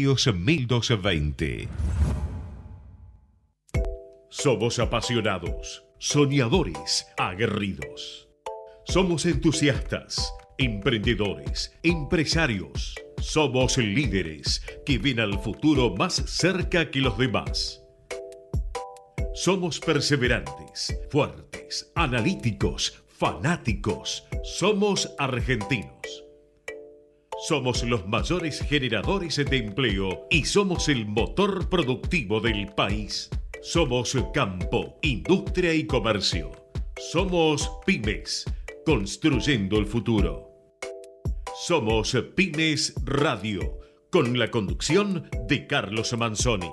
Dios 1220. Somos apasionados, soñadores, aguerridos. Somos entusiastas, emprendedores, empresarios. Somos líderes que ven al futuro más cerca que los demás. Somos perseverantes, fuertes, analíticos, fanáticos. Somos argentinos. Somos los mayores generadores de empleo y somos el motor productivo del país. Somos campo, industria y comercio. Somos pymes, construyendo el futuro. Somos Pymes Radio, con la conducción de Carlos Manzoni.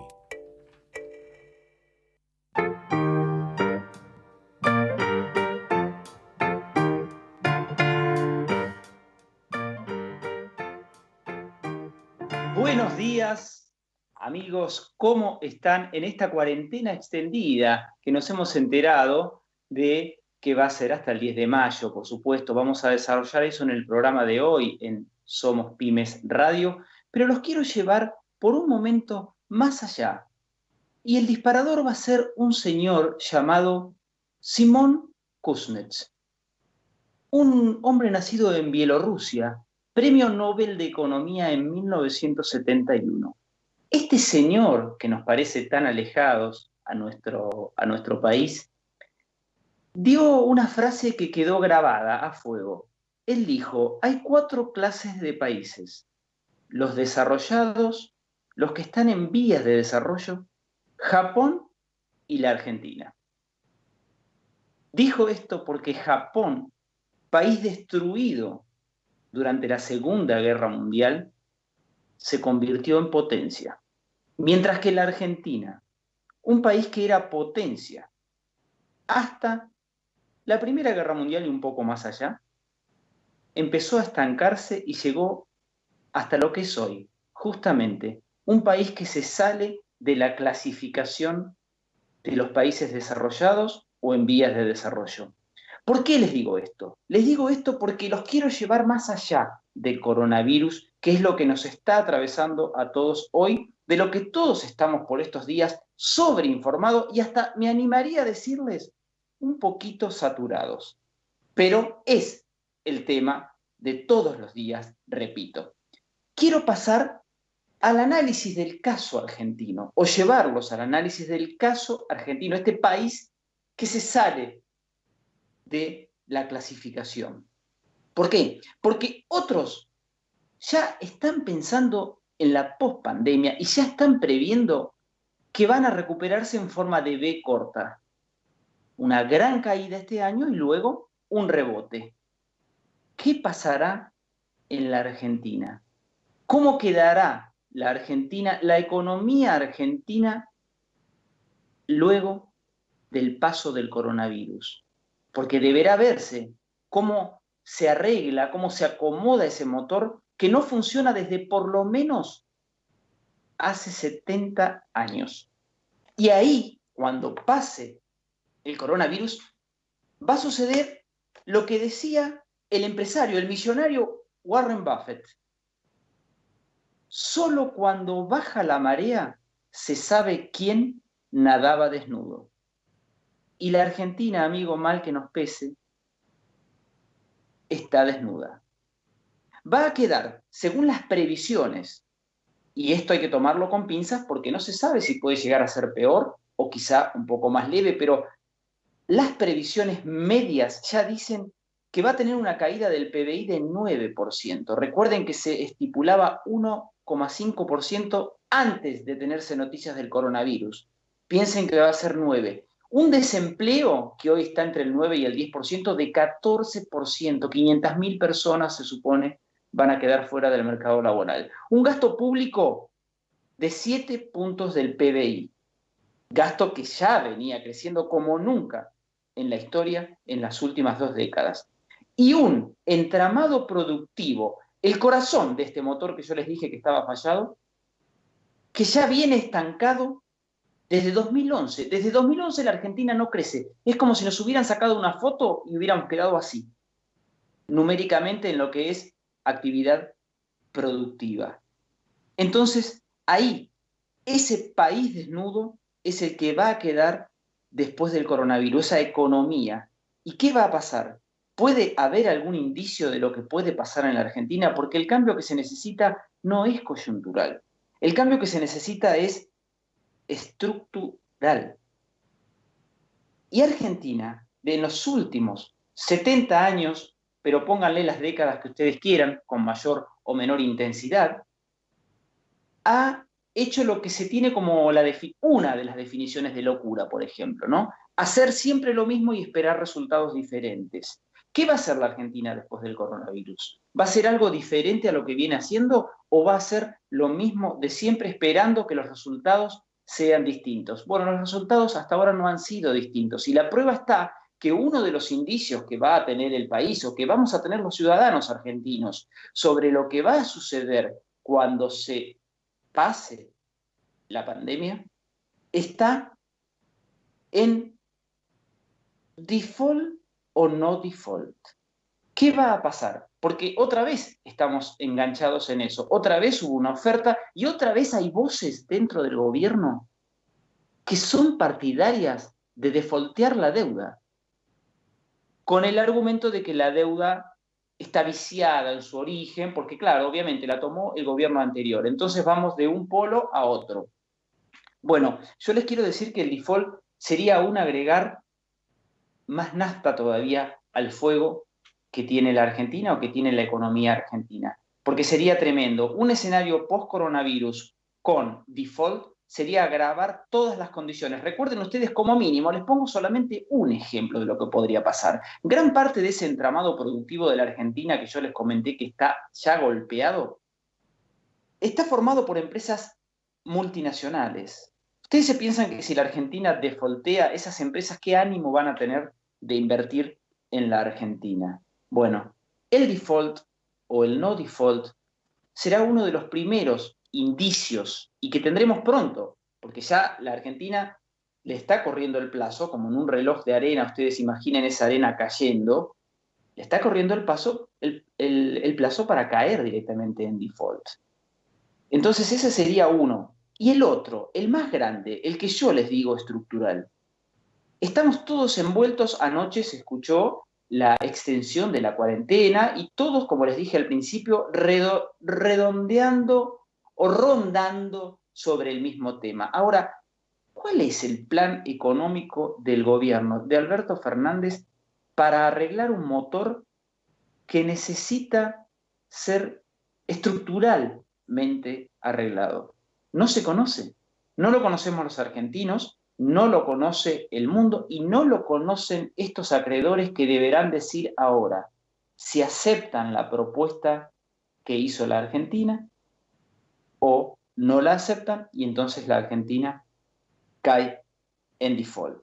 Buenos días, amigos. ¿Cómo están en esta cuarentena extendida que nos hemos enterado de que va a ser hasta el 10 de mayo? Por supuesto, vamos a desarrollar eso en el programa de hoy en Somos Pymes Radio, pero los quiero llevar por un momento más allá. Y el disparador va a ser un señor llamado Simón Kuznets, un hombre nacido en Bielorrusia, Premio Nobel de Economía en 1971. Este señor, que nos parece tan alejados a nuestro país, dio una frase que quedó grabada a fuego. Él dijo: hay 4 clases de países: los desarrollados, los que están en vías de desarrollo, Japón y la Argentina. Dijo esto porque Japón, país destruido durante la Segunda Guerra Mundial, se convirtió en potencia, mientras que la Argentina, un país que era potencia hasta la Primera Guerra Mundial y un poco más allá, empezó a estancarse y llegó hasta lo que es hoy, justamente, un país que se sale de la clasificación de los países desarrollados o en vías de desarrollo. ¿Por qué les digo esto? Les digo esto porque los quiero llevar más allá del coronavirus, que es lo que nos está atravesando a todos hoy, de lo que todos estamos por estos días sobreinformados y hasta me animaría a decirles un poquito saturados. Pero es el tema de todos los días, repito. Quiero pasar al análisis del caso argentino, o llevarlos al análisis del caso argentino, este país que se sale de la clasificación. ¿Por qué? Porque otros ya están pensando en la pospandemia y ya están previendo que van a recuperarse en forma de V corta. Una gran caída este año y luego un rebote. ¿Qué pasará en la Argentina? ¿Cómo quedará la Argentina, la economía argentina, luego del paso del coronavirus? Porque deberá verse cómo se arregla, cómo se acomoda ese motor que no funciona desde por lo menos hace 70 años. Y ahí, cuando pase el coronavirus, va a suceder lo que decía el empresario, el millonario Warren Buffett. Solo cuando baja la marea se sabe quién nadaba desnudo. Y la Argentina, amigo, mal que nos pese, está desnuda. Va a quedar, según las previsiones, y esto hay que tomarlo con pinzas porque no se sabe si puede llegar a ser peor o quizá un poco más leve, pero las previsiones medias ya dicen que va a tener una caída del PBI de 9%. Recuerden que se estipulaba 1,5% antes de tenerse noticias del coronavirus. Piensen que va a ser 9%. Un desempleo que hoy está entre el 9 y el 10% de 14%. 500.000 personas se supone van a quedar fuera del mercado laboral. Un gasto público de 7 puntos del PBI. Gasto que ya venía creciendo como nunca en la historia en las últimas 2 décadas. Y un entramado productivo, el corazón de este motor que yo les dije que estaba fallado, que ya viene estancado desde 2011. Desde 2011 la Argentina no crece. Es como si nos hubieran sacado una foto y hubiéramos quedado así, numéricamente en lo que es actividad productiva. Entonces, Ahí, ese país desnudo es el que va a quedar después del coronavirus, esa economía. ¿Y qué va a pasar? ¿Puede haber algún indicio de lo que puede pasar en la Argentina? Porque el cambio que se necesita no es coyuntural. El cambio que se necesita es estructural. Y Argentina, de los últimos 70 años, pero pónganle las décadas que ustedes quieran, con mayor o menor intensidad, ha hecho lo que se tiene como una de las definiciones de locura, por ejemplo, ¿no? Hacer siempre lo mismo y esperar resultados diferentes. ¿Qué va a hacer la Argentina después del coronavirus? ¿Va a ser algo diferente a lo que viene haciendo o va a ser lo mismo de siempre esperando que los resultados sean distintos? Bueno, los resultados hasta ahora no han sido distintos y la prueba está que uno de los indicios que va a tener el país o que vamos a tener los ciudadanos argentinos sobre lo que va a suceder cuando se pase la pandemia está en default o no default. ¿Qué va a pasar? Porque otra vez estamos enganchados en eso, otra vez hubo una oferta y otra vez hay voces dentro del gobierno que son partidarias de defaultear la deuda, con el argumento de que la deuda está viciada en su origen, porque claro, obviamente la tomó el gobierno anterior, entonces vamos de un polo a otro. Bueno, yo les quiero decir que el default sería aún agregar más nafta todavía al fuego que tiene la Argentina o que tiene la economía argentina. Porque sería tremendo. Un escenario post-coronavirus con default sería agravar todas las condiciones. Recuerden ustedes, como mínimo, les pongo solamente un ejemplo de lo que podría pasar. Gran parte de ese entramado productivo de la Argentina que yo les comenté que está ya golpeado, está formado por empresas multinacionales. ¿Ustedes se piensan que si la Argentina defaultea, esas empresas qué ánimo van a tener de invertir en la Argentina? Bueno, el default o el no default será uno de los primeros indicios y que tendremos pronto, porque ya la Argentina le está corriendo el plazo, como en un reloj de arena, ustedes imaginen esa arena cayendo, le está corriendo el plazo para caer directamente en default. Entonces ese sería uno. Y el otro, el más grande, el que yo les digo estructural. Estamos todos envueltos, anoche se escuchó la extensión de la cuarentena y todos, como les dije al principio, redondeando o rondando sobre el mismo tema. Ahora, ¿cuál es el plan económico del gobierno de Alberto Fernández para arreglar un motor que necesita ser estructuralmente arreglado? No se conoce. No lo conocemos los argentinos, no lo conoce el mundo y no lo conocen estos acreedores que deberán decir ahora si aceptan la propuesta que hizo la Argentina o no la aceptan y entonces la Argentina cae en default.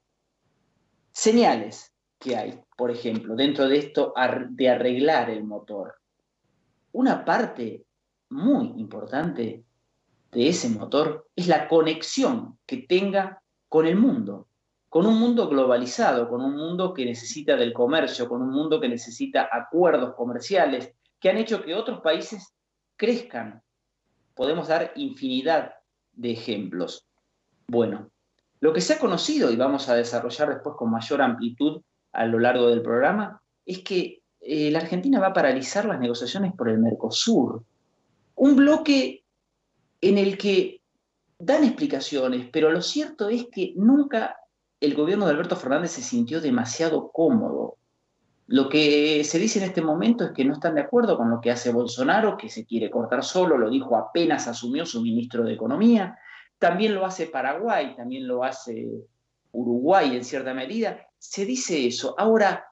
Señales que hay, por ejemplo, dentro de esto de arreglar el motor. Una parte muy importante de ese motor es la conexión que tenga con el mundo, con un mundo globalizado, con un mundo que necesita del comercio, con un mundo que necesita acuerdos comerciales que han hecho que otros países crezcan. Podemos dar infinidad de ejemplos. Bueno, lo que se ha conocido y vamos a desarrollar después con mayor amplitud a lo largo del programa es que la Argentina va a paralizar las negociaciones por el Mercosur, un bloque en el que dan explicaciones, pero lo cierto es que nunca el gobierno de Alberto Fernández se sintió demasiado cómodo. Lo que se dice en este momento es que no están de acuerdo con lo que hace Bolsonaro, que se quiere cortar solo, lo dijo apenas asumió su ministro de Economía. También lo hace Paraguay, también lo hace Uruguay en cierta medida. Se dice eso. Ahora,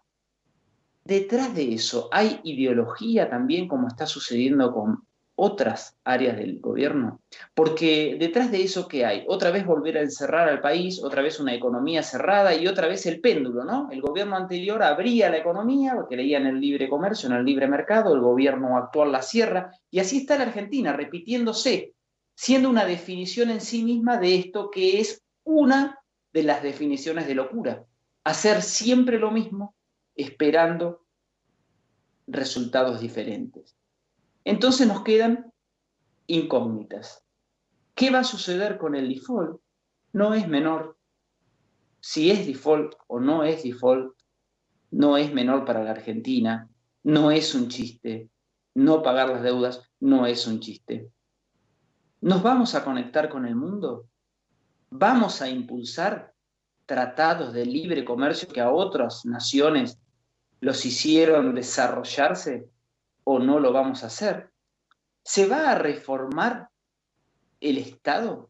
detrás de eso hay ideología también, como está sucediendo con otras áreas del gobierno, porque detrás de eso, ¿qué hay? Otra vez volver a encerrar al país, otra vez una economía cerrada y otra vez el péndulo, ¿no? El gobierno anterior abría la economía, creía en el libre comercio, en el libre mercado, el gobierno actual la cierra, y así está la Argentina, repitiéndose, siendo una definición en sí misma de esto que es una de las definiciones de locura, hacer siempre lo mismo, esperando resultados diferentes. Entonces nos quedan incógnitas. ¿Qué va a suceder con el default? No es menor. Si es default o no es default, no es menor para la Argentina, no es un chiste. No pagar las deudas no es un chiste. ¿Nos vamos a conectar con el mundo? ¿Vamos a impulsar tratados de libre comercio que a otras naciones los hicieron desarrollarse o no lo vamos a hacer? ¿Se va a reformar el Estado?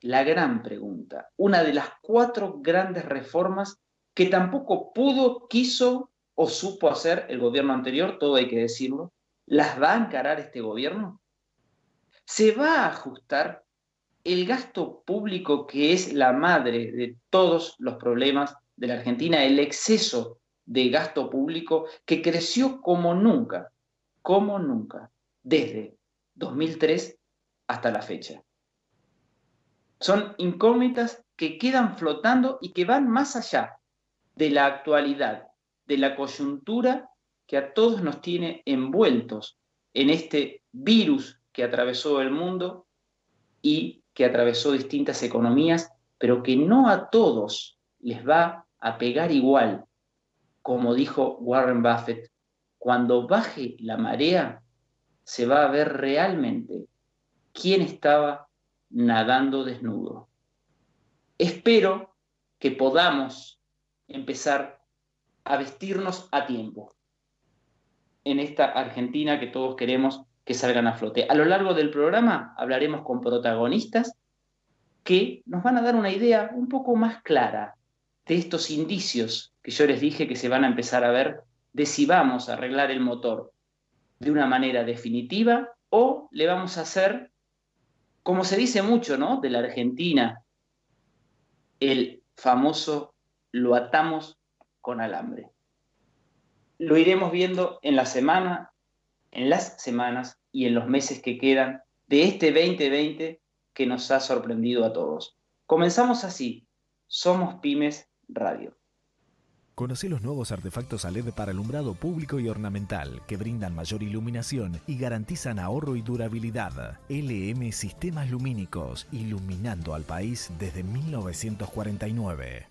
La gran pregunta. Una de las 4 grandes reformas que tampoco pudo, quiso o supo hacer el gobierno anterior, todo hay que decirlo. ¿Las va a encarar este gobierno? ¿Se va a ajustar el gasto público, que es la madre de todos los problemas de la Argentina, el exceso de gasto público que creció como nunca, desde 2003 hasta la fecha? Son incógnitas que quedan flotando y que van más allá de la actualidad, de la coyuntura que a todos nos tiene envueltos en este virus que atravesó el mundo y que atravesó distintas economías, pero que no a todos les va a pegar igual. Como dijo Warren Buffett, cuando baje la marea, se va a ver realmente quién estaba nadando desnudo. Espero que podamos empezar a vestirnos a tiempo en esta Argentina que todos queremos que salgan a flote. A lo largo del programa hablaremos con protagonistas que nos van a dar una idea un poco más clara de estos indicios que yo les dije que se van a empezar a ver, de si vamos a arreglar el motor de una manera definitiva o le vamos a hacer, como se dice mucho, ¿no?, de la Argentina, el famoso lo atamos con alambre. Lo iremos viendo en la semana, en las semanas y en los meses que quedan de este 2020 que nos ha sorprendido a todos. Comenzamos así. Somos Pymes Radio. Conocí los nuevos artefactos a LED para alumbrado público y ornamental que brindan mayor iluminación y garantizan ahorro y durabilidad. LM Sistemas Lumínicos, iluminando al país desde 1949.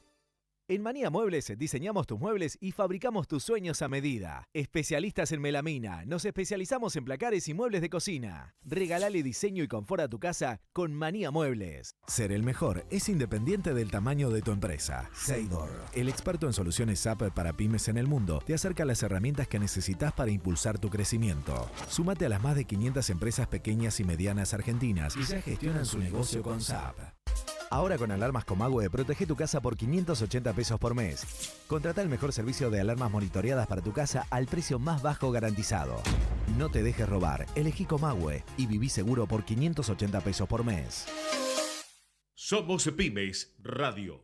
En Manía Muebles diseñamos tus muebles y fabricamos tus sueños a medida. Especialistas en melamina, nos especializamos en placares y muebles de cocina. Regalale diseño y confort a tu casa con Manía Muebles. Ser el mejor es independiente del tamaño de tu empresa. Seidor, el experto en soluciones SAP para pymes en el mundo, te acerca las herramientas que necesitas para impulsar tu crecimiento. Súmate a las más de 500 empresas pequeñas y medianas argentinas y ya gestionan su negocio con SAP. Ahora con alarmas Comahue, protege tu casa por 580 pesos por mes. Contrata el mejor servicio de alarmas monitoreadas para tu casa al precio más bajo garantizado. No te dejes robar, elegí Comahue y viví seguro por 580 pesos por mes. Somos Pymes Radio.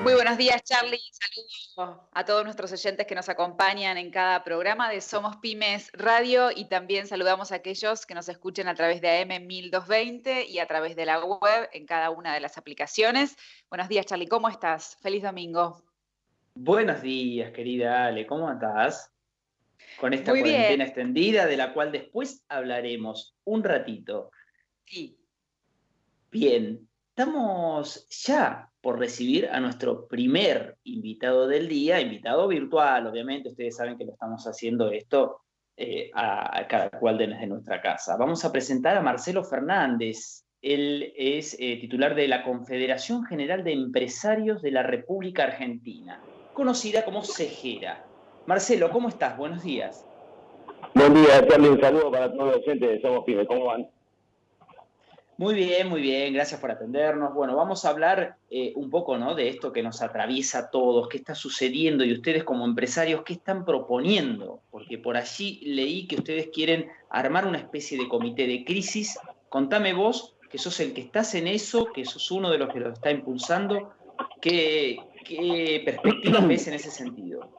Muy buenos días, Charlie. Saludos a todos nuestros oyentes que nos acompañan en cada programa de Somos Pymes Radio y también saludamos a aquellos que nos escuchen a través de AM 1220 y a través de la web en cada una de las aplicaciones. Buenos días, Charlie. ¿Cómo estás? Feliz domingo. Buenos días, querida Ale. ¿Cómo estás? Con esta Muy cuarentena bien. extendida, de la cual después hablaremos un ratito. Sí. Bien, estamos ya por recibir a nuestro primer invitado del día, invitado virtual, obviamente. Ustedes saben que lo estamos haciendo esto a cada cual desde nuestra casa. Vamos a presentar a Marcelo Fernández. Él es titular de la Confederación General de Empresarios de la República Argentina, conocida como CEGERA. Marcelo, ¿cómo estás? Buenos días. Buen día, Charlie. Un saludo para todos los oyentes de Somos Pymes. ¿Cómo van? Muy bien, gracias por atendernos. Bueno, vamos a hablar un poco, ¿no?, de esto que nos atraviesa a todos, qué está sucediendo y ustedes como empresarios, qué están proponiendo, porque por allí leí que ustedes quieren armar una especie de comité de crisis. Contame vos, que sos el que estás en eso, que sos uno de los que lo está impulsando, ¿qué perspectivas ves en ese sentido?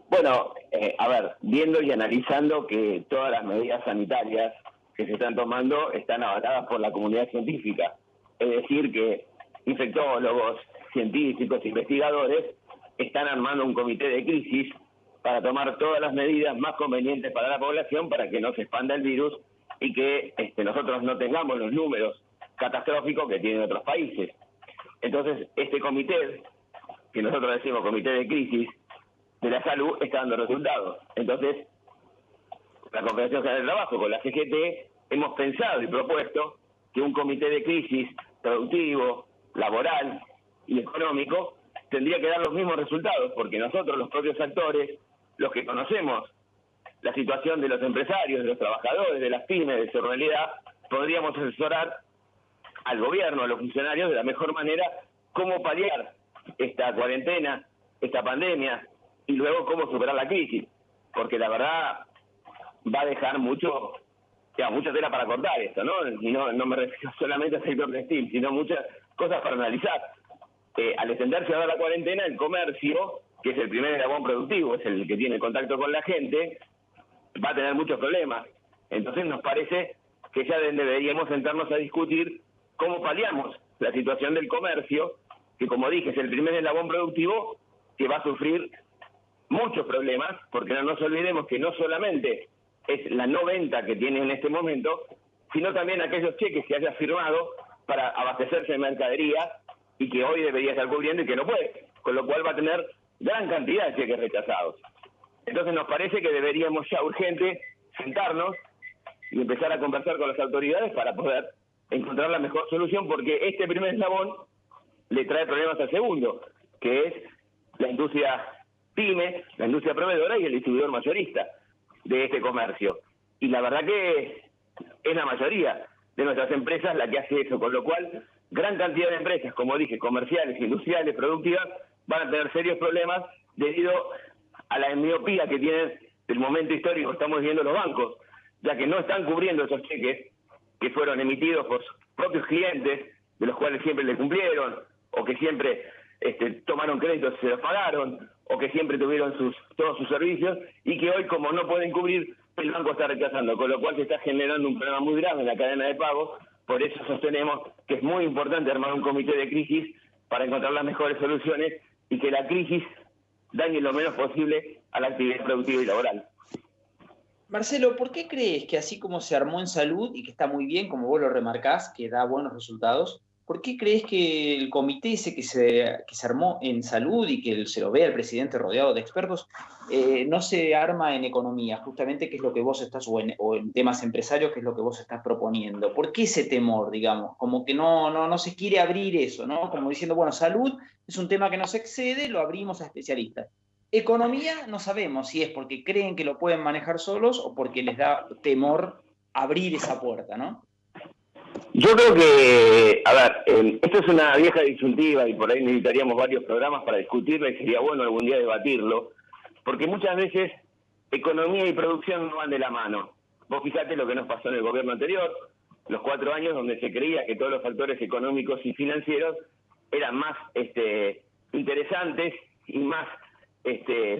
Bueno, a ver, viendo y analizando que todas las medidas sanitarias que se están tomando están avaladas por la comunidad científica. Es decir, que infectólogos, científicos, investigadores están armando un comité de crisis para tomar todas las medidas más convenientes para la población para que no se expanda el virus y que nosotros no tengamos los números catastróficos que tienen otros países. Entonces, este comité, que nosotros decimos comité de crisis de la salud, está dando resultados. Entonces, la Confederación General del Trabajo con la CGT hemos pensado y propuesto que un comité de crisis productivo, laboral y económico tendría que dar los mismos resultados, porque nosotros, los propios actores, los que conocemos la situación de los empresarios, de los trabajadores, de las pymes, de su realidad, podríamos asesorar al gobierno, a los funcionarios, de la mejor manera, cómo paliar esta cuarentena, esta pandemia, y luego cómo superar la crisis, porque la verdad va a dejar mucha tela para cortar esto, ¿no? Y no me refiero solamente al sector textil, sino muchas cosas para analizar. Al extenderse ahora la cuarentena, el comercio, que es el primer eslabón productivo, es el que tiene contacto con la gente, va a tener muchos problemas. Entonces nos parece que ya deberíamos sentarnos a discutir cómo paliamos la situación del comercio, que como dije es el primer eslabón productivo que va a sufrir muchos problemas, porque no nos olvidemos que no solamente es la no venta que tiene en este momento, sino también aquellos cheques que haya firmado para abastecerse de mercadería y que hoy debería estar cubriendo y que no puede, con lo cual va a tener gran cantidad de cheques rechazados. Entonces nos parece que deberíamos ya urgente sentarnos y empezar a conversar con las autoridades para poder encontrar la mejor solución, porque este primer eslabón le trae problemas al segundo, que es la industria pyme, la industria proveedora y el distribuidor mayorista de este comercio. Y la verdad que es la mayoría de nuestras empresas la que hace eso, con lo cual gran cantidad de empresas, como dije, comerciales, industriales, productivas, van a tener serios problemas debido a la miopía que tienen del momento histórico que estamos viviendo los bancos, ya que no están cubriendo esos cheques que fueron emitidos por sus propios clientes, de los cuales siempre le cumplieron, o que siempre tomaron créditos y se los pagaron, o que siempre tuvieron todos sus servicios, y que hoy, como no pueden cubrir, el banco está rechazando, con lo cual se está generando un problema muy grave en la cadena de pagos. Por eso sostenemos que es muy importante armar un comité de crisis para encontrar las mejores soluciones y que la crisis dañe lo menos posible a la actividad productiva y laboral. Marcelo, ¿por qué crees que así como se armó en salud y que está muy bien, como vos lo remarcás, que da buenos resultados, ¿por qué crees que el comité ese que se armó en salud y que se lo ve al presidente rodeado de expertos, no se arma en economía, justamente que es lo que vos estás, o en temas empresarios, que es lo que vos estás proponiendo? ¿Por qué ese temor, digamos? Como que no se quiere abrir eso, ¿no? Como diciendo, bueno, salud es un tema que nos excede, lo abrimos a especialistas. Economía no sabemos si es porque creen que lo pueden manejar solos o porque les da temor abrir esa puerta, ¿no? Yo creo que, a ver, esto es una vieja disyuntiva y por ahí necesitaríamos varios programas para discutirla y sería bueno algún día debatirlo, porque muchas veces economía y producción no van de la mano. Vos fijate lo que nos pasó en el gobierno anterior, los 4 años donde se creía que todos los factores económicos y financieros eran más interesantes y más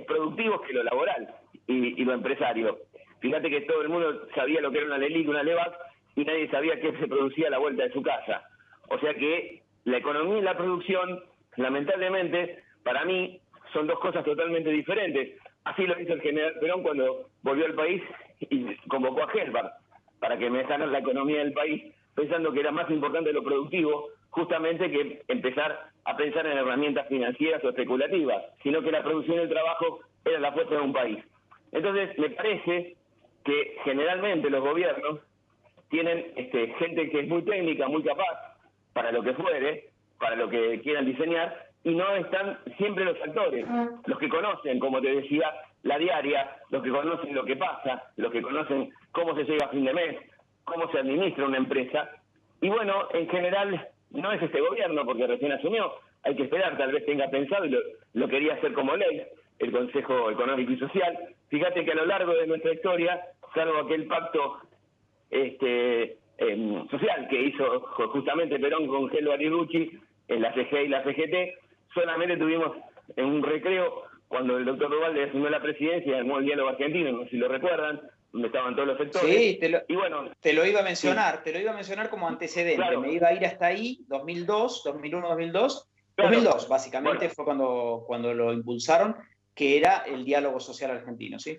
productivos que lo laboral y lo empresario. Fíjate que todo el mundo sabía lo que era una LELIC, una LEVAC, y nadie sabía qué se producía a la vuelta de su casa. O sea que la economía y la producción, lamentablemente, para mí, son dos cosas totalmente diferentes. Así lo hizo el general Perón cuando volvió al país y convocó a Helbach para que mejoraran la economía del país, pensando que era más importante lo productivo, justamente que empezar a pensar en herramientas financieras o especulativas, sino que la producción y el trabajo era la fuerza de un país. Entonces, me parece que generalmente los gobiernos tienen gente que es muy técnica, muy capaz, para lo que fuere, para lo que quieran diseñar, y no están siempre los actores, los que conocen, como te decía, la diaria, los que conocen lo que pasa, los que conocen cómo se llega a fin de mes, cómo se administra una empresa. Y bueno, en general no es este gobierno, porque recién asumió, hay que esperar, tal vez tenga pensado y lo quería hacer como ley, el Consejo Económico y Social. Fíjate que a lo largo de nuestra historia, salvo aquel pacto social que hizo justamente Perón con Helbach y Rucci en la CGE y la CGT, solamente tuvimos en un recreo cuando el doctor Duvalde asumió la presidencia, armó el diálogo argentino, no sé si lo recuerdan, donde estaban todos los sectores. Sí, y bueno, te lo iba a mencionar, sí. Te lo iba a mencionar como antecedente. Claro. Me iba a ir hasta ahí, 2002, 2001, 2002. Claro. 2002, básicamente, bueno. Fue cuando lo impulsaron. que era el diálogo social argentino, ¿sí?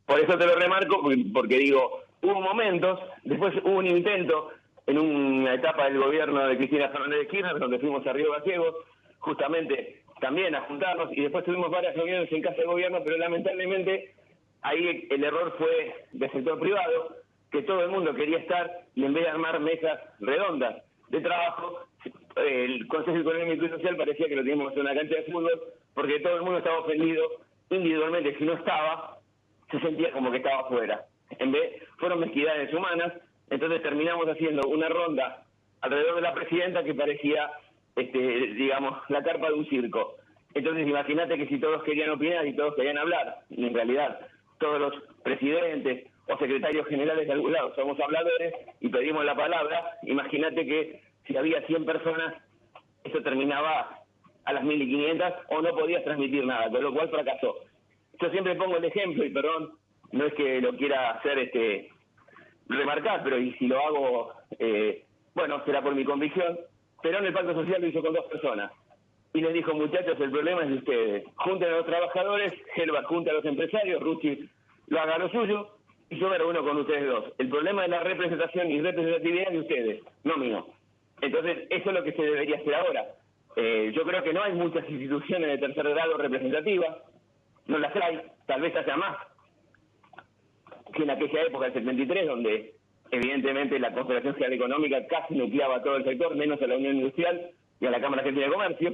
Por eso te lo remarco, porque digo, hubo momentos, después hubo un intento en una etapa del gobierno de Cristina Fernández de Kirchner, donde fuimos a Río Gallegos, justamente también a juntarnos, y después tuvimos varias reuniones en casa de gobierno, pero lamentablemente ahí el error fue del sector privado, que todo el mundo quería estar, y en vez de armar mesas redondas de trabajo, el Consejo Económico y Social parecía que lo teníamos en una cancha de fútbol, porque todo el mundo estaba ofendido individualmente. Si no estaba, se sentía como que estaba afuera. En vez, fueron mezquindades humanas, entonces terminamos haciendo una ronda alrededor de la presidenta que parecía, digamos, la carpa de un circo. Entonces imagínate que si todos querían opinar y todos querían hablar, y en realidad todos los presidentes o secretarios generales de algún lado somos habladores y pedimos la palabra, imagínate que si había 100 personas, eso terminaba a las 1.500 o no podías transmitir nada, con lo cual fracasó. Yo siempre pongo el ejemplo, y perdón, no es que lo quiera hacer remarcar, pero y si lo hago, bueno, será por mi convicción. Perón el Pacto Social lo hizo con 2 personas. Y les dijo, muchachos, el problema es de ustedes. Junten a los trabajadores, Helva junta a los empresarios, Rucci lo haga lo suyo, y yo me reúno con ustedes 2. El problema es la representación y representatividad de ustedes, no mío. Entonces, eso es lo que se debería hacer ahora. Yo creo que no hay muchas instituciones de tercer grado representativas, no las hay, tal vez haya más que en aquella época del 73, donde evidentemente la Confederación Social Económica casi nucleaba a todo el sector, menos a la Unión Industrial y a la Cámara Argentina de Comercio.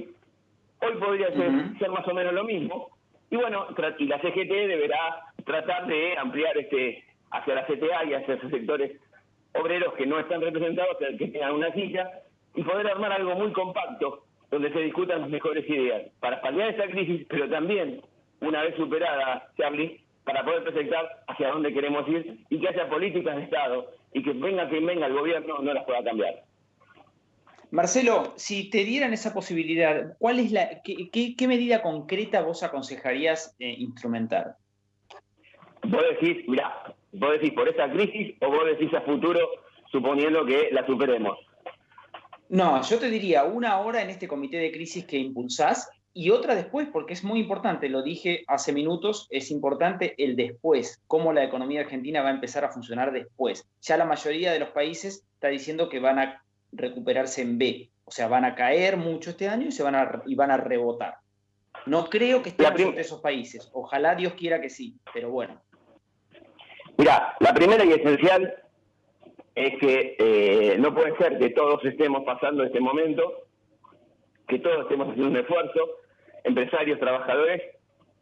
Hoy podría ser más o menos lo mismo, y bueno, y la CGT deberá tratar de ampliar hacia la CTA y hacia esos sectores obreros que no están representados, que tengan una silla, y poder armar algo muy compacto, donde se discutan las mejores ideas, para paliar esta crisis, pero también, una vez superada, Charlie, para poder presentar hacia dónde queremos ir, y que haya políticas de Estado, y que venga quien venga el gobierno no las pueda cambiar. Marcelo, si te dieran esa posibilidad, ¿cuál es qué medida concreta vos aconsejarías instrumentar? Vos decís por esta crisis, o vos decís a futuro, suponiendo que la superemos. No, yo te diría una hora en este comité de crisis que impulsás y otra después, porque es muy importante, lo dije hace minutos, es importante el después, cómo la economía argentina va a empezar a funcionar después. Ya la mayoría de los países está diciendo que van a recuperarse en B, o sea, van a caer mucho este año y van a rebotar. No creo que estemos entre esos países, ojalá Dios quiera que sí, pero bueno. Mirá, la primera y esencial es que no puede ser que todos estemos pasando este momento, que todos estemos haciendo un esfuerzo, empresarios, trabajadores,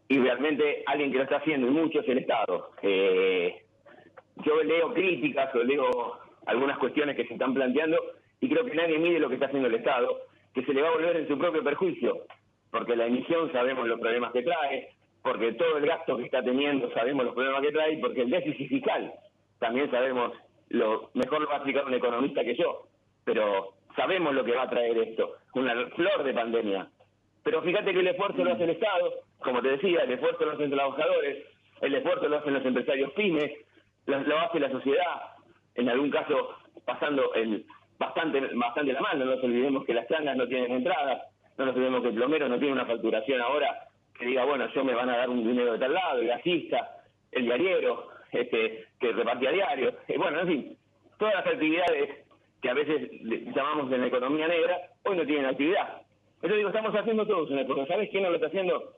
y realmente alguien que lo está haciendo, y mucho, es el Estado. Yo leo críticas o leo algunas cuestiones que se están planteando, y creo que nadie mide lo que está haciendo el Estado, que se le va a volver en su propio perjuicio, porque la emisión sabemos los problemas que trae, porque todo el gasto que está teniendo sabemos los problemas que trae, porque el déficit fiscal también sabemos, mejor lo va a explicar un economista que yo, pero sabemos lo que va a traer esto, una flor de pandemia. Pero fíjate que el esfuerzo lo hace el Estado, como te decía, el esfuerzo lo hacen los trabajadores, el esfuerzo lo hacen los empresarios pymes, lo hace la sociedad, en algún caso pasando bastante la mano. No nos olvidemos que las changas no tienen entradas, no nos olvidemos que el plomero no tiene una facturación ahora que diga, bueno, yo me van a dar un dinero de tal lado, el gasista, el diariero, que repartía diarios, bueno, en fin, todas las actividades que a veces llamamos en la economía negra, hoy no tienen actividad. Entonces digo, estamos haciendo todos una cosa. ¿Sabes quién no lo está haciendo?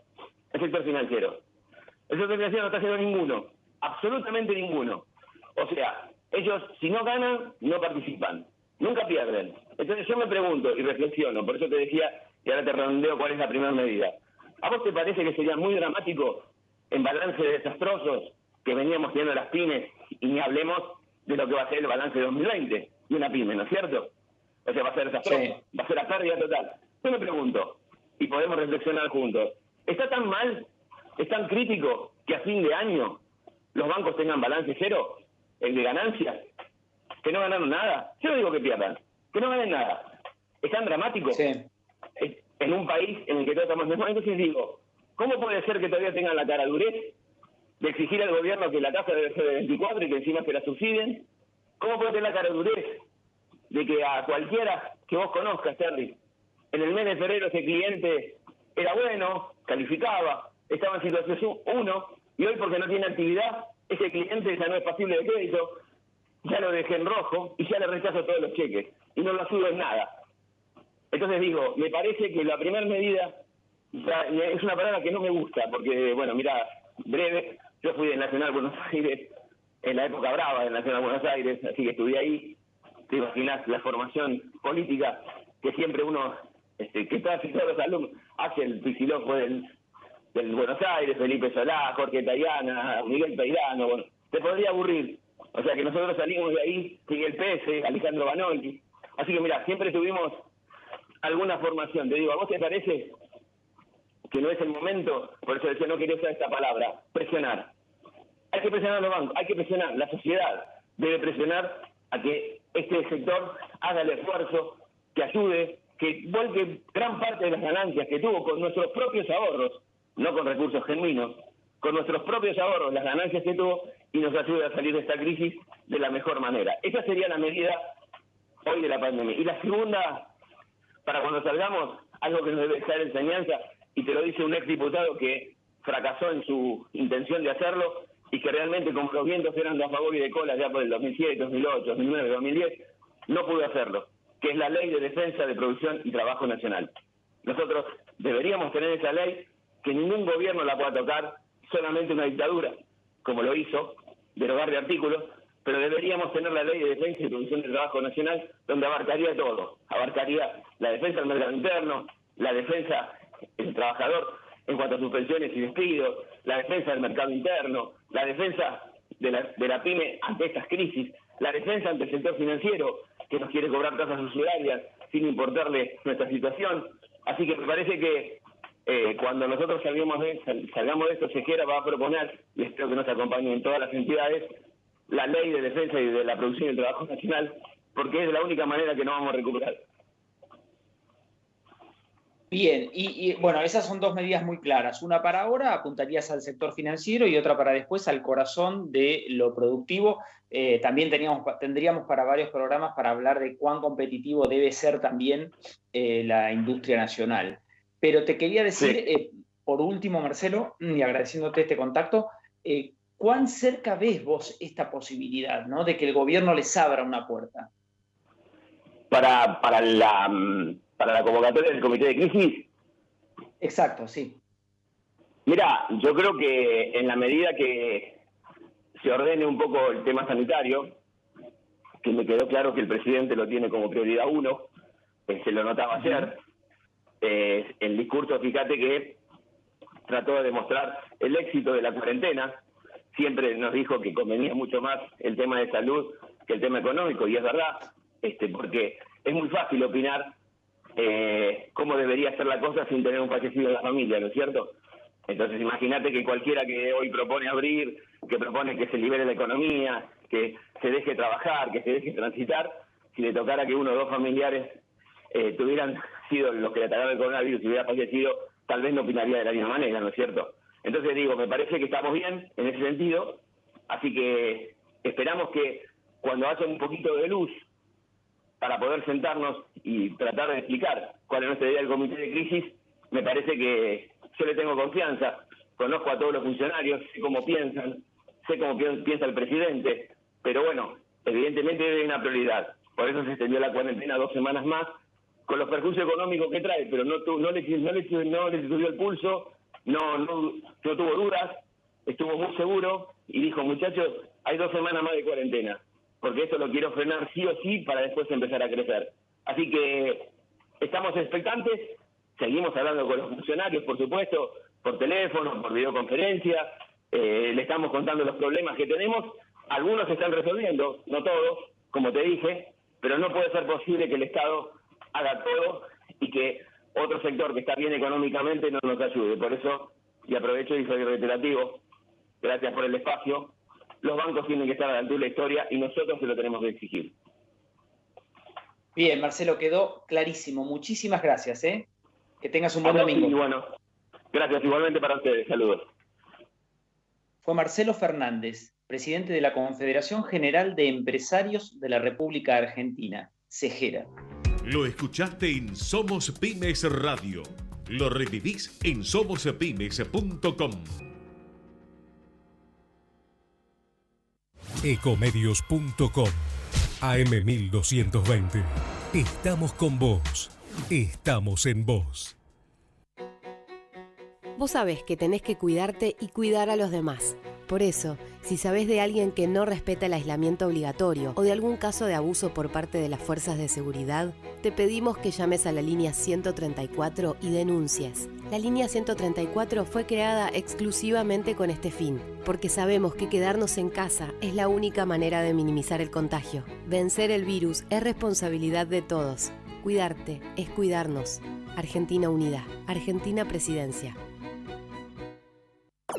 El sector financiero. El sector financiero no está haciendo ninguno, absolutamente ninguno. O sea, ellos si no ganan, no participan, nunca pierden. Entonces yo me pregunto y reflexiono, por eso te decía, y ahora te redondeo cuál es la primera medida. ¿A vos te parece que sería muy dramático en balance desastrosos que veníamos teniendo las pymes, y ni hablemos de lo que va a ser el balance de 2020 de una pyme, ¿no es cierto? O sea, va a ser desastroso, sí. Va a ser la pérdida total. Yo me pregunto, y podemos reflexionar juntos, ¿está tan mal, es tan crítico que a fin de año los bancos tengan balance cero, el de ganancias, que no ganaron nada? Yo no digo que pierdan, que no ganen nada. ¿Es tan dramático? Sí. En un país en el que todos estamos en el momento, entonces digo, ¿cómo puede ser que todavía tengan la cara durez de exigir al gobierno que la tasa debe ser de 24 y que encima se la subsidien? ¿Cómo puede tener la cara durez de que a cualquiera que vos conozcas, Terry, en el mes de febrero ese cliente era bueno, calificaba, estaba en situación 1 y hoy porque no tiene actividad, ese cliente ya no es pasible de crédito, ya lo dejé en rojo y ya le rechazo todos los cheques y no lo ayudo en nada. Entonces digo, me parece que la primera medida, es una palabra que no me gusta, porque, bueno, mira, breve, yo fui del Nacional Buenos Aires, en la época brava del Nacional Buenos Aires, así que estudié ahí, te imaginas la formación política que siempre uno, que casi todos los alumnos, hace el pisilofo del Buenos Aires, Felipe Solá, Jorge Tayana, Miguel Peirano, bueno, te podría aburrir. O sea que nosotros salimos de ahí, Miguel Pese, Alejandro Banolti. Así que mira, siempre tuvimos alguna formación. Te digo, ¿a vos te parece que no es el momento? Por eso decía, no quería usar esta palabra, presionar. Hay que presionar a los bancos, hay que presionar, la sociedad debe presionar a que este sector haga el esfuerzo, que ayude, que vuelque gran parte de las ganancias que tuvo con nuestros propios ahorros, no con recursos genuinos, con nuestros propios ahorros, las ganancias que tuvo, y nos ayude a salir de esta crisis de la mejor manera. Esa sería la medida hoy de la pandemia. Y la segunda, para cuando salgamos, algo que nos debe ser enseñanza, y te lo dice un exdiputado que fracasó en su intención de hacerlo, y que realmente, como los vientos eran de a favor y de cola ya por el 2007, 2008, 2009, 2010, no pudo hacerlo, que es la Ley de Defensa de Producción y Trabajo Nacional. Nosotros deberíamos tener esa ley, que ningún gobierno la pueda tocar, solamente una dictadura, como lo hizo, derogar de artículos, pero deberíamos tener la Ley de Defensa y Producción del Trabajo Nacional, donde abarcaría todo, abarcaría la defensa del mercado interno, la defensa del trabajador en cuanto a suspensiones y despidos, la defensa del mercado interno, la defensa de la pyme ante estas crisis, la defensa ante el sector financiero, que nos quiere cobrar tasas usurarias sin importarle nuestra situación. Así que me parece que cuando nosotros salgamos de esto, Sejera va a proponer, y espero que nos acompañen todas las entidades, la Ley de Defensa y de la Producción y el Trabajo Nacional, porque es la única manera que nos vamos a recuperar. Bien, y bueno, esas son dos medidas muy claras. Una para ahora, apuntarías al sector financiero, y otra para después, al corazón de lo productivo. También tendríamos para varios programas para hablar de cuán competitivo debe ser también la industria nacional. Pero te quería decir, por último, Marcelo, y agradeciéndote este contacto, ¿cuán cerca ves vos esta posibilidad, ¿no?, de que el gobierno les abra una puerta? Para la convocatoria del Comité de Crisis. Exacto, sí. Mira, yo creo que en la medida que se ordene un poco el tema sanitario, que me quedó claro que el presidente lo tiene como prioridad 1, se lo notaba ayer, el discurso, fíjate que trató de demostrar el éxito de la cuarentena, siempre nos dijo que convenía mucho más el tema de salud que el tema económico, y es verdad, porque es muy fácil opinar cómo debería ser la cosa sin tener un fallecido en la familia, ¿no es cierto? Entonces imagínate que cualquiera que hoy propone abrir, que propone que se libere la economía, que se deje trabajar, que se deje transitar, si le tocara que uno o dos familiares tuvieran sido los que le atacaron el coronavirus y hubiera fallecido, tal vez no opinaría de la misma manera, ¿no es cierto? Entonces digo, me parece que estamos bien en ese sentido, así que esperamos que cuando haya un poquito de luz para poder sentarnos y tratar de explicar cuál es nuestra idea del comité de crisis, me parece que yo le tengo confianza, conozco a todos los funcionarios, sé cómo piensan, sé cómo piensa el presidente, pero bueno, evidentemente hay una prioridad, por eso se extendió la cuarentena 2 semanas más, con los perjuicios económicos que trae, pero no le subió el pulso, no tuvo dudas, estuvo muy seguro y dijo, muchachos, hay 2 semanas más de cuarentena, porque esto lo quiero frenar sí o sí para después empezar a crecer. Así que estamos expectantes, seguimos hablando con los funcionarios, por supuesto, por teléfono, por videoconferencia, le estamos contando los problemas que tenemos, algunos se están resolviendo, no todos, como te dije, pero no puede ser posible que el Estado haga todo y que otro sector que está bien económicamente no nos ayude. Por eso, y aprovecho y soy reiterativo, gracias por el espacio, los bancos tienen que estar a la altura de la historia y nosotros se lo tenemos que exigir. Bien, Marcelo, quedó clarísimo. Muchísimas gracias, ¿eh? Que tengas un buen domingo. Y bueno, gracias igualmente para ustedes. Saludos. Fue Marcelo Fernández, presidente de la Confederación General de Empresarios de la República Argentina, Sejera. Lo escuchaste en Somos Pymes Radio. Lo revivís en somospymes.com. Ecomedios.com AM1220. Estamos con vos. Estamos en vos. Vos sabés que tenés que cuidarte y cuidar a los demás. Por eso, si sabés de alguien que no respeta el aislamiento obligatorio o de algún caso de abuso por parte de las fuerzas de seguridad, te pedimos que llames a la línea 134 y denuncies. La línea 134 fue creada exclusivamente con este fin, porque sabemos que quedarnos en casa es la única manera de minimizar el contagio. Vencer el virus es responsabilidad de todos. Cuidarte es cuidarnos. Argentina Unida. Argentina Presidencia.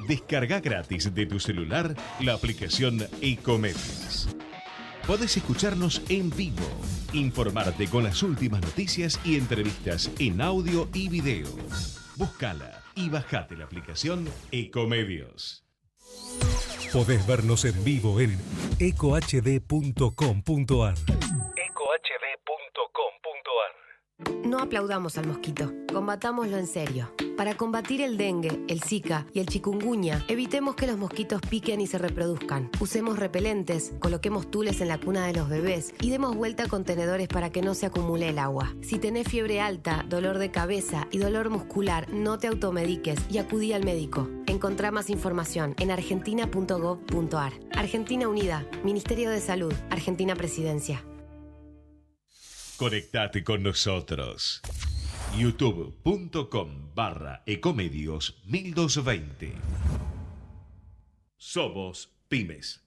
Descarga gratis de tu celular la aplicación Ecomedios. Podés escucharnos en vivo, informarte con las últimas noticias y entrevistas en audio y video. Búscala y bajate la aplicación Ecomedios. Podés vernos en vivo en ecohd.com.ar. No aplaudamos al mosquito, combatámoslo en serio. Para combatir el dengue, el zika y el chikungunya, evitemos que los mosquitos piquen y se reproduzcan. Usemos repelentes, coloquemos tules en la cuna de los bebés y demos vuelta a contenedores para que no se acumule el agua. Si tenés fiebre alta, dolor de cabeza y dolor muscular, no te automediques y acudí al médico. Encontrá más información en argentina.gov.ar. Argentina Unida, Ministerio de Salud, Argentina Presidencia. Conectate con nosotros. youtube.com/ecomedios1220. Somos Pymes.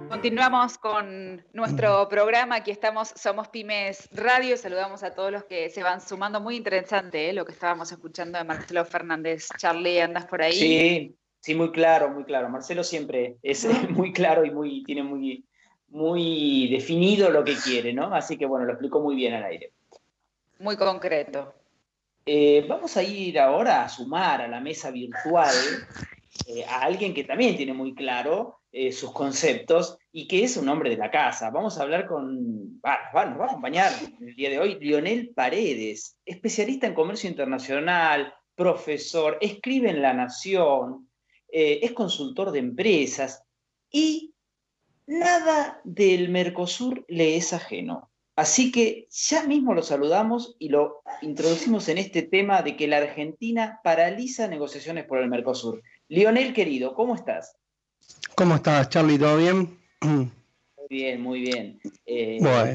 Continuamos con nuestro programa. Aquí estamos, Somos Pymes Radio. Saludamos a todos los que se van sumando. Muy interesante, lo que estábamos escuchando de Marcelo Fernández. Charlie, ¿andas por ahí? Sí, sí, muy claro, muy claro. Marcelo siempre es muy claro y tiene muy definido lo que quiere, ¿no? Así que bueno, lo explicó muy bien al aire. Muy concreto. Vamos a ir ahora a sumar a la mesa virtual a alguien que también tiene muy claro sus conceptos y que es un hombre de la casa. Vamos a hablar nos va a acompañar el día de hoy Lionel Paredes, especialista en comercio internacional, profesor, escribe en La Nación, es consultor de empresas y nada del Mercosur le es ajeno. Así que ya mismo lo saludamos y lo introducimos en este tema de que la Argentina paraliza negociaciones por el Mercosur. Lionel, querido, ¿cómo estás? ¿Cómo estás, Charlie? ¿Todo bien? Muy bien, muy bien.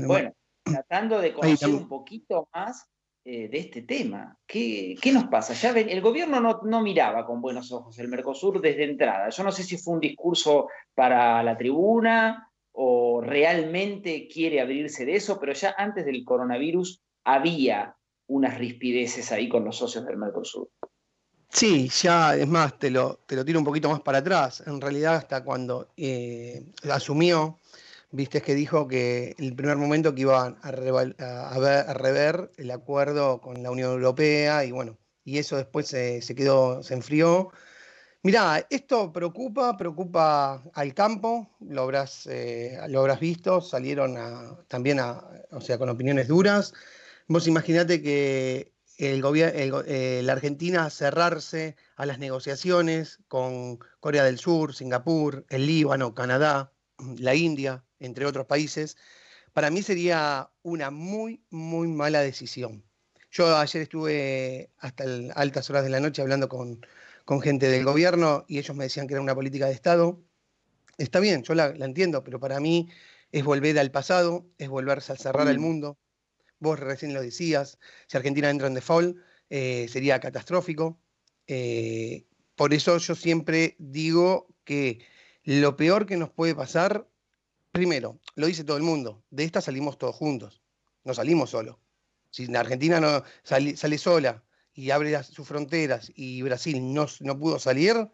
Bueno, tratando de conocer un poquito más de este tema. ¿Qué nos pasa? Ya el gobierno no miraba con buenos ojos el Mercosur desde entrada. Yo no sé si fue un discurso para la tribuna o realmente quiere abrirse de eso, pero ya antes del coronavirus había unas rispideces ahí con los socios del Mercosur. Sí, ya es más, te lo tiro un poquito más para atrás. En realidad, hasta cuando asumió, viste que dijo que el primer momento que iban a rever el acuerdo con la Unión Europea y bueno, y eso después se enfrió. Mirá, esto preocupa al campo, lo habrás visto, salieron o sea, con opiniones duras. Vos imaginate que la Argentina cerrarse a las negociaciones con Corea del Sur, Singapur, el Líbano, Canadá, la India, entre otros países, para mí sería una muy, muy mala decisión. Yo ayer estuve hasta altas horas de la noche hablando con gente del gobierno y ellos me decían que era una política de Estado. Está bien, yo la entiendo, pero para mí es volver al pasado, es volverse a cerrar al mundo. Vos recién lo decías, si Argentina entra en default, sería catastrófico. Por eso yo siempre digo que lo peor que nos puede pasar, primero, lo dice todo el mundo, de esta salimos todos juntos, no salimos solos. Si la Argentina no sale sola y abre sus fronteras y Brasil no pudo salir, va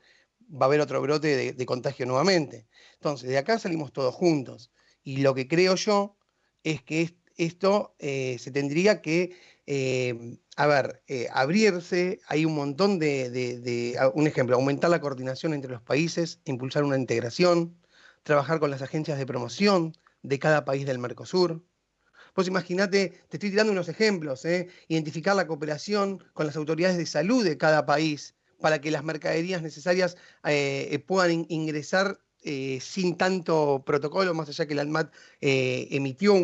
a haber otro brote de contagio nuevamente. Entonces, de acá salimos todos juntos. Y lo que creo yo es que esto se tendría que, abrirse. Hay un montón un ejemplo, aumentar la coordinación entre los países, impulsar una integración, trabajar con las agencias de promoción de cada país del Mercosur, Vos imaginate, te estoy tirando unos ejemplos, identificar la cooperación con las autoridades de salud de cada país para que las mercaderías necesarias puedan ingresar sin tanto protocolo, más allá que el ANMAT emitió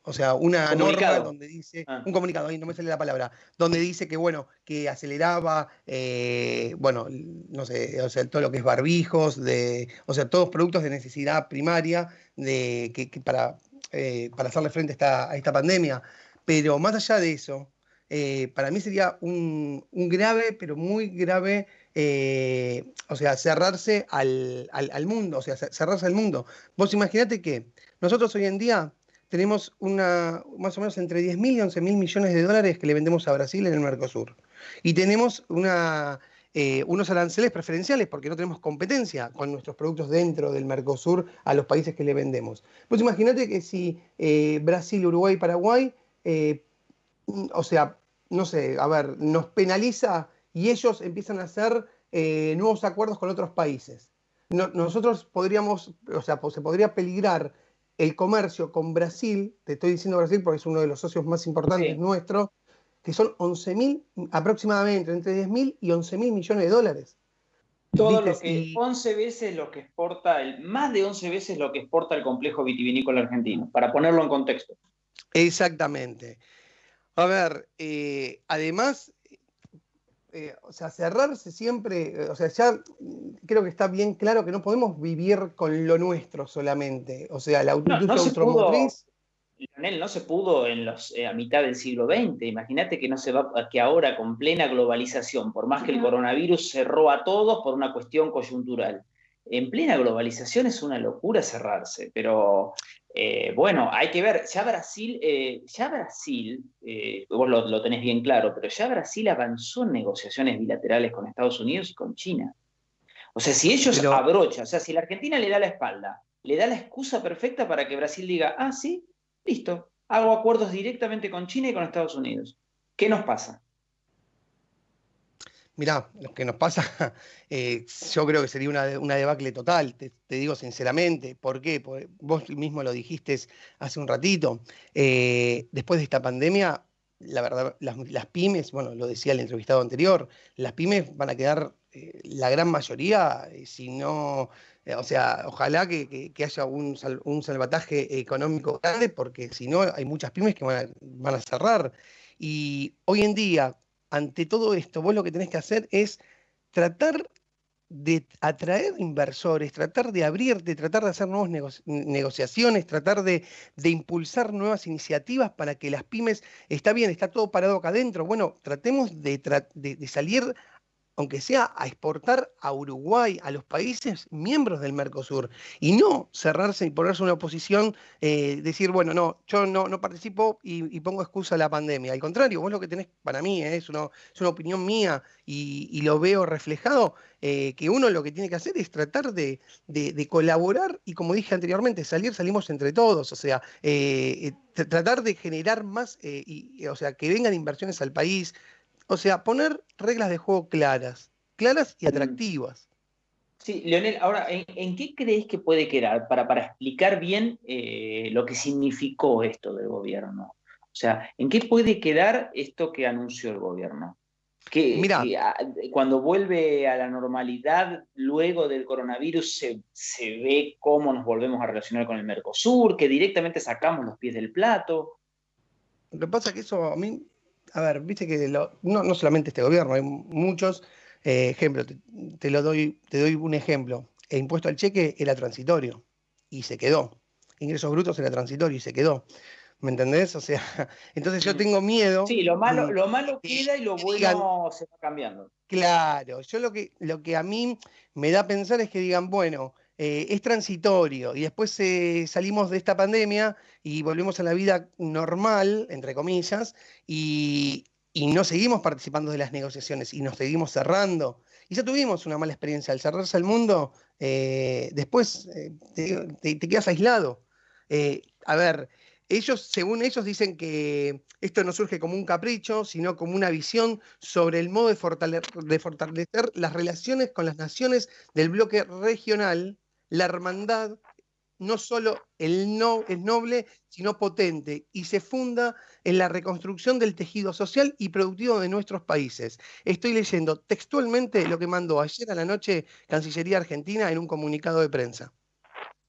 o sea, una norma donde dice, un comunicado, ahí no me sale la palabra, donde dice que, bueno, que aceleraba, bueno, no sé, o sea, todo lo que es barbijos, o sea, todos productos de necesidad primaria para hacerle frente a esta pandemia. Pero más allá de eso, para mí sería un grave, pero muy grave, o sea, cerrarse al mundo, o sea, cerrarse al mundo. Vos imaginate que nosotros hoy en día tenemos más o menos entre 10.000 y 11.000 millones de dólares que le vendemos a Brasil en el Mercosur. Y tenemos unos aranceles preferenciales porque no tenemos competencia con nuestros productos dentro del Mercosur a los países que le vendemos. Pues imagínate que si Brasil, Uruguay, Paraguay, o sea, no sé, a ver, nos penaliza y ellos empiezan a hacer nuevos acuerdos con otros países. Nosotros podríamos, o sea, se podría peligrar el comercio con Brasil, te estoy diciendo Brasil porque es uno de los socios más importantes nuestros, que son 11.000, aproximadamente, entre 10.000 y 11.000 millones de dólares. Todo lo que, 11 veces lo que exporta, más de 11 veces lo que exporta el complejo vitivinícola argentino, para ponerlo en contexto. Exactamente. A ver, además, o sea, cerrarse siempre, o sea, ya creo que está bien claro que no podemos vivir con lo nuestro solamente. O sea, la industria automotriz. Lionel, no se pudo a mitad del siglo XX. Imagínate que no se va, que ahora con plena globalización, por más que el coronavirus cerró a todos por una cuestión coyuntural, en plena globalización es una locura cerrarse, pero bueno, hay que ver, ya Brasil, vos lo tenés bien claro, pero ya Brasil avanzó en negociaciones bilaterales con Estados Unidos y con China. O sea, si ellos abrochan, o sea, si la Argentina le da la espalda, le da la excusa perfecta para que Brasil diga, ah, sí, listo, hago acuerdos directamente con China y con Estados Unidos. ¿Qué nos pasa? Mirá, lo que nos pasa, yo creo que sería una debacle total, te digo sinceramente. ¿Por qué? Porque vos mismo lo dijiste hace un ratito. Después de esta pandemia, la verdad, las pymes, bueno, lo decía el entrevistado anterior, las pymes van a quedar, la gran mayoría, si no, o sea, ojalá que haya un salvataje económico grande, porque si no, hay muchas pymes que van a cerrar. Y hoy en día, ante todo esto, vos lo que tenés que hacer es tratar de atraer inversores, tratar de abrirte, tratar de hacer nuevas negociaciones, tratar de impulsar nuevas iniciativas para que las pymes, está bien, está todo parado acá adentro, bueno, tratemos de salir, aunque sea a exportar a Uruguay, a los países miembros del Mercosur, y no cerrarse y ponerse una posición, decir, bueno, no, yo no participo y pongo excusa a la pandemia. Al contrario, vos lo que tenés, para mí, es una opinión mía y lo veo reflejado, que uno lo que tiene que hacer es tratar de colaborar y, como dije anteriormente, salimos entre todos, o sea, tratar de generar más, o sea, que vengan inversiones al país. O sea, poner reglas de juego claras y atractivas. Sí, Leonel, ahora, ¿en qué crees que puede quedar para explicar bien lo que significó esto del gobierno? O sea, ¿en qué puede quedar esto que anunció el gobierno? Cuando vuelve a la normalidad luego del coronavirus se ve cómo nos volvemos a relacionar con el Mercosur, que directamente sacamos los pies del plato. Lo que pasa es que eso a mí, a ver, viste que no solamente este gobierno, hay muchos ejemplos. Te doy un ejemplo. El impuesto al cheque era transitorio y se quedó. Ingresos brutos era transitorio y se quedó. ¿Me entendés? O sea, entonces yo tengo miedo. Sí, lo malo queda y lo bueno se va cambiando. Claro, yo lo que a mí me da a pensar es que digan, bueno, es transitorio y después salimos de esta pandemia y volvemos a la vida normal, entre comillas, y no seguimos participando de las negociaciones y nos seguimos cerrando. Y ya tuvimos una mala experiencia. Al cerrarse al mundo, después te quedas aislado. A ver, según ellos, dicen que esto no surge como un capricho, sino como una visión sobre el modo de fortalecer las relaciones con las naciones del bloque regional la hermandad no solo es noble, sino potente, y se funda en la reconstrucción del tejido social y productivo de nuestros países. Estoy leyendo textualmente lo que mandó ayer a la noche Cancillería Argentina en un comunicado de prensa.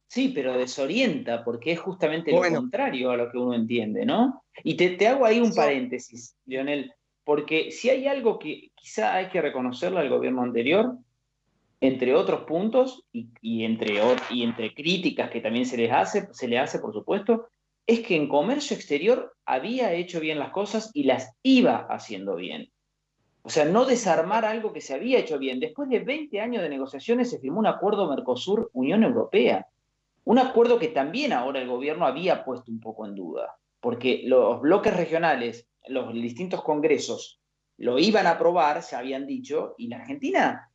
Sí, pero desorienta, porque es justamente lo Bueno, contrario a lo que uno entiende, ¿no? Y te hago ahí un paréntesis, Lionel, porque si hay algo que quizá hay que reconocerle al gobierno anterior, entre otros puntos, y entre críticas que también se le hace, por supuesto, es que en comercio exterior había hecho bien las cosas y las iba haciendo bien. O sea, no desarmar algo que se había hecho bien. Después de 20 años de negociaciones se firmó un acuerdo Mercosur-Unión Europea. Un acuerdo que también ahora el gobierno había puesto un poco en duda, porque los bloques regionales, los distintos congresos, lo iban a aprobar, se habían dicho, y la Argentina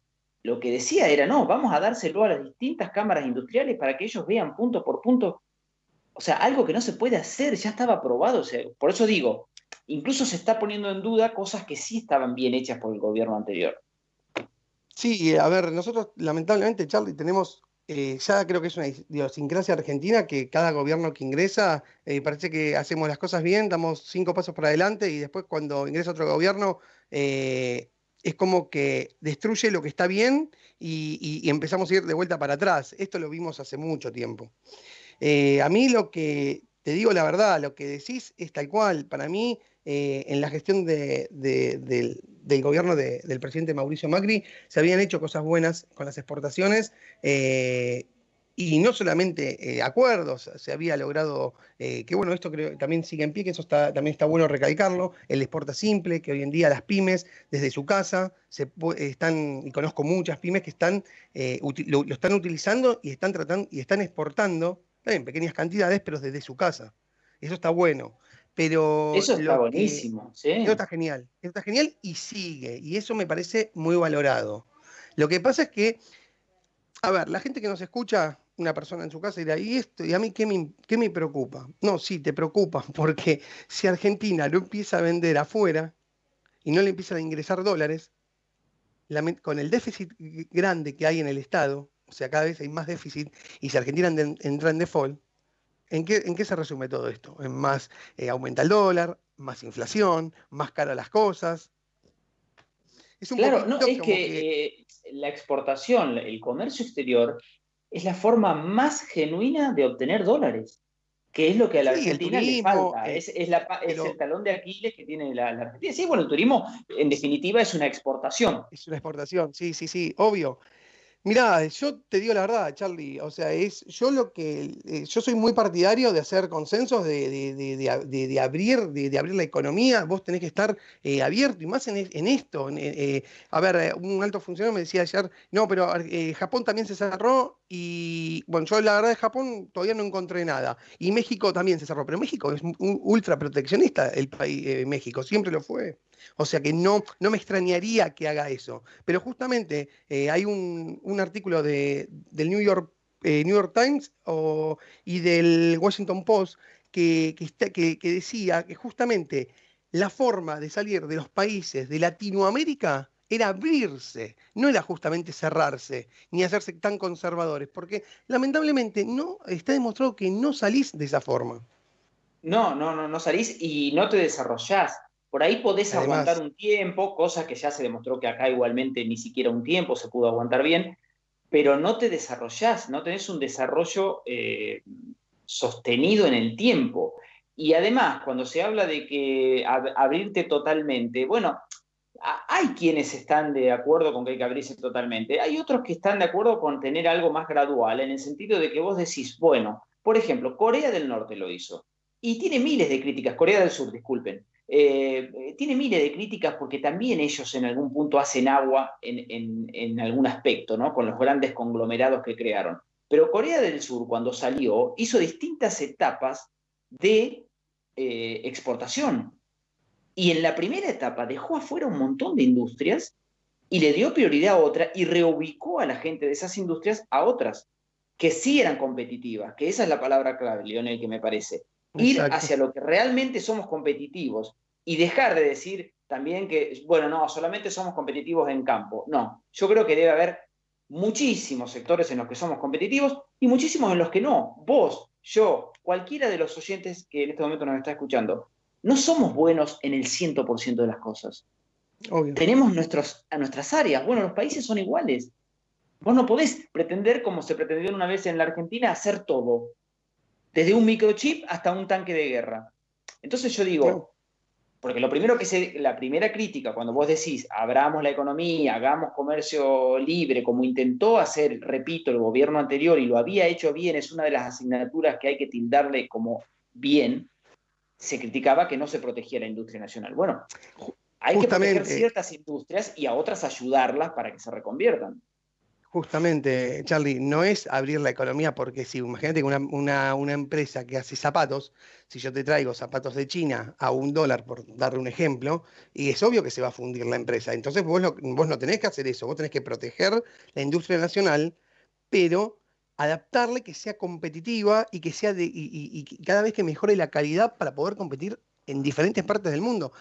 lo que decía era, no, vamos a dárselo a las distintas cámaras industriales para que ellos vean punto por punto. O sea, algo que no se puede hacer, ya estaba aprobado. O sea, por eso digo, incluso se está poniendo en duda cosas que sí estaban bien hechas por el gobierno anterior. sí, a ver, nosotros lamentablemente, Charlie, tenemos, ya creo que es una idiosincrasia argentina que cada gobierno que ingresa, parece que hacemos las cosas bien, damos 5 pasos para adelante y después cuando ingresa otro gobierno, es como que destruye lo que está bien y empezamos a ir de vuelta para atrás. Esto lo vimos hace mucho tiempo. A mí lo que, te digo la verdad, lo que decís es tal cual. Para mí, en la gestión del gobierno del presidente Mauricio Macri, se habían hecho cosas buenas con las exportaciones, y no solamente acuerdos, se había logrado, que bueno, esto creo que también sigue en pie, que eso también está bueno recalcarlo, el exporta simple, que hoy en día las pymes, desde su casa, están, y conozco muchas pymes que están, lo están utilizando y están tratando y están exportando en pequeñas cantidades, pero desde su casa. Eso está bueno. Pero Eso está lo que... buenísimo, ¿sí? Eso está genial y sigue. Y eso me parece muy valorado. Lo que pasa es que, a ver, la gente que nos escucha, una persona en su casa dirá, ¿y esto? ¿Y a mí qué me preocupa? No, sí, te preocupa, porque si Argentina no empieza a vender afuera y no le empiezan a ingresar dólares, con el déficit grande que hay en el Estado, o sea, cada vez hay más déficit, y si Argentina entra en default, en qué se resume todo esto? En más, aumenta el dólar, más inflación, más caras las cosas. Es un Claro, no, poquito es como que... que la exportación, el comercio exterior, es la forma más genuina de obtener dólares, que es lo que a la Sí, el Argentina le turismo, falta, te es el lo- talón de Aquiles que tiene la Argentina. Sí, bueno, el turismo en definitiva es una exportación. es una exportación, sí, sí, sí, obvio. Mirá, yo te digo la verdad, Charlie, o sea, yo soy muy partidario de hacer consensos, de abrir la economía. Vos tenés que estar abierto, y más en esto. A ver, un alto funcionario me decía ayer, no, pero Japón también se cerró, y bueno, yo la verdad de Japón todavía no encontré nada. Y México también se cerró, pero México es un ultra proteccionista el país, México, siempre lo fue. O sea que no me extrañaría que haga eso. Pero justamente hay un artículo del New York Times y del Washington Post que decía que justamente la forma de salir de los países de Latinoamérica era abrirse, no era justamente cerrarse, ni hacerse tan conservadores, porque lamentablemente no está demostrado que no salís de esa forma. No salís y no te desarrollás. Por ahí podés aguantar Además, un tiempo, cosa que ya se demostró que acá igualmente ni siquiera un tiempo se pudo aguantar bien, pero no te desarrollás, no tenés un desarrollo sostenido en el tiempo. Y además, cuando se habla de que abrirte totalmente, bueno, hay quienes están de acuerdo con que hay que abrirse totalmente, hay otros que están de acuerdo con tener algo más gradual, en el sentido de que vos decís, bueno, por ejemplo, Corea del Norte lo hizo, y tiene miles de críticas, Corea del Sur, disculpen, tiene miles de críticas porque también ellos en algún punto hacen agua en algún aspecto, ¿no? Con los grandes conglomerados que crearon. Pero Corea del Sur, cuando salió, hizo distintas etapas de exportación. Y en la primera etapa dejó afuera un montón de industrias y le dio prioridad a otra y reubicó a la gente de esas industrias a otras que sí eran competitivas, que esa es la palabra clave, Lionel, que me parece. Ir exacto. hacia lo que realmente somos competitivos y dejar de decir también que, bueno, no, solamente somos competitivos en campo. No, yo creo que debe haber muchísimos sectores en los que somos competitivos y muchísimos en los que no. Vos, yo, cualquiera de los oyentes que en este momento nos está escuchando, no somos buenos en el 100% de las cosas. Obvio. Tenemos nuestras áreas. Bueno, los países son iguales. Vos no podés pretender, como se pretendió una vez en la Argentina, hacer todo. Desde un microchip hasta un tanque de guerra. Entonces yo digo, porque la primera crítica, cuando vos decís, abramos la economía, hagamos comercio libre, como intentó hacer, repito, el gobierno anterior, y lo había hecho bien, es una de las asignaturas que hay que tildarle como bien, se criticaba que no se protegía la industria nacional. Bueno, hay que proteger ciertas industrias y a otras ayudarlas para que se reconviertan. Justamente, Charlie, no es abrir la economía porque si, imagínate que una empresa que hace zapatos, si yo te traigo zapatos de China a $1, por darle un ejemplo, y es obvio que se va a fundir la empresa. Entonces vos no tenés que hacer eso, vos tenés que proteger la industria nacional, pero adaptarle que sea competitiva y que sea y cada vez que mejore la calidad para poder competir en diferentes partes del mundo.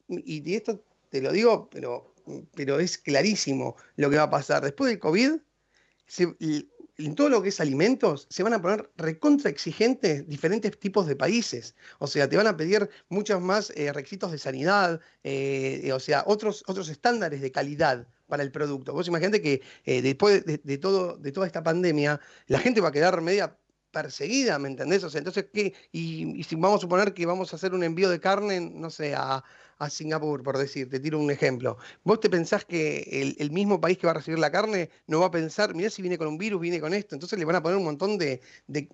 Y esto te lo digo, pero es clarísimo lo que va a pasar. Después del COVID, en todo lo que es alimentos, se van a poner recontra exigentes diferentes tipos de países. O sea, te van a pedir muchos más requisitos de sanidad, o sea, otros estándares de calidad para el producto. Vos imaginate que después de toda esta pandemia, la gente va a quedar media perseguida, ¿me entendés? O sea, entonces, ¿qué? Y si vamos a suponer que vamos a hacer un envío de carne, no sé, a Singapur, por decir, te tiro un ejemplo. ¿Vos te pensás que el mismo país que va a recibir la carne no va a pensar, mirá si viene con un virus, viene con esto? Entonces le van a poner un montón de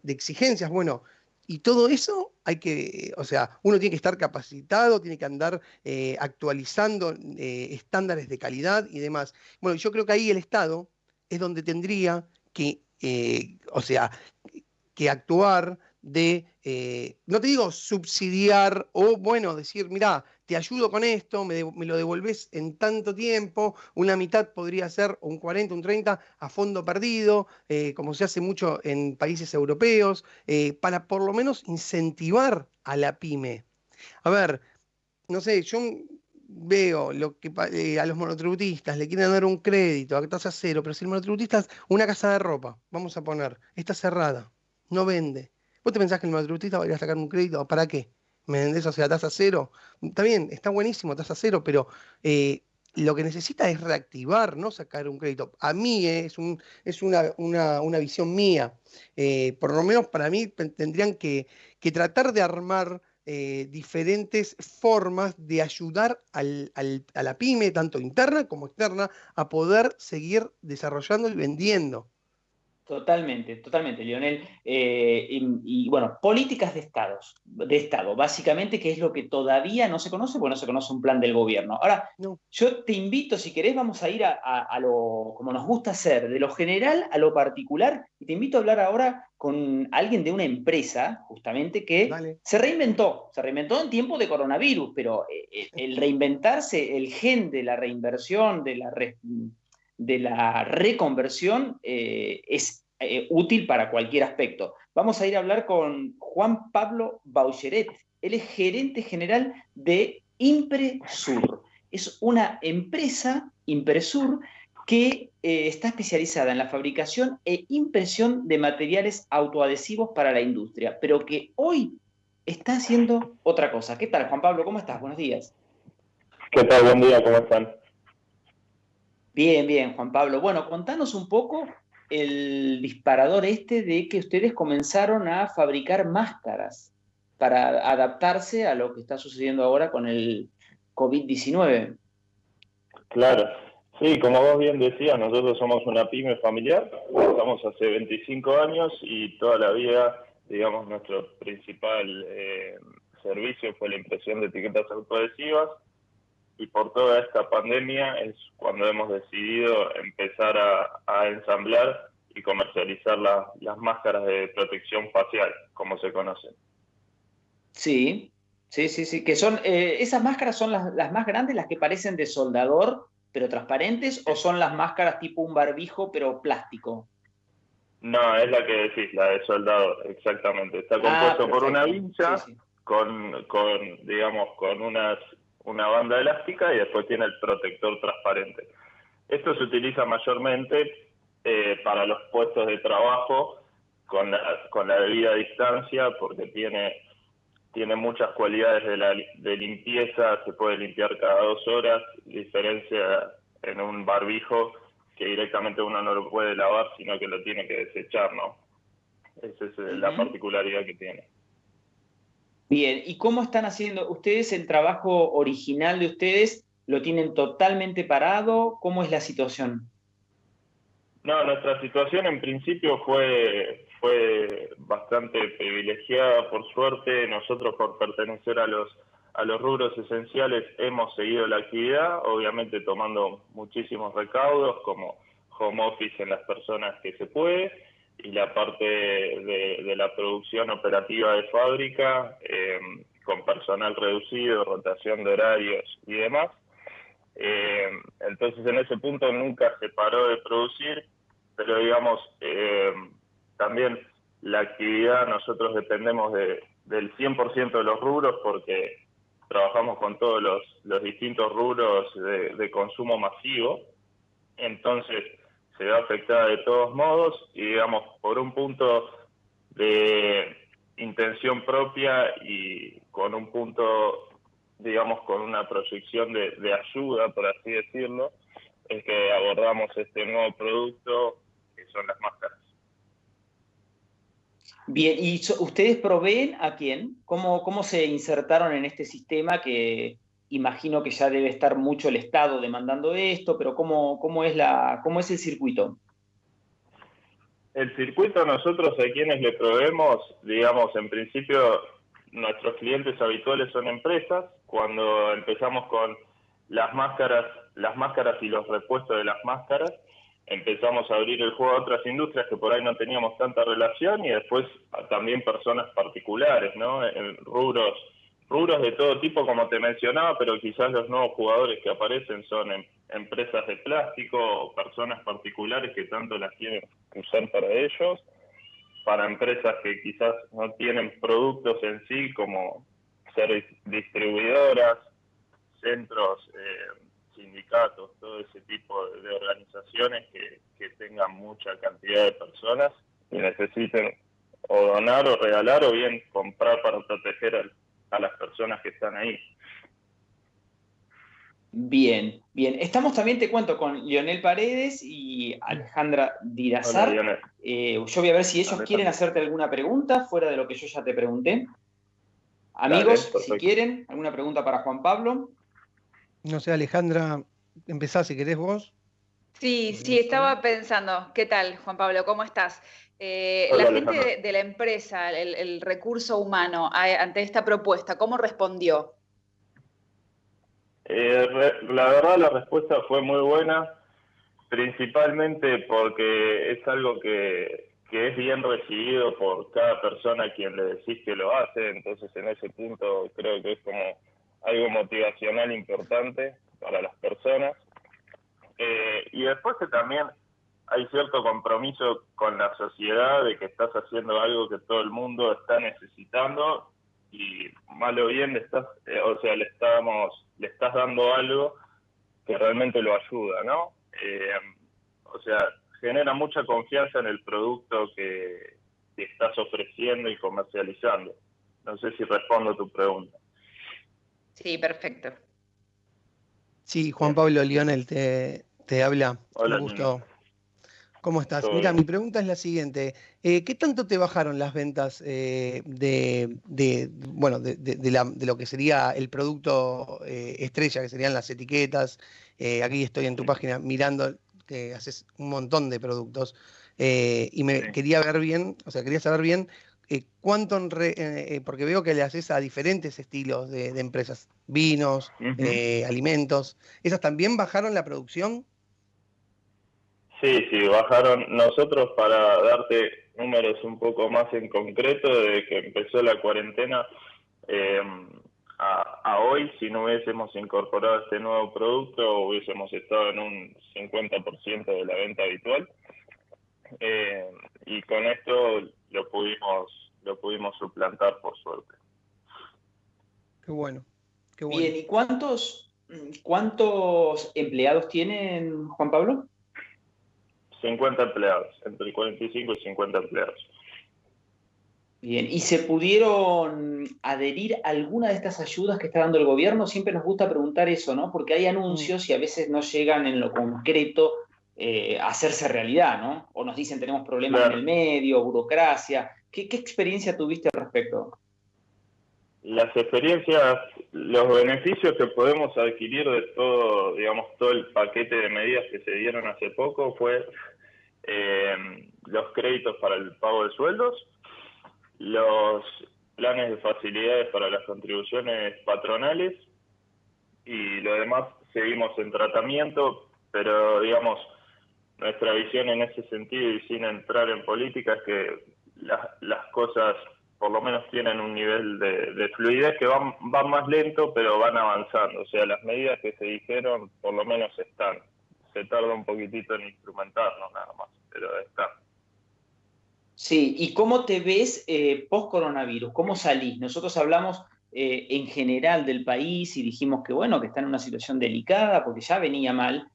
exigencias. Bueno, y todo eso o sea, uno tiene que estar capacitado, tiene que andar actualizando estándares de calidad y demás. Bueno, yo creo que ahí el Estado es donde tendría que, o sea, que actuar no te digo subsidiar o, bueno, decir, mirá, te ayudo con esto, me lo devolvés en tanto tiempo, una mitad podría ser un 40, un 30 a fondo perdido, como se hace mucho en países europeos, para por lo menos incentivar a la pyme. A ver, no sé, yo veo a los monotributistas le quieren dar un crédito a tasa cero, pero si el monotributista es una casa de ropa, vamos a poner, está cerrada, no vende. ¿Vos te pensás que el monotributista va a ir a sacar un crédito? ¿Para qué? ¿Me vendés, o sea, tasa cero? Está bien, está buenísimo, tasa cero, pero lo que necesita es reactivar, no sacar un crédito. A mí es una visión mía. Por lo menos para mí tendrían que tratar de armar diferentes formas de ayudar a la pyme, tanto interna como externa, a poder seguir desarrollando y vendiendo. Totalmente, totalmente, Lionel. Bueno, políticas de Estado, básicamente, que es lo que todavía no se conoce, porque no se conoce un plan del gobierno. Ahora, No. yo te invito, si querés, vamos a ir a lo, como nos gusta hacer, de lo general a lo particular, y te invito a hablar ahora con alguien de una empresa, justamente, que Dale. se reinventó en tiempo de coronavirus, pero el reinventarse, el gen de la reinversión, de la reconversión es útil para cualquier aspecto. Vamos a ir a hablar con Juan Pablo Baucheret. Él es gerente general de Impresur. Es una empresa, Impresur, que está especializada en la fabricación e impresión de materiales autoadhesivos para la industria, pero que hoy está haciendo otra cosa. ¿Qué tal, Juan Pablo? ¿Cómo estás? Buenos días. ¿Qué tal? Buen día, ¿cómo están? Bien, bien, Juan Pablo. Bueno, contanos un poco el disparador de que ustedes comenzaron a fabricar máscaras para adaptarse a lo que está sucediendo ahora con el COVID-19. Claro, sí, como vos bien decías, nosotros somos una pyme familiar, estamos hace 25 años y toda la vida, digamos, nuestro principal servicio fue la impresión de etiquetas autoadhesivas. Y por toda esta pandemia es cuando hemos decidido empezar a ensamblar y comercializar las máscaras de protección facial, como se conocen. Sí, que son, esas máscaras son las más grandes, las que parecen de soldador, pero transparentes, o son las máscaras tipo un barbijo, pero plástico. No, es la que decís, la de soldador, exactamente. Está compuesto por una vincha, sí. con una banda elástica y después tiene el protector transparente. Esto se utiliza mayormente para los puestos de trabajo con la debida distancia, porque tiene muchas cualidades de limpieza, se puede limpiar cada 2 horas, diferencia en un barbijo que directamente uno no lo puede lavar, sino que lo tiene que desechar, ¿no? Esa es la particularidad que tiene. Bien, ¿y cómo están haciendo ustedes el trabajo original de ustedes? ¿Lo tienen totalmente parado? ¿Cómo es la situación? No, nuestra situación en principio fue bastante privilegiada, por suerte. Nosotros, por pertenecer a los rubros esenciales, hemos seguido la actividad, obviamente tomando muchísimos recaudos, como home office en las personas que se puede, y la parte de la producción operativa de fábrica, con personal reducido, rotación de horarios y demás. Entonces en ese punto nunca se paró de producir, pero digamos, también la actividad, nosotros dependemos del 100% de los rubros, porque trabajamos con todos los distintos rubros de consumo masivo, entonces se ve afectada de todos modos, y digamos, por un punto de intención propia y con un punto, digamos, con una proyección de ayuda, por así decirlo, es que abordamos este nuevo producto, que son las máscaras. Bien, ¿y ustedes proveen a quién? ¿Cómo se insertaron en este sistema que imagino que ya debe estar mucho el Estado demandando esto, pero ¿cómo es el circuito? El circuito, nosotros a quienes le proveemos, digamos, en principio nuestros clientes habituales son empresas. Cuando empezamos con las máscaras y los repuestos de las máscaras, empezamos a abrir el juego a otras industrias que por ahí no teníamos tanta relación, y después también personas particulares, ¿no? En rubros de todo tipo, como te mencionaba, pero quizás los nuevos jugadores que aparecen son empresas de plástico o personas particulares que tanto las quieren usar para ellos, para empresas que quizás no tienen productos en sí, como ser distribuidoras, centros, sindicatos, todo ese tipo de organizaciones que tengan mucha cantidad de personas y necesiten o donar o regalar o bien comprar para proteger a las personas que están ahí. Bien, bien. Estamos también, te cuento, con Lionel Paredes y Alejandra Dirazar. Hola, yo voy a ver si ellos quieren hacerte alguna pregunta fuera de lo que yo ya te pregunté. Amigos, Dale, si quieren, alguna pregunta para Juan Pablo. No sé, Alejandra, empezá si querés vos. Sí, estaba pensando. ¿Qué tal, Juan Pablo? ¿Cómo estás? Hola, la Alejandra. gente de la empresa, el recurso humano, ante esta propuesta, ¿cómo respondió? La verdad, la respuesta fue muy buena, principalmente porque es algo que es bien recibido por cada persona a quien le decís que lo hace. Entonces en ese punto creo que es como algo motivacional importante para las personas. Y después que también hay cierto compromiso con la sociedad de que estás haciendo algo que todo el mundo está necesitando, y mal o bien le estás dando algo que realmente lo ayuda, ¿no? O sea, genera mucha confianza en el producto que estás ofreciendo y comercializando. No sé si respondo a tu pregunta. Sí, perfecto. Sí, Juan Pablo, Lionel te habla. Hola, un gusto. Nino. ¿Cómo estás? Todo Mira, bien. mi pregunta es la siguiente. ¿Qué tanto te bajaron las ventas de lo que sería el producto estrella, que serían las etiquetas? Aquí estoy en tu página mirando que haces un montón de productos, y quería ver bien, o sea, quería saber bien cuánto, porque veo que le haces a diferentes estilos de empresas, vinos, alimentos. ¿Esas también bajaron la producción? Sí, bajaron. Nosotros, para darte números un poco más en concreto, desde que empezó la cuarentena a hoy, si no hubiésemos incorporado este nuevo producto, hubiésemos estado en un 50% de la venta habitual. Y con esto lo pudimos suplantar, por suerte. Qué bueno. Bien, ¿y cuántos empleados tienen, Juan Pablo? 50 empleados, entre 45 y 50 empleados. Bien, ¿y se pudieron adherir a alguna de estas ayudas que está dando el gobierno? Siempre nos gusta preguntar eso, ¿no? Porque hay anuncios y a veces no llegan en lo concreto a hacerse realidad, ¿no? O nos dicen tenemos problemas en el medio, burocracia. ¿Qué experiencia tuviste al respecto? Las experiencias, los beneficios que podemos adquirir de todo, digamos, todo el paquete de medidas que se dieron hace poco fue los créditos para el pago de sueldos, los planes de facilidades para las contribuciones patronales y lo demás seguimos en tratamiento, pero digamos, nuestra visión en ese sentido y sin entrar en política es que las cosas por lo menos tienen un nivel de fluidez que van más lento, pero van avanzando. O sea, las medidas que se dijeron por lo menos están. Se tarda un poquitito en instrumentarnos nada más, pero están. Sí, ¿y cómo te ves post-coronavirus? ¿Cómo salís? Nosotros hablamos en general del país y dijimos que bueno, que está en una situación delicada porque ya venía mal.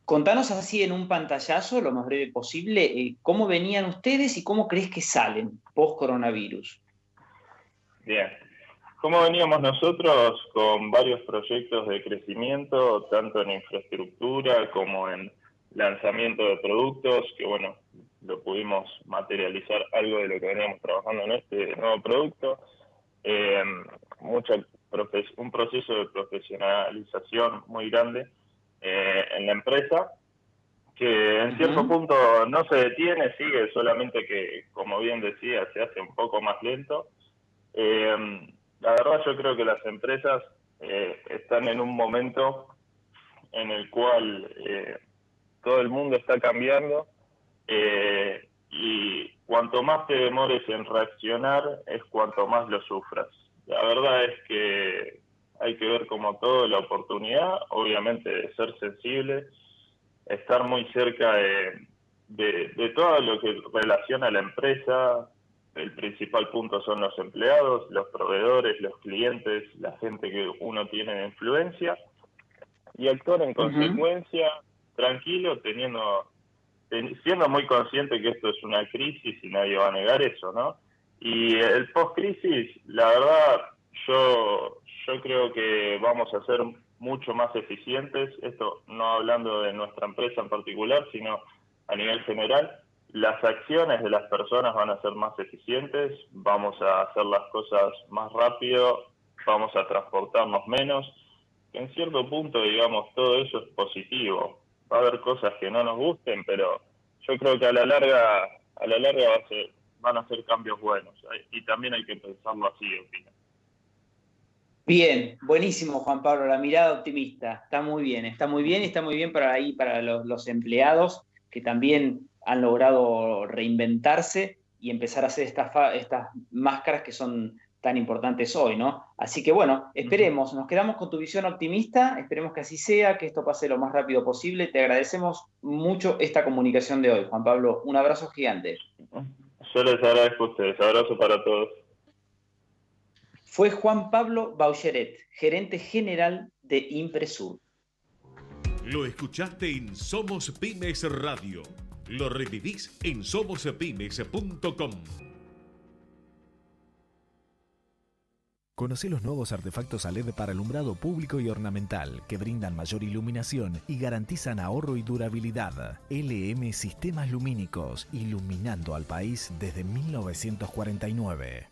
Contanos así en un pantallazo, lo más breve posible, cómo venían ustedes y cómo crees que salen post-coronavirus. Bien. ¿Cómo veníamos nosotros con varios proyectos de crecimiento, tanto en infraestructura como en lanzamiento de productos, que bueno, lo pudimos materializar algo de lo que veníamos trabajando en este nuevo producto, un proceso de profesionalización muy grande en la empresa, que en cierto punto no se detiene, sigue, solamente que, como bien decía, se hace un poco más lento. La verdad yo creo que las empresas están en un momento en el cual todo el mundo está cambiando y cuanto más te demores en reaccionar es cuanto más lo sufras. La verdad es que hay que ver como todo la oportunidad, obviamente de ser sensible, estar muy cerca de todo lo que relaciona a la empresa. El principal punto son los empleados, los proveedores, los clientes, la gente que uno tiene de influencia, y actuar en consecuencia, tranquilo, siendo muy consciente que esto es una crisis y nadie va a negar eso, ¿no? Y el post-crisis, la verdad, yo creo que vamos a ser mucho más eficientes, esto no hablando de nuestra empresa en particular, sino a nivel general. Las acciones de las personas van a ser más eficientes, vamos a hacer las cosas más rápido, vamos a transportarnos menos. En cierto punto, digamos, todo eso es positivo. Va a haber cosas que no nos gusten, pero yo creo que a la larga van a ser cambios buenos. Y también hay que pensarlo así, opino. Bien, buenísimo, Juan Pablo, la mirada optimista. Está muy bien y está muy bien para los empleados que también han logrado reinventarse y empezar a hacer estas máscaras que son tan importantes hoy, ¿no? Así que bueno, esperemos, nos quedamos con tu visión optimista, esperemos que así sea, que esto pase lo más rápido posible. Te agradecemos mucho esta comunicación de hoy, Juan Pablo. Un abrazo gigante. Yo les agradezco a ustedes, abrazo para todos. Fue Juan Pablo Baucheret, gerente general de Impresur. Lo escuchaste en Somos Pymes Radio. Lo revivís en somospymes.com. Conoce los nuevos artefactos a LED para alumbrado público y ornamental que brindan mayor iluminación y garantizan ahorro y durabilidad. LM Sistemas Lumínicos, iluminando al país desde 1949.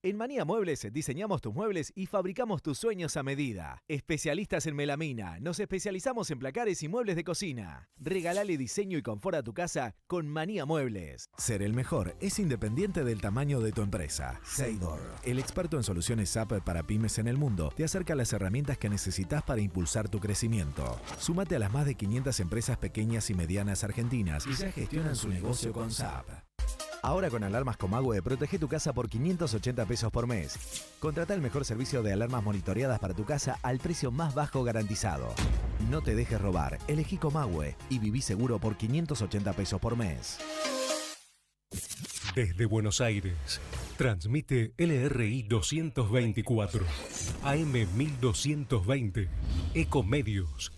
En Manía Muebles diseñamos tus muebles y fabricamos tus sueños a medida. Especialistas en melamina, nos especializamos en placares y muebles de cocina. Regalale diseño y confort a tu casa con Manía Muebles. Ser el mejor es independiente del tamaño de tu empresa. Seidor, el experto en soluciones SAP para pymes en el mundo, te acerca a las herramientas que necesitas para impulsar tu crecimiento. Súmate a las más de 500 empresas pequeñas y medianas argentinas y ya gestionan su negocio con SAP. Ahora con Alarmas Comahue, protege tu casa por 580 pesos por mes. Contrata el mejor servicio de alarmas monitoreadas para tu casa al precio más bajo garantizado. No te dejes robar, elegí Comahue y viví seguro por 580 pesos por mes. Desde Buenos Aires, transmite LRI 224, AM 1220, Ecomedios.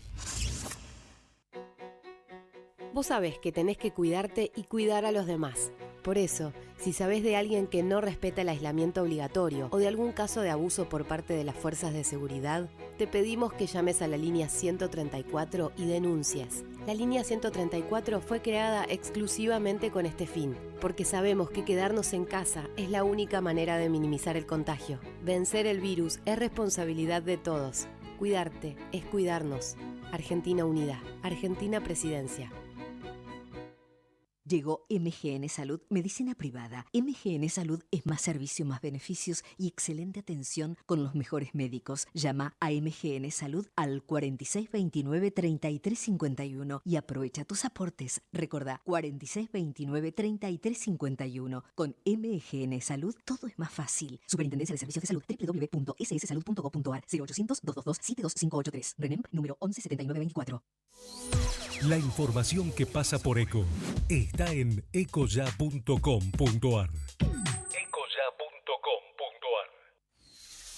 Vos sabés que tenés que cuidarte y cuidar a los demás. Por eso, si sabés de alguien que no respeta el aislamiento obligatorio o de algún caso de abuso por parte de las fuerzas de seguridad, te pedimos que llames a la línea 134 y denuncies. La línea 134 fue creada exclusivamente con este fin, porque sabemos que quedarnos en casa es la única manera de minimizar el contagio. Vencer el virus es responsabilidad de todos. Cuidarte es cuidarnos. Argentina Unida. Argentina Presidencia. Llegó MGN Salud, medicina privada. MGN Salud es más servicio, más beneficios y excelente atención con los mejores médicos. Llama a MGN Salud al 4629-3351 y aprovecha tus aportes. Recordá, 4629-3351. Con MGN Salud todo es más fácil. Superintendencia de Servicios de Salud, www.sssalud.gov.ar, 0800-222-72583. RENEM, número 117924. La información que pasa por ECO está en ecoya.com.ar. Ecoya.com.ar.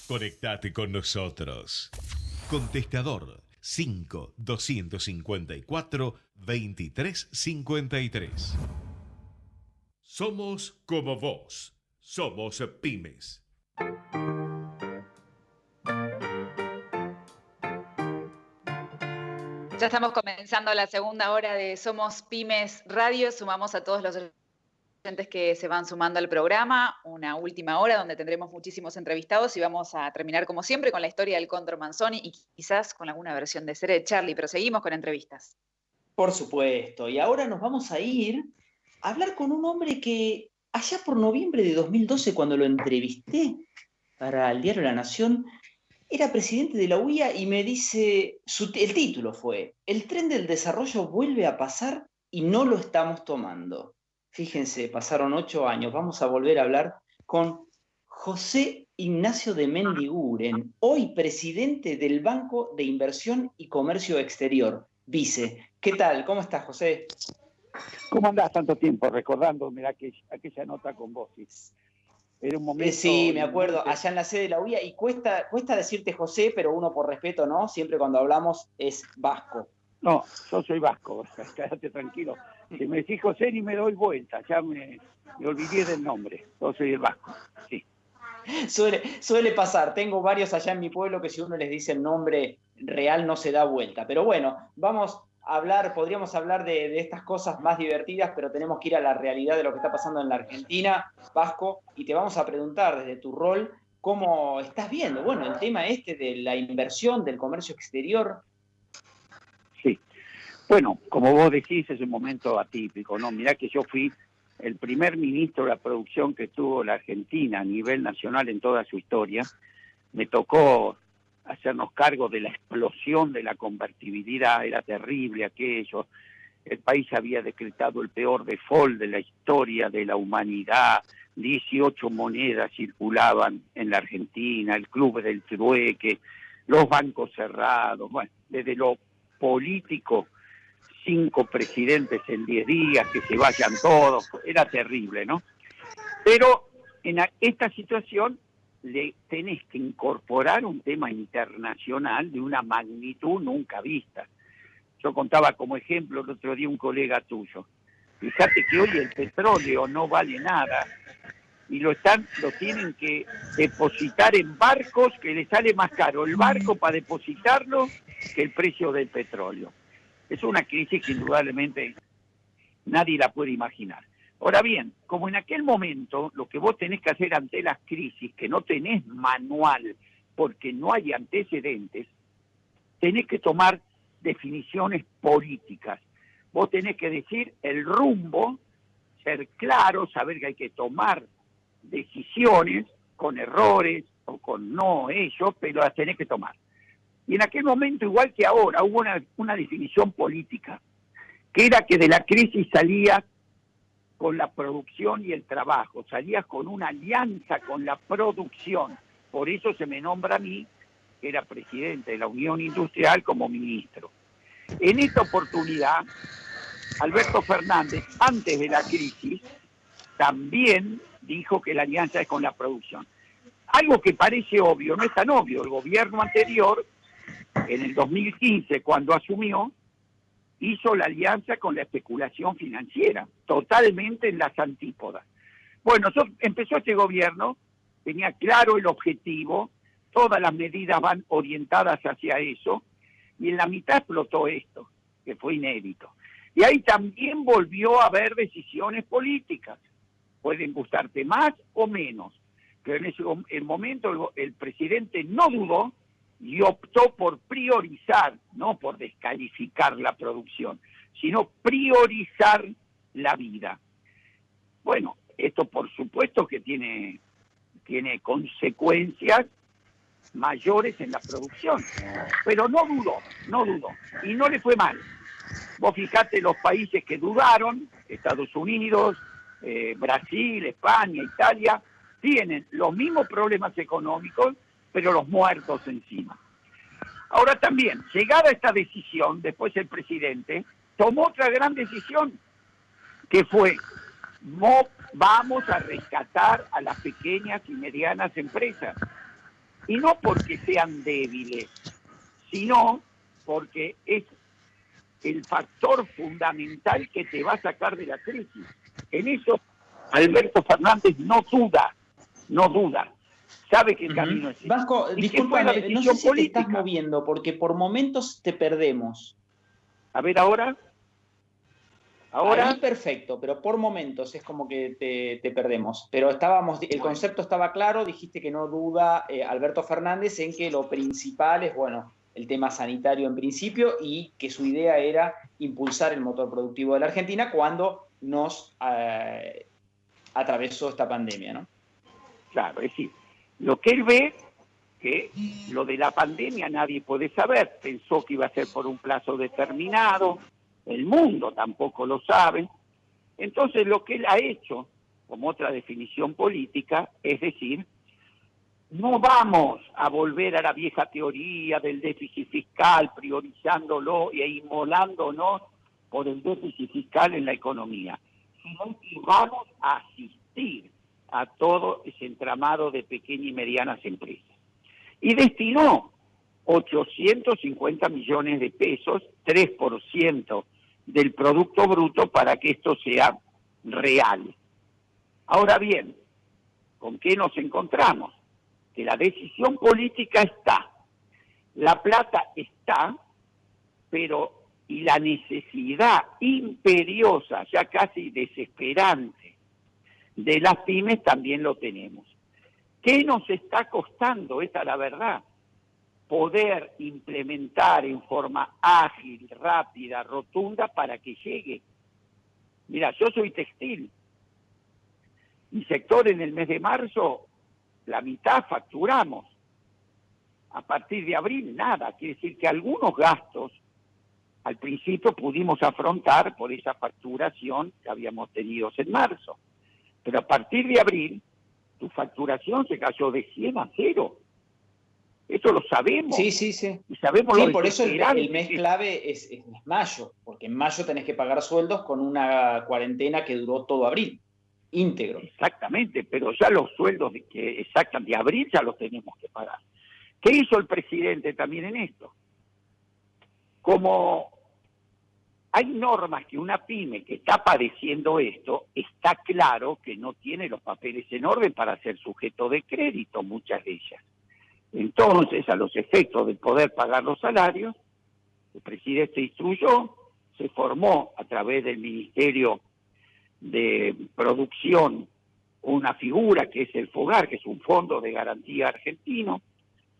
Conectate con nosotros. Contestador 5-254-2353. Somos como vos. Somos pymes. Ya estamos comenzando la segunda hora de Somos Pymes Radio. Sumamos a todos los oyentes que se van sumando al programa. Una última hora donde tendremos muchísimos entrevistados y vamos a terminar, como siempre, con la historia del Cóndor Manzoni y quizás con alguna versión de Seré Charlie, pero seguimos con entrevistas. Por supuesto. Y ahora nos vamos a ir a hablar con un hombre que allá por noviembre de 2012, cuando lo entrevisté para el diario La Nación, era presidente de la UIA y me dice, el título fue, el tren del desarrollo vuelve a pasar y no lo estamos tomando. Fíjense, pasaron 8 años, vamos a volver a hablar con José Ignacio de Mendiguren, hoy presidente del Banco de Inversión y Comercio Exterior, vice. ¿Qué tal? ¿Cómo estás, José? ¿Cómo andás tanto tiempo recordando, mirá, aquella nota con vos? Era un momento... Sí, me acuerdo, allá en la sede de la UIA, y cuesta decirte José, pero uno por respeto, ¿no? Siempre cuando hablamos es vasco. No, yo soy vasco, quédate tranquilo. Si me decís José ni me doy vuelta, ya me olvidé del nombre, yo soy el vasco, sí. Suele pasar, tengo varios allá en mi pueblo que si uno les dice el nombre real no se da vuelta. Pero bueno, podríamos hablar de estas cosas más divertidas, pero tenemos que ir a la realidad de lo que está pasando en la Argentina, Vasco, y te vamos a preguntar desde tu rol, ¿cómo estás viendo? Bueno, el tema de la inversión, del comercio exterior. Sí, bueno, como vos decís, es un momento atípico, ¿no? Mirá que yo fui el primer ministro de la producción que tuvo la Argentina a nivel nacional en toda su historia. Me tocó hacernos cargo de la explosión de la convertibilidad, era terrible aquello. El país había decretado el peor default de la historia de la humanidad, 18 monedas circulaban en la Argentina, el club del trueque, los bancos cerrados, bueno, desde lo político, 5 presidentes en 10 días, que se vayan todos, era terrible, ¿no? Pero en esta situación le tenés que incorporar un tema internacional de una magnitud nunca vista. Yo contaba como ejemplo el otro día un colega tuyo. Fíjate que hoy el petróleo no vale nada y lo tienen que depositar en barcos que le sale más caro el barco para depositarlo que el precio del petróleo. Es una crisis que indudablemente nadie la puede imaginar. Ahora bien, como en aquel momento lo que vos tenés que hacer ante las crisis, que no tenés manual porque no hay antecedentes, tenés que tomar definiciones políticas. Vos tenés que decir el rumbo, ser claro, saber que hay que tomar decisiones con errores o con no ellos, pero las tenés que tomar. Y en aquel momento, igual que ahora, hubo una definición política, que era que de la crisis salía con la producción y el trabajo, salías con una alianza con la producción. Por eso se me nombra a mí, que era presidente de la Unión Industrial, como ministro. En esta oportunidad, Alberto Fernández, antes de la crisis, también dijo que la alianza es con la producción. Algo que parece obvio, no es tan obvio. El gobierno anterior, en el 2015, cuando asumió, hizo la alianza con la especulación financiera, totalmente en las antípodas. Bueno, empezó este gobierno, tenía claro el objetivo, todas las medidas van orientadas hacia eso, y en la mitad explotó esto, que fue inédito. Y ahí también volvió a haber decisiones políticas, pueden gustarte más o menos, pero en ese momento el presidente no dudó y optó por priorizar, no por descalificar la producción, sino priorizar la vida. Bueno, esto por supuesto que tiene consecuencias mayores en la producción, pero no dudó, y no le fue mal. Vos fijate los países que dudaron, Estados Unidos, Brasil, España, Italia, tienen los mismos problemas económicos, pero los muertos encima. Ahora también, llegada esta decisión, después el presidente tomó otra gran decisión, que fue, vamos a rescatar a las pequeñas y medianas empresas. Y no porque sean débiles, sino porque es el factor fundamental que te va a sacar de la crisis. En eso Alberto Fernández no duda. Sabe que el camino es ese. Vasco, discúlpame, no sé si te estás moviendo, porque por momentos te perdemos. A ver, ahora. Ahí perfecto, pero por momentos es como que te perdemos. Pero el concepto estaba claro, dijiste que no duda Alberto Fernández en que lo principal es, bueno, el tema sanitario en principio, y que su idea era impulsar el motor productivo de la Argentina cuando nos atravesó esta pandemia, ¿no? Claro, es decir, lo que él ve, que lo de la pandemia nadie puede saber, pensó que iba a ser por un plazo determinado, el mundo tampoco lo sabe. Entonces lo que él ha hecho, como otra definición política, es decir, no vamos a volver a la vieja teoría del déficit fiscal, priorizándolo e inmolándonos por el déficit fiscal en la economía, sino que vamos a asistir a todo ese entramado de pequeñas y medianas empresas. Y destinó 850 millones de pesos, 3% del Producto Bruto, para que esto sea real. Ahora bien, ¿con qué nos encontramos? Que la decisión política está, la plata está, pero y la necesidad imperiosa, ya casi desesperante, de las pymes también lo tenemos. ¿Qué nos está costando? Esta es la verdad. Poder implementar en forma ágil, rápida, rotunda para que llegue. Mira, yo soy textil. Mi sector en el mes de marzo, la mitad facturamos. A partir de abril, nada. Quiere decir que algunos gastos al principio pudimos afrontar por esa facturación que habíamos tenido en marzo. Pero a partir de abril, tu facturación se cayó de 100 a 0. Eso lo sabemos. Sí. Y sabemos sí, lo por eso el mes clave es mayo, porque en mayo tenés que pagar sueldos con una cuarentena que duró todo abril, íntegro. Exactamente, pero ya los sueldos de abril ya los tenemos que pagar. ¿Qué hizo el presidente también en esto? Como hay normas que una pyme que está padeciendo esto, está claro que no tiene los papeles en orden para ser sujeto de crédito, muchas de ellas. Entonces, a los efectos de poder pagar los salarios, el presidente instruyó, se formó a través del Ministerio de Producción una figura que es el FOGAR, que es un fondo de garantía argentino,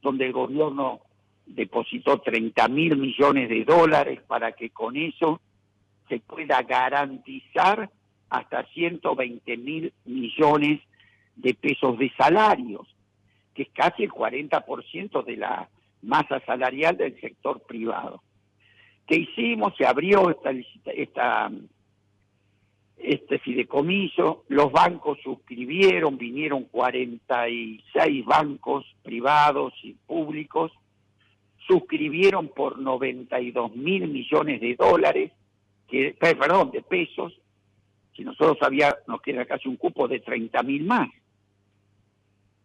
donde el gobierno depositó 30.000 millones de dólares para que con eso se pueda garantizar hasta 120.000 millones de pesos de salarios, que es casi el 40% de la masa salarial del sector privado. ¿Qué hicimos? Se abrió este fideicomiso, los bancos suscribieron, vinieron 46 bancos privados y públicos, suscribieron por 92.000 millones de dólares, de pesos, si nosotros nos queda casi un cupo de 30.000 más.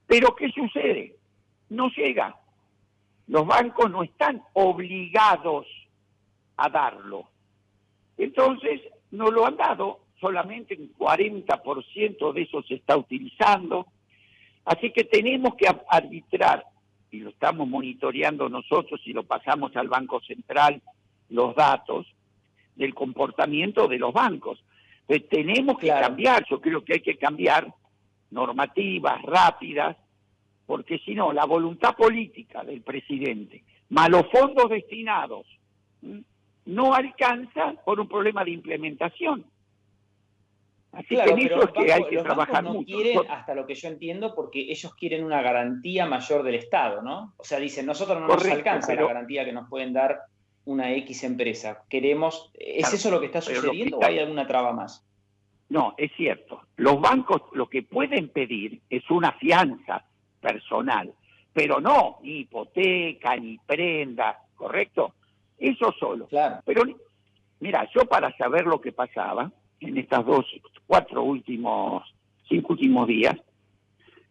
Pero ¿qué sucede? No llega. Los bancos no están obligados a darlo. Entonces, nos lo han dado, solamente un 40% de eso se está utilizando. Así que tenemos que arbitrar, y lo estamos monitoreando nosotros y lo pasamos al Banco Central, los datos del comportamiento de los bancos. Entonces, tenemos que cambiar, yo creo que hay que cambiar normativas rápidas, porque si no, la voluntad política del presidente, más los fondos destinados, no alcanza por un problema de implementación. Así que en eso es que hay que trabajar no mucho. Quieren, hasta lo que yo entiendo, porque ellos quieren una garantía mayor del Estado, ¿no? O sea, dicen, nosotros no nos alcanza la garantía que nos pueden dar una X empresa. Queremos, ¿es eso lo que está sucediendo o hay alguna traba más? No, es cierto. Los bancos lo que pueden pedir es una fianza personal, pero no ni hipoteca, ni prenda, ¿correcto? Eso solo. Claro. Pero mira, yo para saber lo que pasaba en estas 5 últimos días,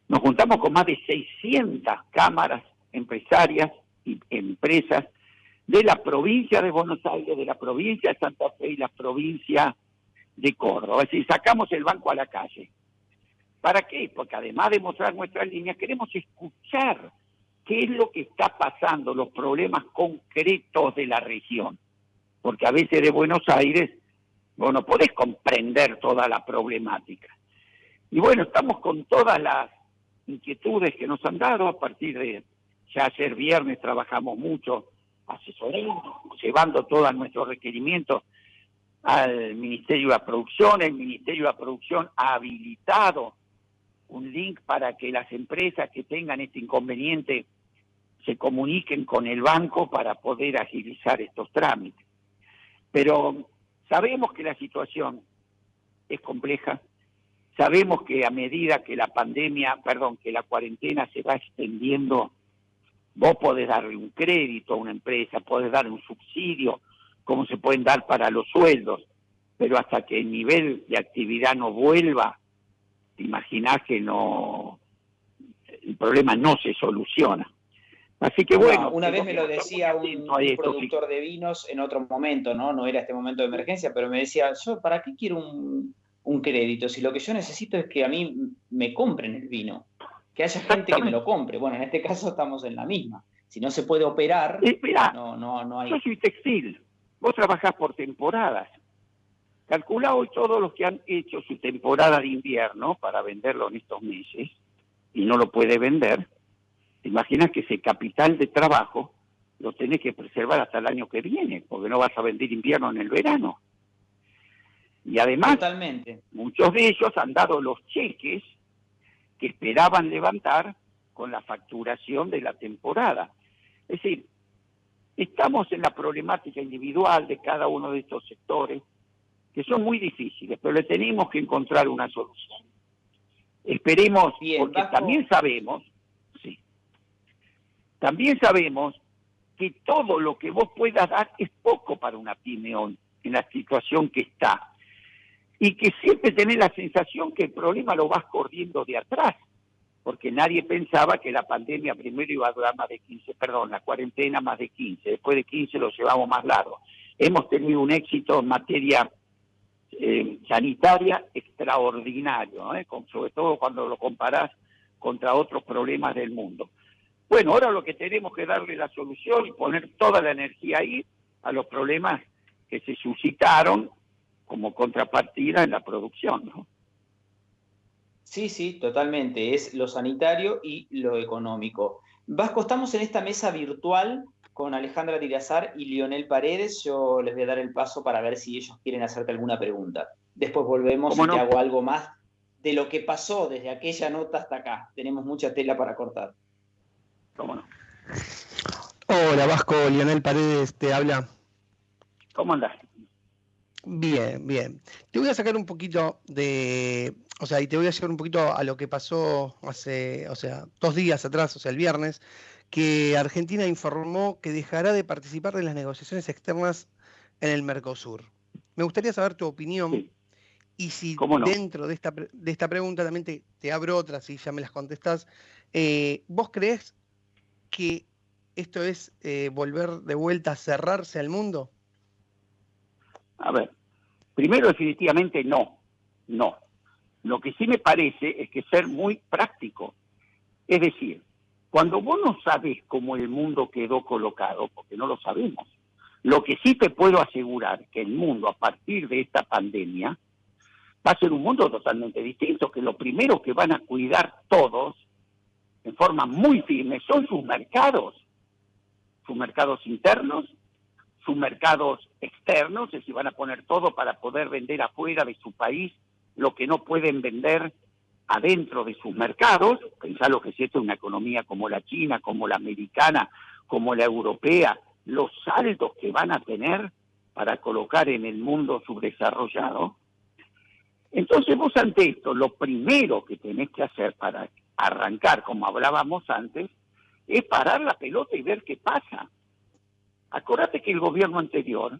nos juntamos con más de 600 cámaras empresarias y empresas de la provincia de Buenos Aires, de la provincia de Santa Fe y la provincia de Córdoba. Es decir, sacamos el banco a la calle. ¿Para qué? Porque además de mostrar nuestras líneas, queremos escuchar qué es lo que está pasando, los problemas concretos de la región. Porque a veces de Buenos Aires, vos no podés comprender toda la problemática. Y bueno, estamos con todas las inquietudes que nos han dado a partir de, ya ayer viernes trabajamos mucho, asesorando, llevando todos nuestros requerimientos al Ministerio de la Producción. El Ministerio de la Producción ha habilitado un link para que las empresas que tengan este inconveniente se comuniquen con el banco para poder agilizar estos trámites. Pero sabemos que la situación es compleja, sabemos que a medida que la cuarentena se va extendiendo, vos podés darle un crédito a una empresa, podés darle un subsidio, como se pueden dar para los sueldos, pero hasta que el nivel de actividad no vuelva, te imaginás que el problema no se soluciona. Así que bueno. Una vez me lo decía un productor de vinos en otro momento, ¿no? Era este momento de emergencia, pero me decía, yo, ¿para qué quiero un crédito? Si lo que yo necesito es que a mí me compren el vino, que haya gente que me lo compre. Bueno, en este caso estamos en la misma. Si no se puede operar, no hay... Yo soy textil, vos trabajás por temporadas. Calcula hoy todos los que han hecho su temporada de invierno para venderlo en estos meses y no lo puede vender. ¿Te imaginas que ese capital de trabajo lo tenés que preservar hasta el año que viene? Porque no vas a vender invierno en el verano. Y además, muchos de ellos han dado los cheques que esperaban levantar con la facturación de la temporada. Es decir, estamos en la problemática individual de cada uno de estos sectores, que son muy difíciles, pero le tenemos que encontrar una solución. Esperemos, porque también sabemos que todo lo que vos puedas dar es poco para una pyme hoy, en la situación que está. Y que siempre tenés la sensación que el problema lo vas corriendo de atrás, porque nadie pensaba que la pandemia primero iba a durar la cuarentena más de 15, después de 15 lo llevamos más largo. Hemos tenido un éxito en materia sanitaria extraordinario, sobre todo cuando lo comparás contra otros problemas del mundo. Bueno, ahora lo que tenemos que darle la solución y poner toda la energía ahí a los problemas que se suscitaron como contrapartida en la producción, ¿no? Sí, totalmente. Es lo sanitario y lo económico. Vasco, estamos en esta mesa virtual con Alejandra Tirazar y Lionel Paredes. Yo les voy a dar el paso para ver si ellos quieren hacerte alguna pregunta. Después volvemos y te hago algo más de lo que pasó desde aquella nota hasta acá. Tenemos mucha tela para cortar. ¿Cómo no? Hola Vasco, Lionel Paredes te habla. ¿Cómo andás? Bien. Te voy a sacar un poquito y te voy a llevar un poquito a lo que pasó hace, 2 días atrás, el viernes, que Argentina informó que dejará de participar de las negociaciones externas en el Mercosur. Me gustaría saber tu opinión y si dentro de esta pregunta también te abro otras y ya me las contestás. ¿Vos creés que esto es volver de vuelta a cerrarse al mundo? A ver, primero definitivamente no. Lo que sí me parece es que ser muy práctico. Es decir, cuando vos no sabés cómo el mundo quedó colocado, porque no lo sabemos, lo que sí te puedo asegurar que el mundo a partir de esta pandemia va a ser un mundo totalmente distinto, que lo primero que van a cuidar todos en forma muy firme son sus mercados internos, sus mercados externos, es decir, van a poner todo para poder vender afuera de su país lo que no pueden vender adentro de sus mercados. Pensá lo que es esto, una economía como la china, como la americana, como la europea, los saldos que van a tener para colocar en el mundo subdesarrollado. Entonces vos ante esto, lo primero que tenés que hacer para arrancar, como hablábamos antes, es parar la pelota y ver qué pasa. Acordate que el gobierno anterior,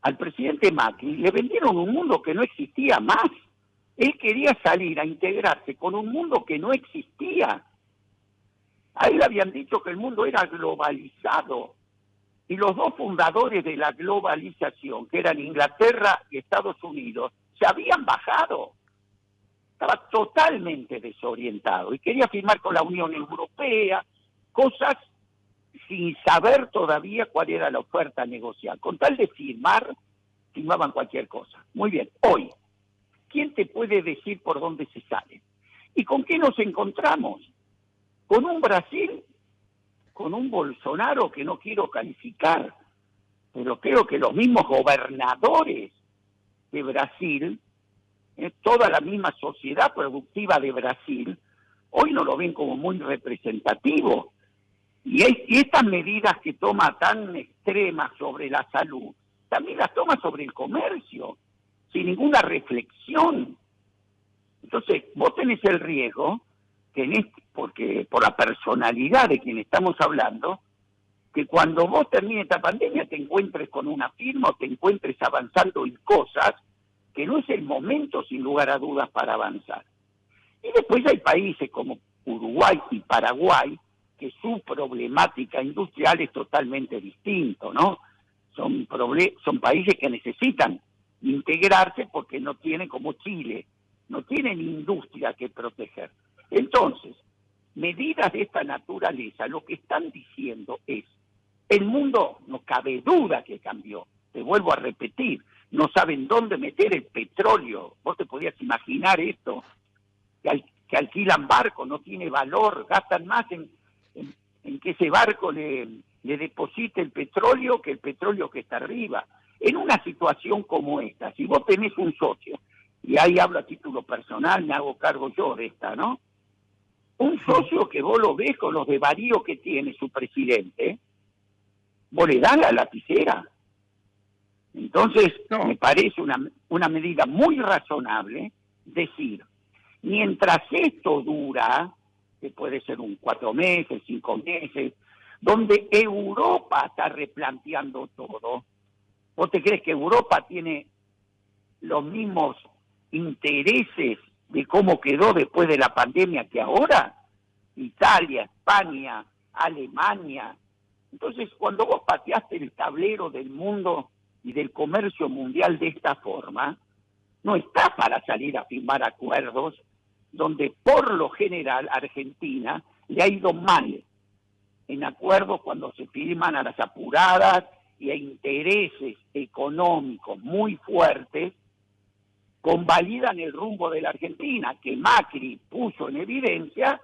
al presidente Macri, le vendieron un mundo que no existía más. Él quería salir a integrarse con un mundo que no existía. A él habían dicho que el mundo era globalizado. Y los dos fundadores de la globalización, que eran Inglaterra y Estados Unidos, se habían bajado. Estaba totalmente desorientado y quería firmar con la Unión Europea, cosas sin saber todavía cuál era la oferta negociada. Con tal de firmar, firmaban cualquier cosa. Muy bien, hoy, ¿quién te puede decir por dónde se sale? ¿Y con qué nos encontramos? Con un Brasil, con un Bolsonaro que no quiero calificar, pero creo que los mismos gobernadores de Brasil, toda la misma sociedad productiva de Brasil, hoy no lo ven como muy representativo. Y estas medidas que toma tan extremas sobre la salud, también las toma sobre el comercio, sin ninguna reflexión. Entonces, vos tenés el riesgo, porque por la personalidad de quien estamos hablando, que cuando vos termines esta pandemia te encuentres con una firma o te encuentres avanzando en cosas que no es el momento, sin lugar a dudas, para avanzar. Y después hay países como Uruguay y Paraguay, que su problemática industrial es totalmente distinto, ¿no? Son países que necesitan integrarse porque no tienen, como Chile, no tienen industria que proteger. Entonces, medidas de esta naturaleza, lo que están diciendo es, el mundo no cabe duda que cambió. Te vuelvo a repetir, no saben dónde meter el petróleo. Vos te podías imaginar esto, que alquilan barcos, no tiene valor, gastan más en que ese barco le deposite el petróleo que el petróleo que está arriba. En una situación como esta, si vos tenés un socio, y ahí hablo a título personal, me hago cargo yo de esta, ¿no? Un socio que vos lo ves con los desvaríos que tiene su presidente, vos le das la lapicera. Entonces, me parece una medida muy razonable decir, mientras esto dura, que puede ser 4 meses, 5 meses, donde Europa está replanteando todo. ¿Vos te crees que Europa tiene los mismos intereses de cómo quedó después de la pandemia que ahora? Italia, España, Alemania. Entonces, cuando vos pateaste el tablero del mundo y del comercio mundial de esta forma, no está para salir a firmar acuerdos donde por lo general Argentina le ha ido mal en acuerdos cuando se firman a las apuradas y a intereses económicos muy fuertes, convalidan el rumbo de la Argentina, que Macri puso en evidencia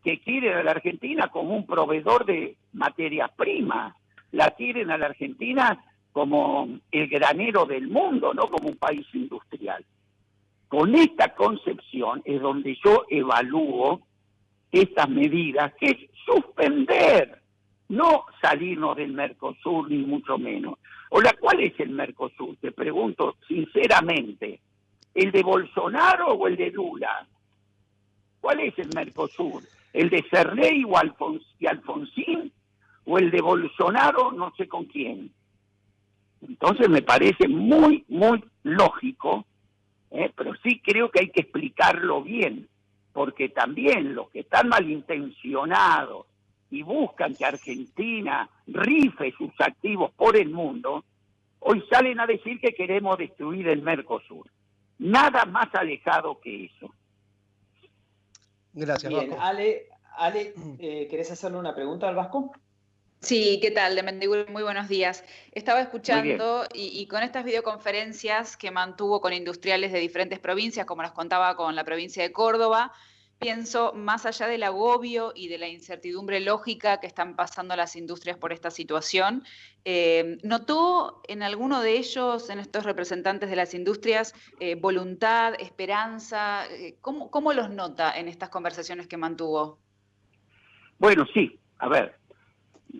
que quieren a la Argentina como un proveedor de materias primas, la quieren a la Argentina como el granero del mundo, no como un país industrial. Con esta concepción es donde yo evalúo estas medidas, que es suspender, no salirnos del Mercosur, ni mucho menos. ¿Cuál es el Mercosur? Te pregunto sinceramente, ¿el de Bolsonaro o el de Lula? ¿Cuál es el Mercosur? ¿El de Cerrey y Alfonsín? ¿O el de Bolsonaro no sé con quién? Entonces me parece muy, muy lógico, pero sí creo que hay que explicarlo bien, porque también los que están malintencionados y buscan que Argentina rife sus activos por el mundo, hoy salen a decir que queremos destruir el Mercosur. Nada más alejado que eso. Gracias, Bien, Vasco. Ale, ¿querés hacerle una pregunta al Vasco? Sí, ¿qué tal? De Mendiguren, muy buenos días. Estaba escuchando y con estas videoconferencias que mantuvo con industriales de diferentes provincias, como nos contaba con la provincia de Córdoba, pienso, más allá del agobio y de la incertidumbre lógica que están pasando las industrias por esta situación, ¿notó en alguno de ellos, en estos representantes de las industrias, voluntad, esperanza? ¿Cómo los nota en estas conversaciones que mantuvo? Bueno, sí, a ver,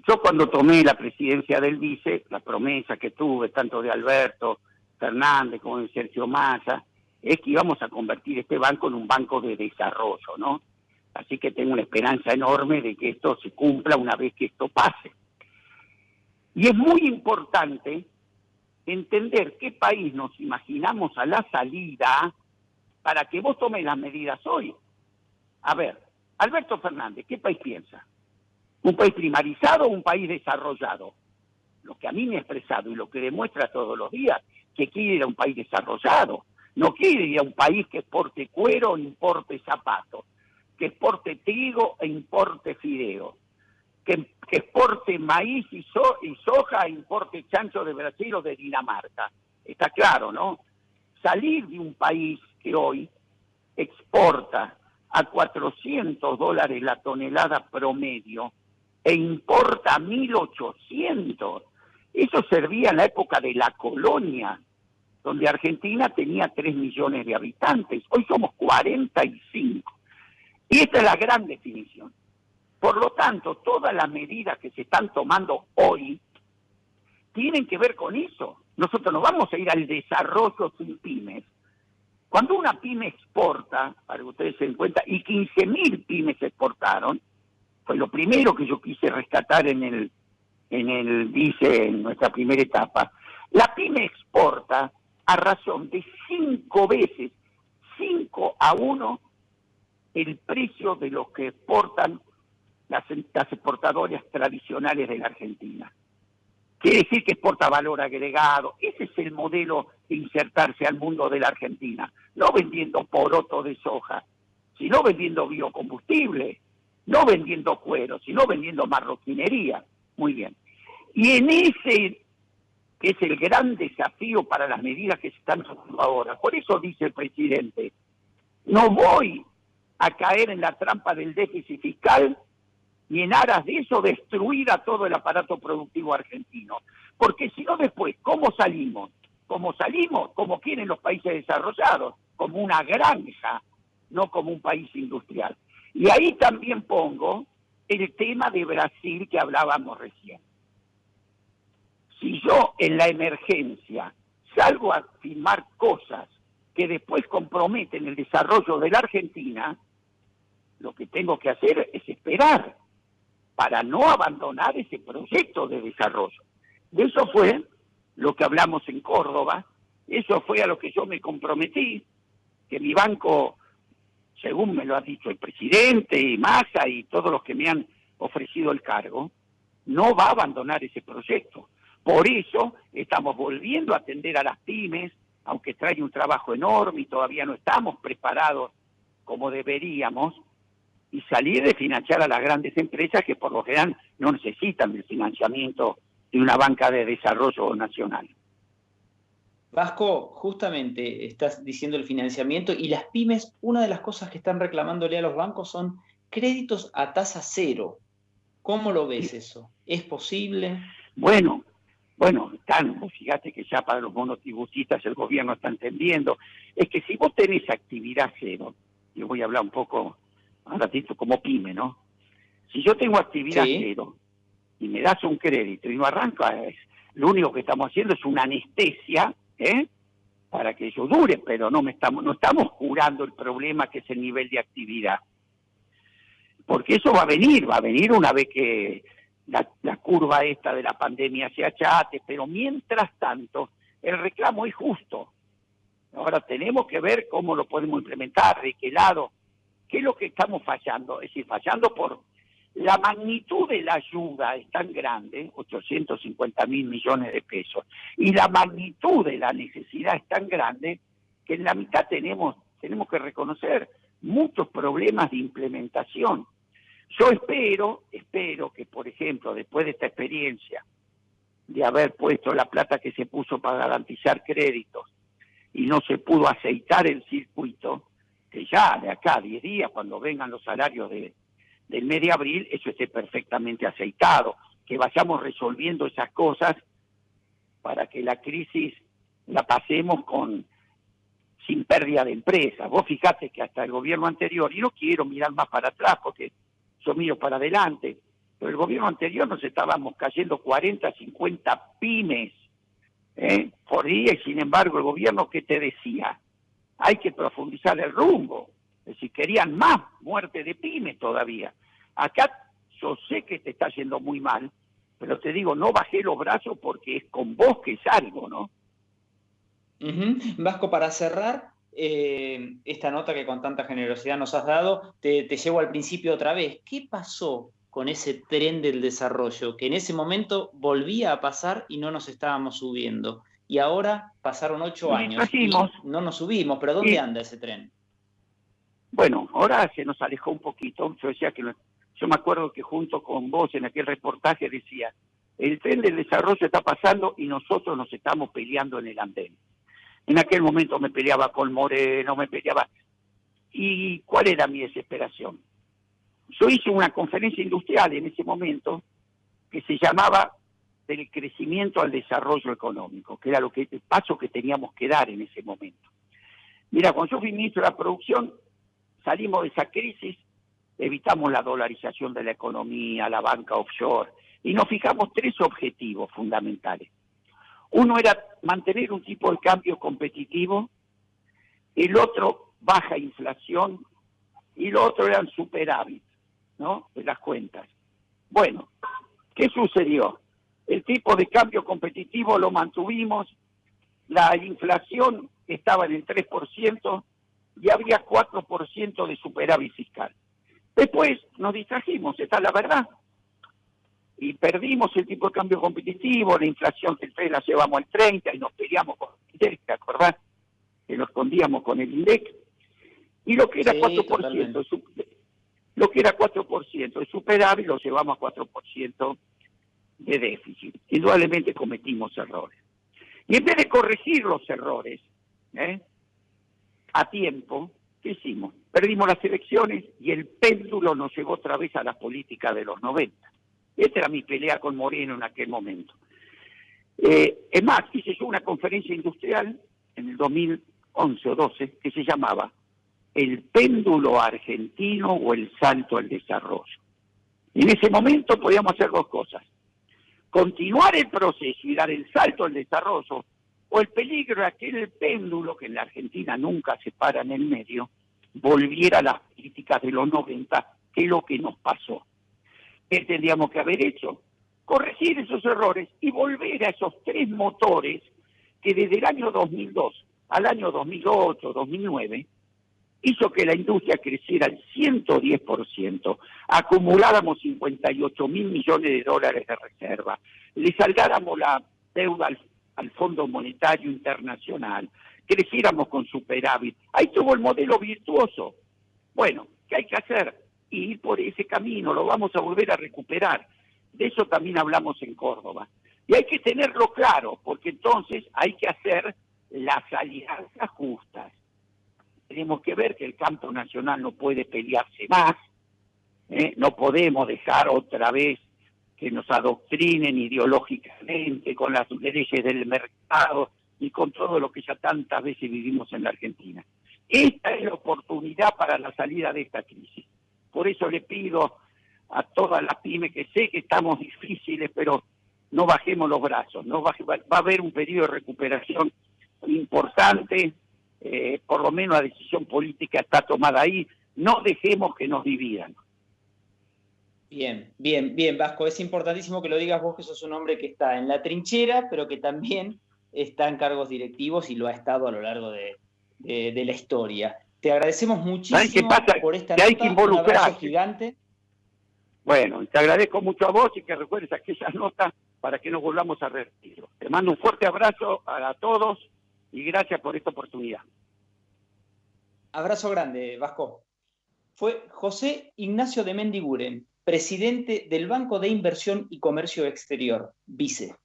yo cuando tomé la presidencia del vice, la promesa que tuve, tanto de Alberto Fernández como de Sergio Massa, es que íbamos a convertir este banco en un banco de desarrollo, ¿no? Así que tengo una esperanza enorme de que esto se cumpla una vez que esto pase. Y es muy importante entender qué país nos imaginamos a la salida para que vos tomes las medidas hoy. A ver, Alberto Fernández, ¿qué país piensa? ¿Un país primarizado o un país desarrollado? Lo que a mí me ha expresado y lo que demuestra todos los días, que quiere ir a un país desarrollado. No quiere ir a un país que exporte cuero e importe zapatos, que exporte trigo e importe fideo, que exporte maíz y soja e importe chancho de Brasil o de Dinamarca. Está claro, ¿no? Salir de un país que hoy exporta a $400 la tonelada promedio e importa 1.800. Eso servía en la época de la colonia, donde Argentina tenía 3 millones de habitantes. Hoy somos 45. Y esta es la gran definición. Por lo tanto, todas las medidas que se están tomando hoy tienen que ver con eso. Nosotros no vamos a ir al desarrollo sin pymes. Cuando una pyme exporta, para que ustedes se den cuenta, y 15.000 pymes exportaron, fue lo primero que yo quise rescatar en el vice, en nuestra primera etapa. La pyme exporta a razón de 5 veces, 5-1, el precio de lo que exportan las exportadoras tradicionales de la Argentina. Quiere decir que exporta valor agregado. Ese es el modelo de insertarse al mundo de la Argentina. No vendiendo poroto de soja, sino vendiendo biocombustible, no vendiendo cuero, sino vendiendo marroquinería. Muy bien. Y en ese, que es el gran desafío para las medidas que se están tomando ahora, por eso dice el presidente, no voy a caer en la trampa del déficit fiscal y en aras de eso destruir a todo el aparato productivo argentino. Porque si no después, ¿cómo salimos? ¿Cómo salimos? Como quieren los países desarrollados, como una granja, no como un país industrial. Y ahí también pongo el tema de Brasil que hablábamos recién. Si yo en la emergencia salgo a firmar cosas que después comprometen el desarrollo de la Argentina, lo que tengo que hacer es esperar para no abandonar ese proyecto de desarrollo. De eso fue lo que hablamos en Córdoba, eso fue a lo que yo me comprometí, que mi banco, según me lo ha dicho el presidente y Massa y todos los que me han ofrecido el cargo, no va a abandonar ese proyecto. Por eso estamos volviendo a atender a las pymes, aunque trae un trabajo enorme y todavía no estamos preparados como deberíamos, y salir de financiar a las grandes empresas que por lo general no necesitan del financiamiento de una banca de desarrollo nacional. Vasco, justamente estás diciendo el financiamiento y las pymes, una de las cosas que están reclamándole a los bancos son créditos a tasa cero. ¿Cómo lo ves eso? ¿Es posible? Bueno, fíjate que ya para los monotributistas el gobierno está entendiendo, es que si vos tenés actividad cero, yo voy a hablar un poco un ratito como pyme, ¿no? Si yo tengo actividad cero y me das un crédito y no arranca, lo único que estamos haciendo es una anestesia, para que eso dure, pero no estamos curando el problema que es el nivel de actividad. Porque eso va a venir una vez que la curva esta de la pandemia se achate, pero mientras tanto el reclamo es justo. Ahora tenemos que ver cómo lo podemos implementar, de qué lado. ¿Qué es lo que estamos fallando? Es decir, fallando por La magnitud de la ayuda es tan grande, 850.000 millones de pesos, y la magnitud de la necesidad es tan grande que en la mitad tenemos que reconocer muchos problemas de implementación. Yo espero que, por ejemplo, después de esta experiencia de haber puesto la plata que se puso para garantizar créditos y no se pudo aceitar el circuito, que ya de acá a 10 días, cuando vengan los salarios del mes de abril, eso esté perfectamente aceitado, que vayamos resolviendo esas cosas para que la crisis la pasemos sin pérdida de empresas. Vos fijate que hasta el gobierno anterior, y no quiero mirar más para atrás porque yo miro para adelante, pero el gobierno anterior nos estábamos cayendo 40, 50 pymes por día, y sin embargo el gobierno, ¿qué te decía? Hay que profundizar el rumbo. Es decir, querían más muerte de pymes todavía. Acá yo sé que te está yendo muy mal, pero te digo, no bajé los brazos porque es con vos que salgo, ¿no? Vasco, para cerrar esta nota que con tanta generosidad nos has dado, te llevo al principio otra vez. ¿Qué pasó con ese tren del desarrollo que en ese momento volvía a pasar y no nos estábamos subiendo? Y ahora pasaron 8 años y no nos subimos, pero ¿dónde anda ese tren? Bueno, ahora se nos alejó un poquito. Yo me acuerdo que junto con vos en aquel reportaje decía, el tren del desarrollo está pasando y nosotros nos estamos peleando en el andén. En aquel momento me peleaba con Moreno, ¿Y cuál era mi desesperación? Yo hice una conferencia industrial en ese momento que se llamaba del crecimiento al desarrollo económico, que era el paso que teníamos que dar en ese momento. Mira, cuando yo fui ministro de la producción, salimos de esa crisis, evitamos la dolarización de la economía, la banca offshore, y nos fijamos 3 objetivos fundamentales. Uno era mantener un tipo de cambio competitivo, el otro baja inflación, y lo otro eran superávit, ¿no?, de las cuentas. Bueno, ¿qué sucedió? El tipo de cambio competitivo lo mantuvimos, la inflación estaba en el 3% y había 4% de superávit fiscal. Después nos distrajimos, esta es la verdad, y perdimos el tipo de cambio competitivo, la inflación del 3 la llevamos al 30 y nos peleamos con el INDEC, ¿te acordás? Que nos escondíamos con el INDEC. Y lo que era 4%, lo que era 4% de superávit lo llevamos a 4% de déficit. Indudablemente cometimos errores. Y en vez de corregir los errores a tiempo, ¿qué hicimos? Perdimos las elecciones y el péndulo nos llevó otra vez a la política de los 90. Esta era mi pelea con Moreno en aquel momento. Es más, hice yo una conferencia industrial en el 2011 o 12 que se llamaba El péndulo argentino o el salto al desarrollo. Y en ese momento podíamos hacer 2 cosas. Continuar el proceso y dar el salto al desarrollo, o el peligro de que el péndulo, que en la Argentina nunca se para en el medio, volviera a las políticas de los 90, que es lo que nos pasó. ¿Qué tendríamos que haber hecho? Corregir esos errores y volver a esos 3 motores que desde el año 2002 al año 2008, 2009, hizo que la industria creciera al 110%, acumuláramos 58.000 millones de dólares de reserva, le saldáramos la deuda al Fondo Monetario Internacional, creciéramos con superávit. Ahí tuvo el modelo virtuoso. Bueno, ¿qué hay que hacer? Ir por ese camino, lo vamos a volver a recuperar. De eso también hablamos en Córdoba. Y hay que tenerlo claro, porque entonces hay que hacer las alianzas justas. Tenemos que ver que el campo nacional no puede pelearse más, no podemos dejar otra vez que nos adoctrinen ideológicamente con las leyes del mercado y con todo lo que ya tantas veces vivimos en la Argentina. Esta es la oportunidad para la salida de esta crisis. Por eso le pido a todas las pymes, que sé que estamos difíciles, pero no bajemos los brazos, va a haber un periodo de recuperación importante, por lo menos la decisión política está tomada ahí, no dejemos que nos dividan. Bien, Vasco, es importantísimo que lo digas vos, que sos un hombre que está en la trinchera, pero que también está en cargos directivos y lo ha estado a lo largo de la historia. Te agradecemos muchísimo por esta nota, un abrazo gigante. Bueno, te agradezco mucho a vos y que recuerdes aquella nota para que nos volvamos a repetir. Te mando un fuerte abrazo a todos y gracias por esta oportunidad. Abrazo grande, Vasco. Fue José Ignacio de Mendiguren, presidente del Banco de Inversión y Comercio Exterior, BICE.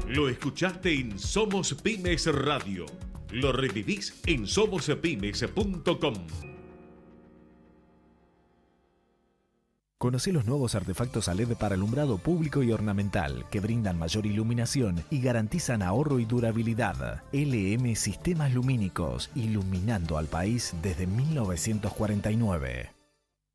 Lo escuchaste en Somos Pymes Radio. Lo revivís en somospymes.com. Conoce los nuevos artefactos a LED para alumbrado público y ornamental que brindan mayor iluminación y garantizan ahorro y durabilidad. LM Sistemas Lumínicos, iluminando al país desde 1949.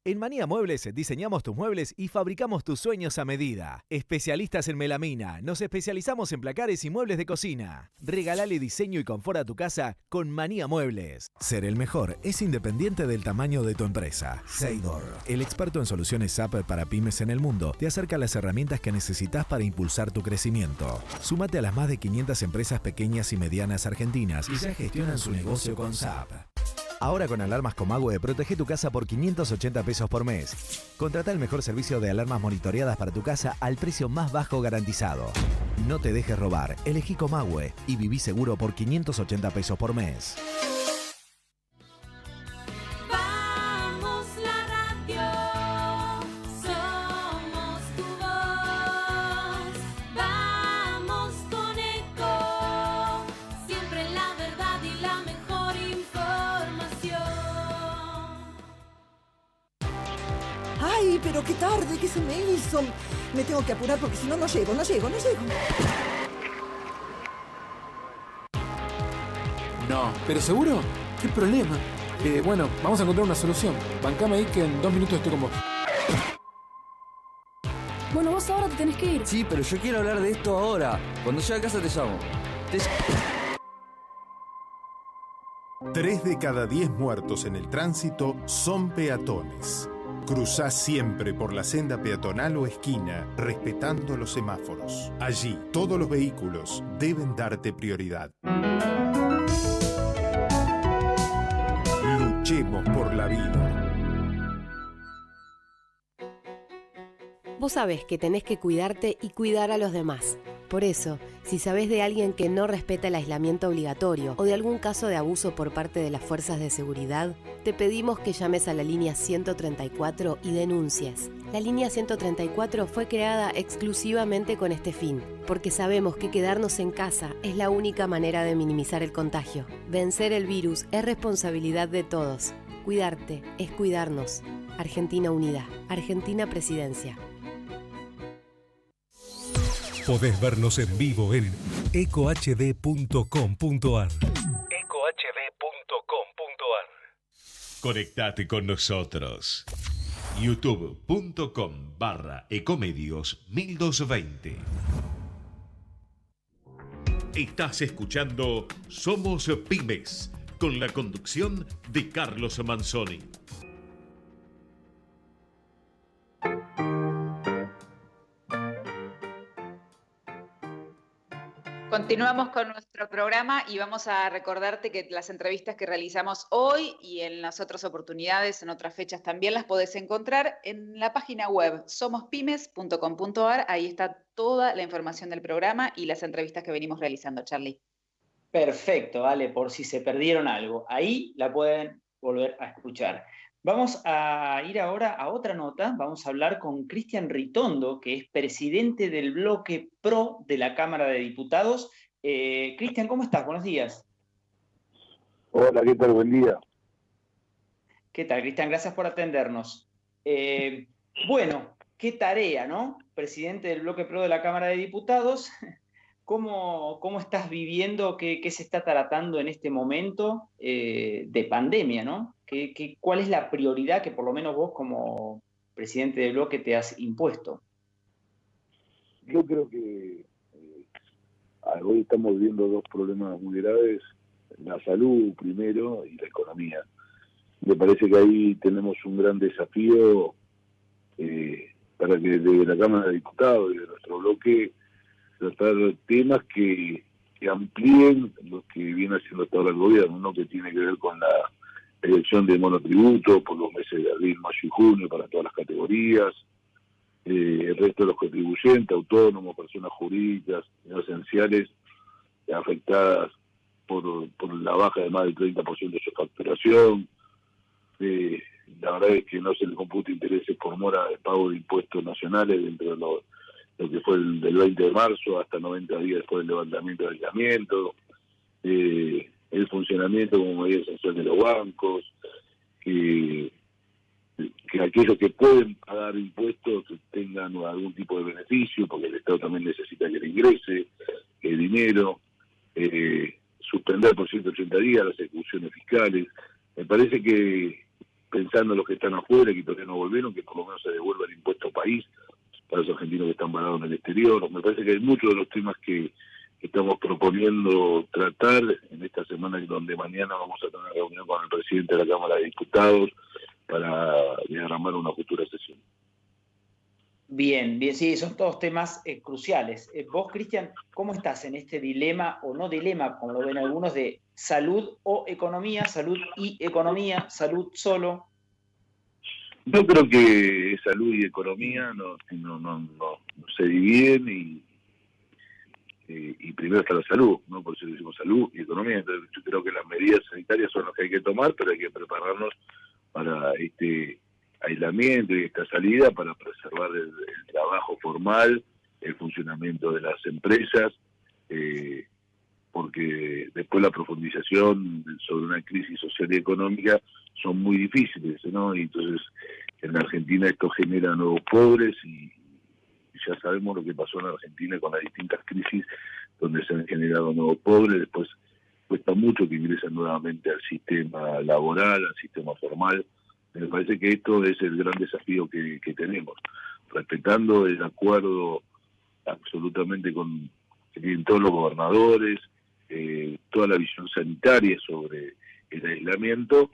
En Manía Muebles diseñamos tus muebles y fabricamos tus sueños a medida. Especialistas en melamina, nos especializamos en placares y muebles de cocina. Regalale diseño y confort a tu casa con Manía Muebles. Ser el mejor es independiente del tamaño de tu empresa. Seidor, el experto en soluciones SAP para pymes en el mundo, te acerca las herramientas que necesitas para impulsar tu crecimiento. Súmate a las más de 500 empresas pequeñas y medianas argentinas y ya gestionan su negocio con SAP. Ahora con alarmas Comahue, protege tu casa por 580 pesos por mes. Contrata el mejor servicio de alarmas monitoreadas para tu casa al precio más bajo garantizado. No te dejes robar, elegí Comahue y viví seguro por 580 pesos por mes. Vamos la radio, somos tu voz. Vamos con Eco, siempre la verdad y la mejor información. ¡Ay, pero qué tarde! ¿Qué se me hizo? Me tengo que apurar porque si no, no llego. No, ¿pero seguro? ¿Qué problema? Bueno, vamos a encontrar una solución. Bancame ahí que en 2 minutos estoy con vos. Bueno, vos ahora te tenés que ir. Sí, pero yo quiero hablar de esto ahora. Cuando llegue a casa te llamo. 3 de cada 10 muertos en el tránsito son peatones. Cruzá siempre por la senda peatonal o esquina, respetando los semáforos. Allí, todos los vehículos deben darte prioridad. Luchemos por la vida. Vos sabés que tenés que cuidarte y cuidar a los demás. Por eso, si sabés de alguien que no respeta el aislamiento obligatorio o de algún caso de abuso por parte de las fuerzas de seguridad, te pedimos que llames a la línea 134 y denuncies. La línea 134 fue creada exclusivamente con este fin, porque sabemos que quedarnos en casa es la única manera de minimizar el contagio. Vencer el virus es responsabilidad de todos. Cuidarte es cuidarnos. Argentina Unida. Argentina Presidencia. Podés vernos en vivo en ecohd.com.ar. Conectate con nosotros. youtube.com/ecomedios1220. Estás escuchando Somos Pymes, con la conducción de Carlos Manzoni. Continuamos con nuestro programa y vamos a recordarte que las entrevistas que realizamos hoy y en las otras oportunidades, en otras fechas también, las podés encontrar en la página web somospymes.com.ar. Ahí está toda la información del programa y las entrevistas que venimos realizando, Charlie. Perfecto, Ale, por si se perdieron algo. Ahí la pueden volver a escuchar. Vamos a ir ahora a otra nota. Vamos a hablar con Cristian Ritondo, que es presidente del bloque PRO de la Cámara de Diputados. Cristian, ¿cómo estás? Buenos días. Hola, ¿qué tal? Buen día. ¿Qué tal, Cristian? Gracias por atendernos. Bueno, qué tarea, ¿no? Presidente del bloque PRO de la Cámara de Diputados. ¿Cómo estás viviendo? ¿Qué se está tratando en este momento de pandemia, ¿no? ¿Cuál es la prioridad que por lo menos vos como presidente del bloque te has impuesto? Yo creo que hoy estamos viviendo dos problemas muy graves, la salud primero y la economía. Me parece que ahí tenemos un gran desafío para que desde la Cámara de Diputados y de nuestro bloque tratar temas que amplíen lo que viene haciendo hasta ahora el gobierno, ¿no? Que tiene que ver con la elección de monotributo por los meses de abril, mayo y junio para todas las categorías, el resto de los contribuyentes, autónomos, personas jurídicas, no esenciales, afectadas por la baja de más del 30% de su facturación. La verdad es que no se le computa intereses por mora de pago de impuestos nacionales dentro de lo que fue del 20 de marzo hasta 90 días después del levantamiento del aislamiento, el funcionamiento como medida esencial de los bancos, que aquellos que pueden pagar impuestos tengan algún tipo de beneficio, porque el Estado también necesita que le ingrese el dinero, suspender por 180 días las ejecuciones fiscales. Me parece que, pensando en los que están afuera, que todavía no volvieron, que por lo menos se devuelva el impuesto país para los argentinos que están parados en el exterior. Me parece que hay muchos de los temas que estamos proponiendo tratar en esta semana, donde mañana vamos a tener una reunión con el presidente de la Cámara de Diputados para diagramar una futura sesión. Bien, bien, sí, son todos temas cruciales. Vos, Cristian, ¿cómo estás en este dilema o no dilema, como lo ven algunos, de salud o economía, salud y economía, salud solo? Yo creo que salud y economía no se dividen y primero está la salud, ¿no? Por eso decimos salud y economía. Entonces yo creo que las medidas sanitarias son las que hay que tomar, pero hay que prepararnos para este aislamiento y esta salida para preservar el trabajo formal, el funcionamiento de las empresas, porque después la profundización sobre una crisis social y económica son muy difíciles, ¿no? Y entonces en la Argentina esto genera nuevos pobres y ya sabemos lo que pasó en Argentina con las distintas crisis donde se han generado nuevos pobres. Después cuesta mucho que ingresen nuevamente al sistema laboral, al sistema formal. Me parece que esto es el gran desafío que tenemos, respetando el acuerdo absolutamente con que tienen todos los gobernadores, toda la visión sanitaria sobre el aislamiento.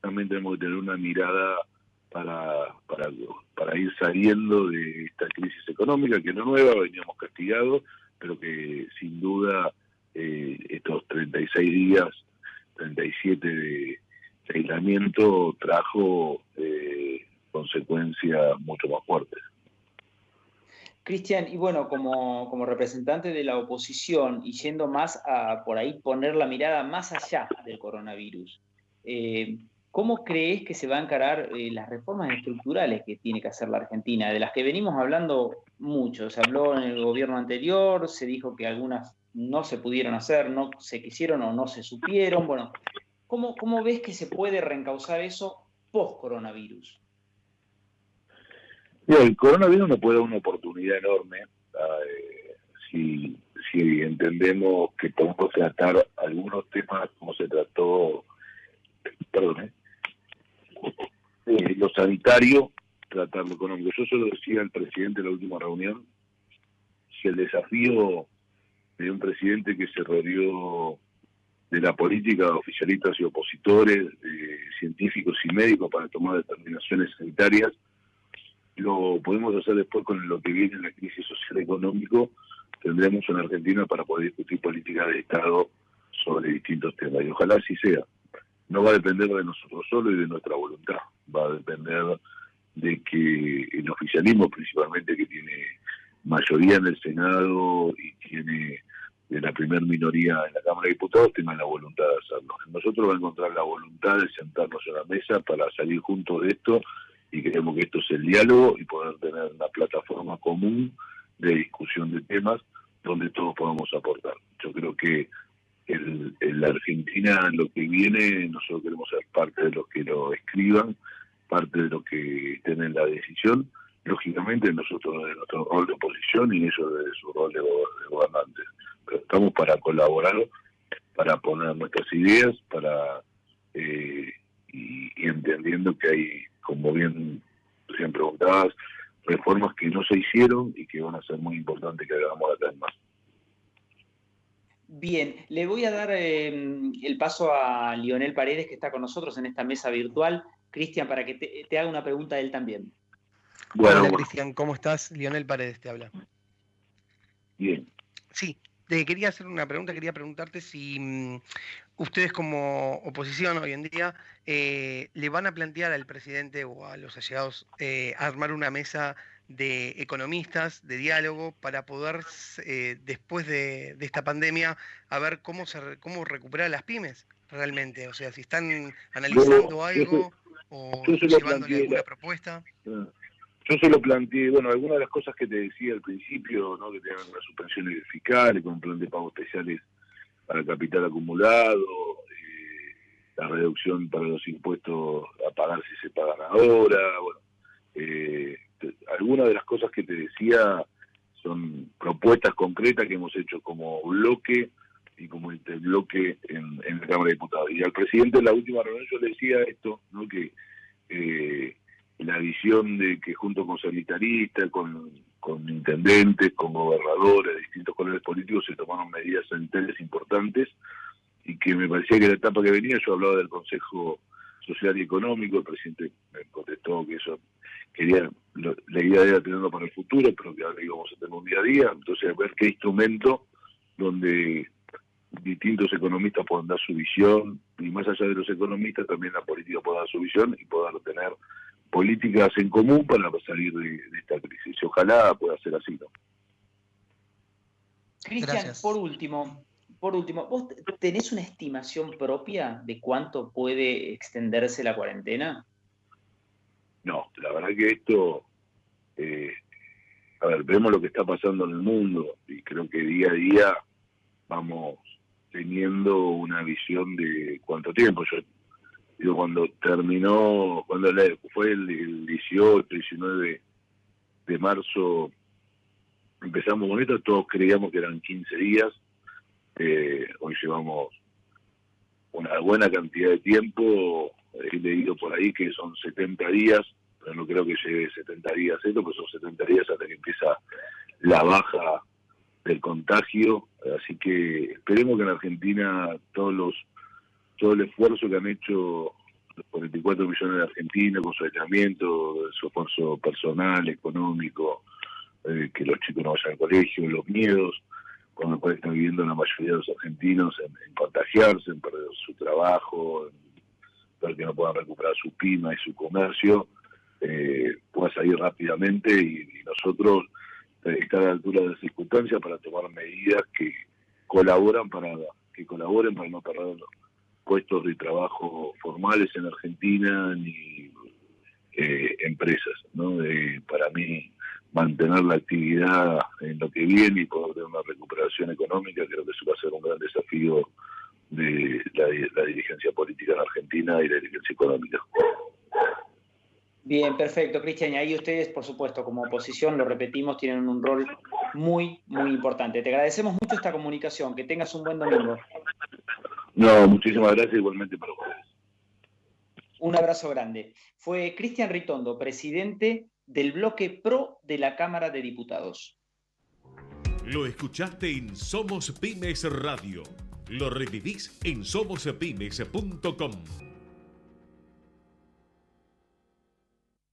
También tenemos que tener una mirada para ir saliendo de esta crisis económica, que no es nueva, veníamos castigados, pero que sin duda estos 36 días, 37 de aislamiento trajo consecuencias mucho más fuertes. Cristian, y bueno, como representante de la oposición y yendo más a por ahí poner la mirada más allá del coronavirus, ¿cómo crees que se va a encarar las reformas estructurales que tiene que hacer la Argentina, de las que venimos hablando mucho? Se habló en el gobierno anterior, se dijo que algunas no se pudieron hacer, no se quisieron o no se supieron. Bueno, ¿cómo ves que se puede reencauzar eso post-coronavirus? Mira, el coronavirus nos puede dar una oportunidad enorme si entendemos que podemos tratar algunos temas como se trató, lo sanitario, tratar lo económico. Yo solo decía al presidente en la última reunión que el desafío de un presidente que se rodeó de la política de oficialistas y opositores, científicos y médicos para tomar determinaciones sanitarias, lo podemos hacer después con lo que viene en la crisis social y económico. Tendremos una Argentina para poder discutir políticas de Estado sobre distintos temas, y ojalá así sea. No va a depender de nosotros solos y de nuestra voluntad, va a depender de que el oficialismo, principalmente, que tiene mayoría en el Senado y tiene de la primer minoría en la Cámara de Diputados, tenga la voluntad de hacerlo. Nosotros vamos a encontrar la voluntad de sentarnos a la mesa para salir juntos de esto, y creemos que esto es el diálogo y poder tener una plataforma común de discusión de temas donde todos podamos aportar. Yo creo que en la Argentina, lo que viene, nosotros queremos ser parte de los que lo escriban, parte de los que estén en la decisión, lógicamente nosotros de nuestro rol de oposición y ellos de su rol de gobernantes. Pero estamos para colaborar, para poner nuestras ideas, y entendiendo que hay, como bien preguntabas, reformas que no se hicieron y que van a ser muy importantes que hagamos acá en más. Bien, le voy a dar el paso a Lionel Paredes, que está con nosotros en esta mesa virtual. Cristian, para que te haga una pregunta a él también. Hola, Cristian, ¿cómo estás? Lionel Paredes te habla. Bien. Sí, Te quería hacer una pregunta, quería preguntarte si ustedes como oposición hoy en día le van a plantear al presidente o a los allegados armar una mesa de economistas, de diálogo, para poder, después de esta pandemia, a ver cómo recuperar las pymes realmente. O sea, si están analizando algo o yo se lo llevándole planteé, alguna propuesta. yo se lo planteé, bueno, algunas de las cosas que te decía al principio, ¿no? Que tenían las suspensiones fiscales, con un plan de pagos especiales para capital acumulado, la reducción para los impuestos a pagar si se pagan ahora, bueno, algunas de las cosas que te decía son propuestas concretas que hemos hecho como bloque y como interbloque en la Cámara de Diputados. Y al presidente en la última reunión yo le decía esto, ¿no? Que la visión de que junto con sanitaristas, con intendentes, con gobernadores de distintos colores políticos se tomaron medidas sanitarias importantes y que me parecía que la etapa que venía, yo hablaba del Consejo Social y Económico, el presidente me contestó que eso la idea era tenerlo para el futuro, pero que ahora íbamos a tener un día a día, entonces a ver qué instrumento donde distintos economistas puedan dar su visión, y más allá de los economistas también la política pueda dar su visión y poder tener políticas en común para salir de esta crisis. Y ojalá pueda ser así, ¿no? Cristian, por último, ¿vos tenés una estimación propia de cuánto puede extenderse la cuarentena? No, la verdad que esto, a ver, vemos lo que está pasando en el mundo y creo que día a día vamos teniendo una visión de cuánto tiempo. Yo digo, cuando fue el 18, 19 de marzo, empezamos con esto, todos creíamos que eran 15 días, hoy llevamos una buena cantidad de tiempo, he leído por ahí que son 70 días, pero no creo que llegue 70 días esto, pues son 70 días hasta que empieza la baja del contagio, así que esperemos que en Argentina todo el esfuerzo que han hecho los 44 millones de argentinos con su aislamiento, su esfuerzo personal, económico, que los chicos no vayan al colegio, los miedos con los cuales están viviendo la mayoría de los argentinos en contagiarse, en perder su trabajo, en ver que no puedan recuperar su pyme y su comercio, pueda salir rápidamente y nosotros estar a la altura de las circunstancias para tomar medidas que colaboren para no perder puestos de trabajo formales en Argentina ni empresas, ¿no? Para mí mantener la actividad en lo que viene y poder tener una recuperación económica, creo que eso va a ser un gran desafío de la dirigencia política en Argentina y la dirigencia económica. Bien, perfecto, Cristian. Y ahí ustedes, por supuesto, como oposición, lo repetimos, tienen un rol muy, muy importante. Te agradecemos mucho esta comunicación. Que tengas un buen domingo. No, muchísimas gracias igualmente para ustedes. Un abrazo grande. Fue Cristian Ritondo, presidente del bloque PRO de la Cámara de Diputados. Lo escuchaste en Somos Pymes Radio. Lo revivís en somospymes.com.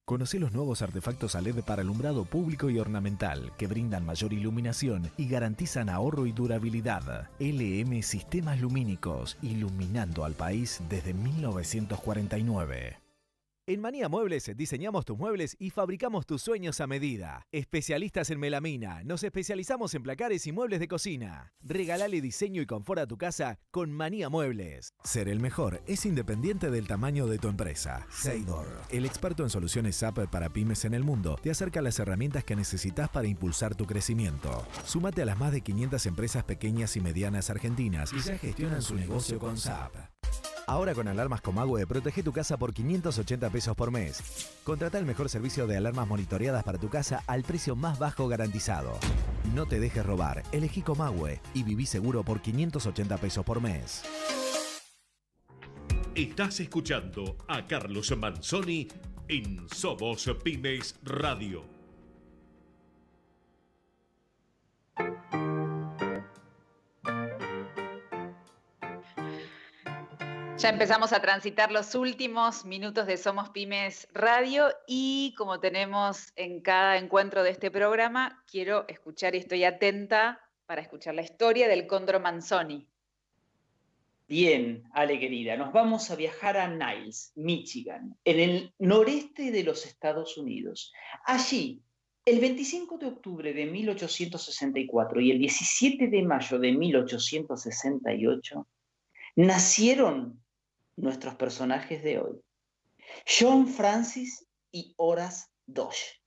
Conoce los nuevos artefactos a LED para alumbrado público y ornamental que brindan mayor iluminación y garantizan ahorro y durabilidad. LM Sistemas Lumínicos, iluminando al país desde 1949. En Manía Muebles diseñamos tus muebles y fabricamos tus sueños a medida. Especialistas en melamina, nos especializamos en placares y muebles de cocina. Regalale diseño y confort a tu casa con Manía Muebles. Ser el mejor es independiente del tamaño de tu empresa. Seidor, el experto en soluciones SAP para pymes en el mundo, te acerca las herramientas que necesitas para impulsar tu crecimiento. Súmate a las más de 500 empresas pequeñas y medianas argentinas y ya gestionan su negocio con SAP. Ahora con alarmas Comahue, protege tu casa por 580 pesos por mes. Contrata el mejor servicio de alarmas monitoreadas para tu casa al precio más bajo garantizado. No te dejes robar, elegí Comahue y viví seguro por 580 pesos por mes. Estás escuchando a Carlos Manzoni en Somos Pymes Radio. Ya empezamos a transitar los últimos minutos de Somos Pymes Radio y como tenemos en cada encuentro de este programa, quiero escuchar y estoy atenta para escuchar la historia del Cóndor Manzoni. Bien, Ale querida, nos vamos a viajar a Niles, Michigan, en el noreste de los Estados Unidos. Allí, el 25 de octubre de 1864 y el 17 de mayo de 1868, nacieron nuestros personajes de hoy, John Francis y Horace Dodge,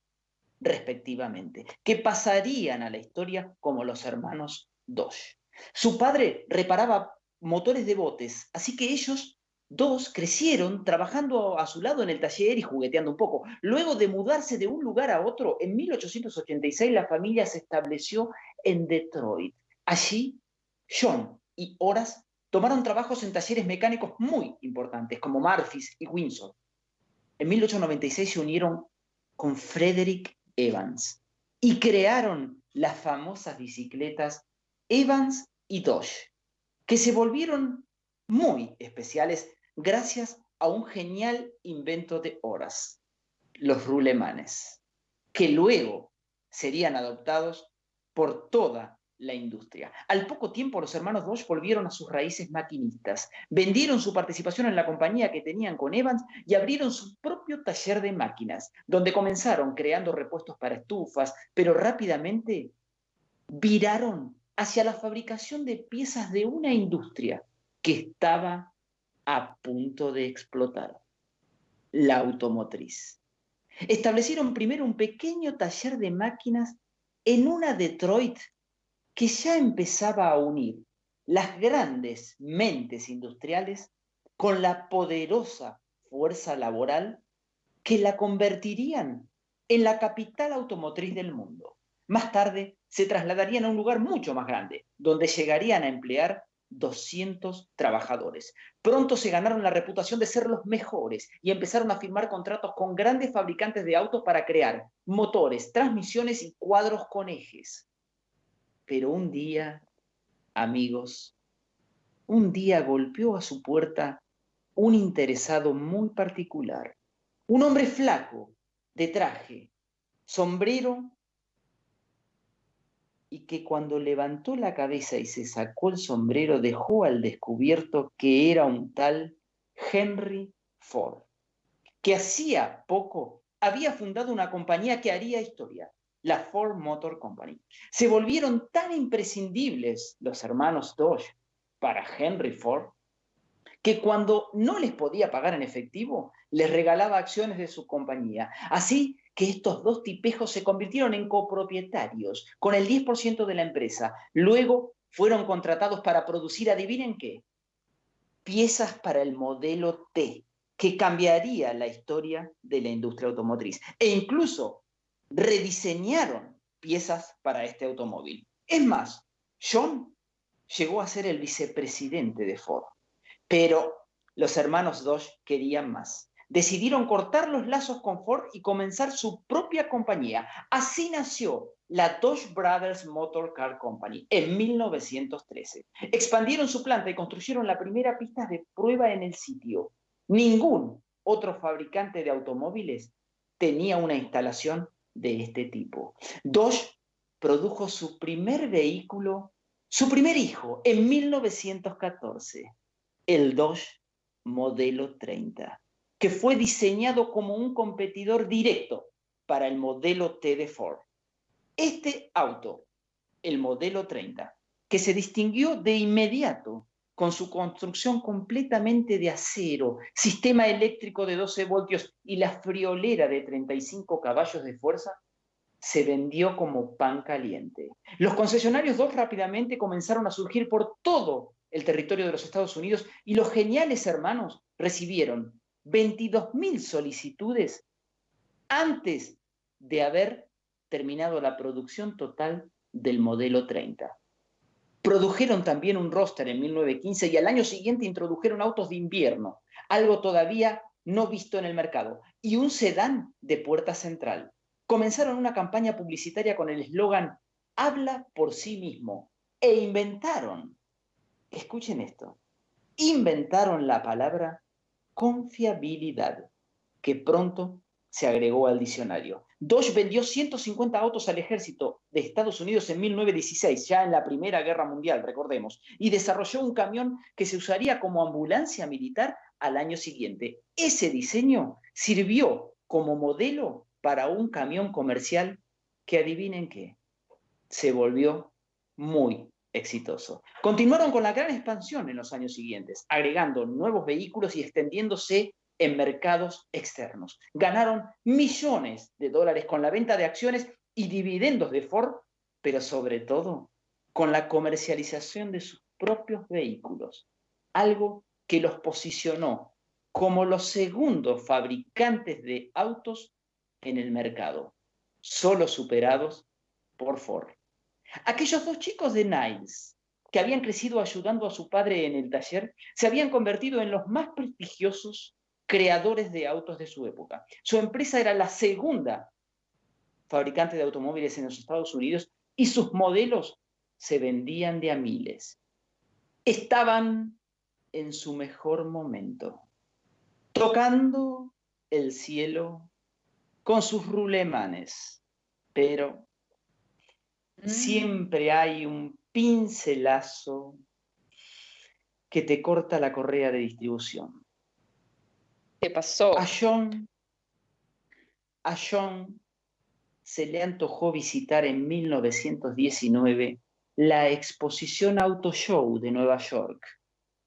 respectivamente, que pasarían a la historia como los hermanos Dodge. Su padre reparaba motores de botes, así que ellos dos crecieron trabajando a su lado en el taller y jugueteando un poco. Luego de mudarse de un lugar a otro, en 1886 la familia se estableció en Detroit. Allí, John y Horace tomaron trabajos en talleres mecánicos muy importantes, como Murphy's y Windsor. En 1896 se unieron con Frederick Evans y crearon las famosas bicicletas Evans y Dodge, que se volvieron muy especiales gracias a un genial invento de Horace, los rulemanes, que luego serían adoptados por toda la industria. Al poco tiempo, los hermanos Dodge volvieron a sus raíces maquinistas, vendieron su participación en la compañía que tenían con Evans y abrieron su propio taller de máquinas, donde comenzaron creando repuestos para estufas, pero rápidamente viraron hacia la fabricación de piezas de una industria que estaba a punto de explotar, la automotriz. Establecieron primero un pequeño taller de máquinas en una Detroit que ya empezaba a unir las grandes mentes industriales con la poderosa fuerza laboral que la convertirían en la capital automotriz del mundo. Más tarde se trasladarían a un lugar mucho más grande, donde llegarían a emplear 200 trabajadores. Pronto se ganaron la reputación de ser los mejores y empezaron a firmar contratos con grandes fabricantes de autos para crear motores, transmisiones y cuadros con ejes. Pero un día, amigos, un día golpeó a su puerta un interesado muy particular. Un hombre flaco, de traje, sombrero, y que cuando levantó la cabeza y se sacó el sombrero dejó al descubierto que era un tal Henry Ford, que hacía poco había fundado una compañía que haría historia, la Ford Motor Company. Se volvieron tan imprescindibles los hermanos Dodge para Henry Ford que cuando no les podía pagar en efectivo, les regalaba acciones de su compañía. Así que estos dos tipejos se convirtieron en copropietarios, con el 10% de la empresa. Luego fueron contratados para producir, adivinen qué, piezas para el modelo T, que cambiaría la historia de la industria automotriz. E incluso rediseñaron piezas para este automóvil. Es más, John llegó a ser el vicepresidente de Ford. Pero los hermanos Dodge querían más. Decidieron cortar los lazos con Ford y comenzar su propia compañía. Así nació la Dodge Brothers Motor Car Company en 1913. Expandieron su planta y construyeron la primera pista de prueba en el sitio. Ningún otro fabricante de automóviles tenía una instalación de este tipo. Dodge produjo su primer vehículo, su primer hijo, en 1914. El Dodge Modelo 30, que fue diseñado como un competidor directo para el Modelo T de Ford. Este auto, el Modelo 30, que se distinguió de inmediato con su construcción completamente de acero, sistema eléctrico de 12 voltios y la friolera de 35 caballos de fuerza, se vendió como pan caliente. Los concesionarios Dodge rápidamente comenzaron a surgir por todo el territorio de los Estados Unidos y los geniales hermanos recibieron 22.000 solicitudes antes de haber terminado la producción total del modelo 30. Produjeron también un Roadster en 1915 y al año siguiente introdujeron autos de invierno, algo todavía no visto en el mercado, y un sedán de puerta central. Comenzaron una campaña publicitaria con el eslogan "Habla por sí mismo" e inventaron, escuchen esto, inventaron la palabra confiabilidad, que pronto se agregó al diccionario. Dodge vendió 150 autos al ejército de Estados Unidos en 1916, ya en la Primera Guerra Mundial, recordemos, y desarrolló un camión que se usaría como ambulancia militar al año siguiente. Ese diseño sirvió como modelo para un camión comercial que, adivinen qué, se volvió muy exitoso. Continuaron con la gran expansión en los años siguientes, agregando nuevos vehículos y extendiéndose en mercados externos. Ganaron millones de dólares con la venta de acciones y dividendos de Ford, pero sobre todo con la comercialización de sus propios vehículos, algo que los posicionó como los segundos fabricantes de autos en el mercado, solo superados por Ford. Aquellos dos chicos de Niles, que habían crecido ayudando a su padre en el taller, se habían convertido en los más prestigiosos creadores de autos de su época. Su empresa era la segunda fabricante de automóviles en los Estados Unidos y sus modelos se vendían de a miles. Estaban en su mejor momento, tocando el cielo con sus rulemanes, pero siempre hay un pincelazo que te corta la correa de distribución. ¿Qué pasó? A John se le antojó visitar en 1919 la Exposición Auto Show de Nueva York,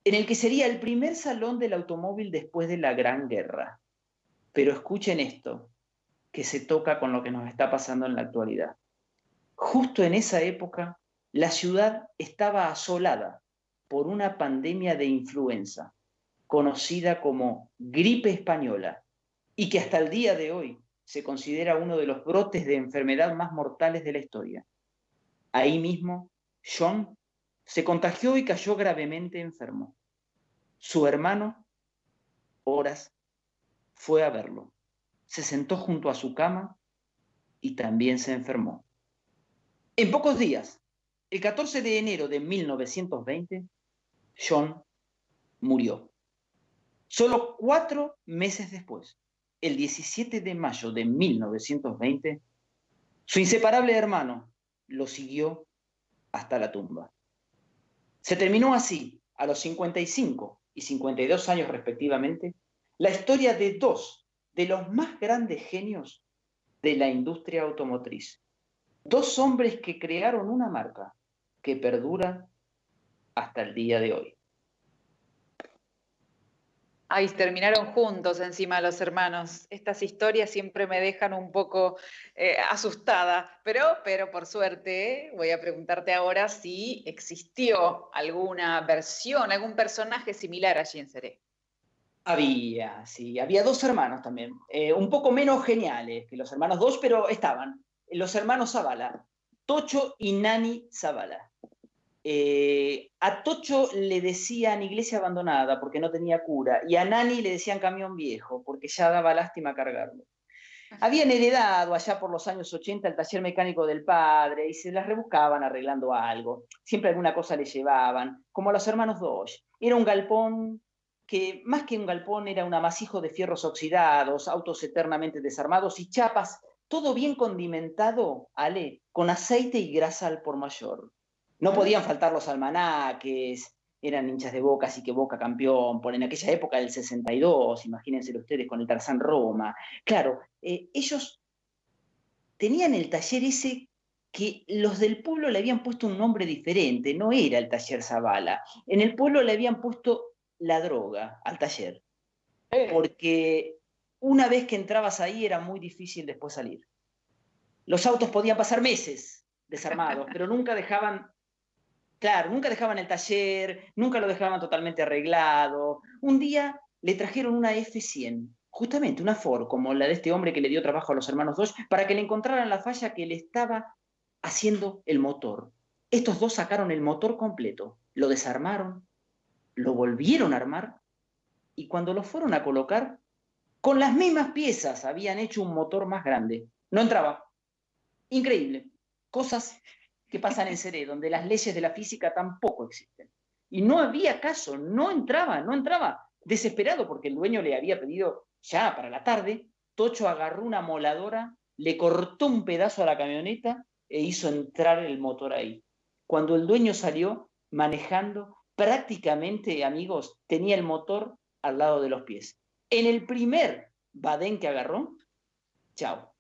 en el que sería el primer salón del automóvil después de la Gran Guerra. Pero escuchen esto, que se toca con lo que nos está pasando en la actualidad. Justo en esa época, la ciudad estaba asolada por una pandemia de influenza, conocida como gripe española, y que hasta el día de hoy se considera uno de los brotes de enfermedad más mortales de la historia. Ahí mismo, John se contagió y cayó gravemente enfermo. Su hermano, Horace, fue a verlo. Se sentó junto a su cama y también se enfermó. En pocos días, el 14 de enero de 1920, John murió. Solo 4 meses después, el 17 de mayo de 1920, su inseparable hermano lo siguió hasta la tumba. Se terminó así, a los 55 y 52 años respectivamente, la historia de dos de los más grandes genios de la industria automotriz. Dos hombres que crearon una marca que perdura hasta el día de hoy. Ay, terminaron juntos encima los hermanos. Estas historias siempre me dejan un poco asustada, pero por suerte voy a preguntarte ahora si existió alguna versión, algún personaje similar allí en Céré. Había 2 hermanos también, un poco menos geniales que los hermanos Dodge, pero estaban. Los hermanos Zavala, Tocho y Nani Zavala. A Tocho le decían iglesia abandonada porque no tenía cura, y a Nani le decían camión viejo porque ya daba lástima cargarlo. Habían heredado allá por los años 80 el taller mecánico del padre y se las rebuscaban arreglando algo. Siempre alguna cosa le llevaban, como a los hermanos Dodge. Era un galpón que, más que un galpón, era un amasijo de fierros oxidados, autos eternamente desarmados y chapas, todo bien condimentado, Ale, con aceite y grasa al por mayor. No podían faltar los almanaques, eran hinchas de Boca, así que Boca campeón, por en aquella época del 62, imagínenselo ustedes con el Tarzán Roma. Claro, ellos tenían el taller ese que los del pueblo le habían puesto un nombre diferente, no era el taller Zavala. En el pueblo le habían puesto la droga al taller, porque una vez que entrabas ahí era muy difícil después salir. Los autos podían pasar meses desarmados, pero nunca dejaban el taller, nunca lo dejaban totalmente arreglado. Un día le trajeron una F100, justamente una Ford, como la de este hombre que le dio trabajo a los hermanos Dodge, para que le encontraran la falla que le estaba haciendo el motor. Estos dos sacaron el motor completo, lo desarmaron, lo volvieron a armar, y cuando lo fueron a colocar, con las mismas piezas habían hecho un motor más grande. No entraba. Increíble. Cosas que pasan en Céré, donde las leyes de la física tampoco existen. Y no había caso, no entraba. Desesperado porque el dueño le había pedido ya para la tarde Tocho agarró una moladora, le cortó un pedazo a la camioneta e hizo entrar el motor ahí. Cuando el dueño salió manejando, prácticamente, amigos, tenía el motor al lado de los pies. En el primer badén que agarró, chao,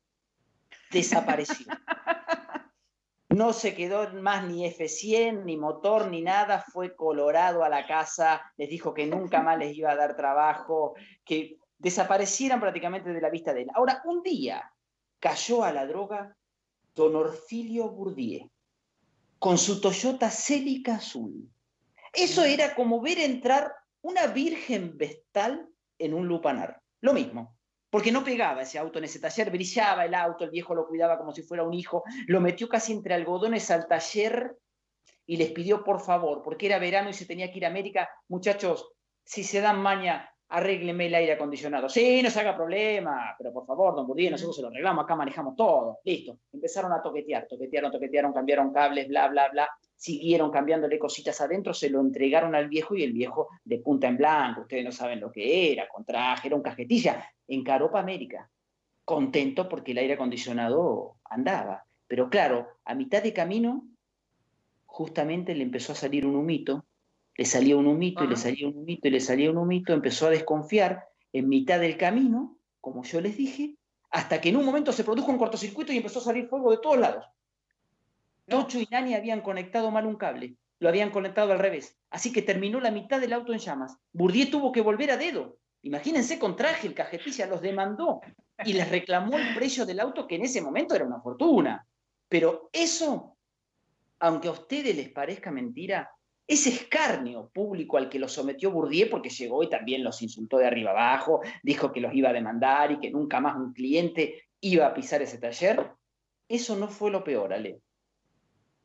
desapareció. No se quedó más ni F100, ni motor, ni nada. Fue colorado a la casa, les dijo que nunca más les iba a dar trabajo, que desaparecieran prácticamente de la vista de él. Ahora, un día cayó a la droga don Orfilio Bourdieu, con su Toyota Celica azul. Eso era como ver entrar una virgen vestal en un lupanar. Lo mismo. Porque no pegaba ese auto en ese taller, brillaba el auto, el viejo lo cuidaba como si fuera un hijo, lo metió casi entre algodones al taller y les pidió por favor, porque era verano y se tenía que ir a América, muchachos, si se dan maña, arréglenme el aire acondicionado. Sí, no se haga problema, pero por favor, don Bourdieu, nosotros se lo arreglamos, acá manejamos todo. Listo. Empezaron a toquetearon, cambiaron cables, bla, bla, bla. Siguieron cambiándole cositas adentro, se lo entregaron al viejo y el viejo de punta en blanco, ustedes no saben lo que era, con traje, era un cajetilla, encaró para América, contento porque el aire acondicionado andaba. Pero claro, a mitad de camino, justamente le empezó a salir un humito, le salía un humito y le salía un humito y le salía un humito, empezó a desconfiar en mitad del camino, como yo les dije, hasta que en un momento se produjo un cortocircuito y empezó a salir fuego de todos lados. Tocho y Nani habían conectado mal un cable, lo habían conectado al revés, así que terminó la mitad del auto en llamas. Bourdieu tuvo que volver a dedo. Imagínense, con traje, el cajetilla los demandó y les reclamó el precio del auto, que en ese momento era una fortuna. Pero eso, aunque a ustedes les parezca mentira, ese escarnio público al que los sometió Bourdieu, porque llegó y también los insultó de arriba abajo, dijo que los iba a demandar y que nunca más un cliente iba a pisar ese taller, eso no fue lo peor, Ale.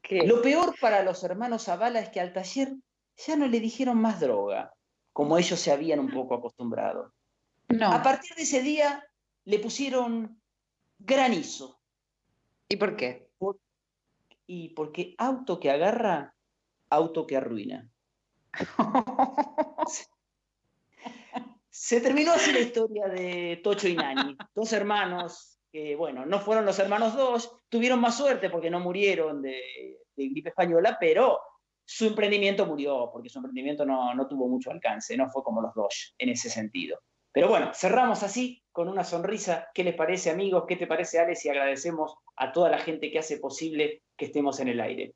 ¿Qué? Lo peor para los hermanos Zavala es que al taller ya no le dijeron más droga, como ellos se habían un poco acostumbrado. No. A partir de ese día le pusieron granizo. ¿Y por qué? Y porque auto que agarra, auto que arruina. Se terminó así la historia de Tocho y Nani, dos hermanos que, bueno, no fueron los hermanos dos, tuvieron más suerte porque no murieron de gripe española, pero su emprendimiento murió, porque su emprendimiento no tuvo mucho alcance, no fue como los dos en ese sentido. Pero bueno, cerramos así, con una sonrisa. ¿Qué les parece, amigos? ¿Qué te parece, Alex? Y agradecemos a toda la gente que hace posible que estemos en el aire.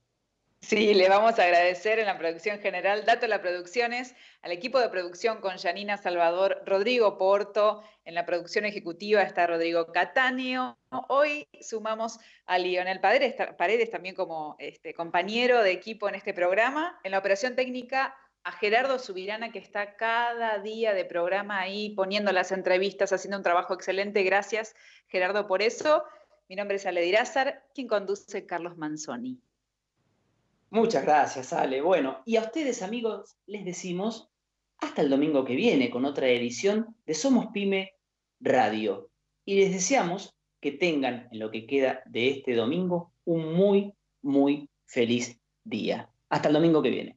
Sí, le vamos a agradecer en la producción general, Dato La Producciones, al equipo de producción con Janina Salvador, Rodrigo Porto, en la producción ejecutiva está Rodrigo Catáneo. Hoy sumamos a Lionel Paredes también como compañero de equipo en este programa. En la operación técnica, a Gerardo Subirana, que está cada día de programa ahí poniendo las entrevistas, haciendo un trabajo excelente. Gracias, Gerardo, por eso. Mi nombre es Ale Dirázar, quien conduce Carlos Manzoni. Muchas gracias, Ale. Bueno, y a ustedes, amigos, les decimos hasta el domingo que viene con otra edición de Somos Pyme Radio. Y les deseamos que tengan en lo que queda de este domingo un muy, muy feliz día. Hasta el domingo que viene.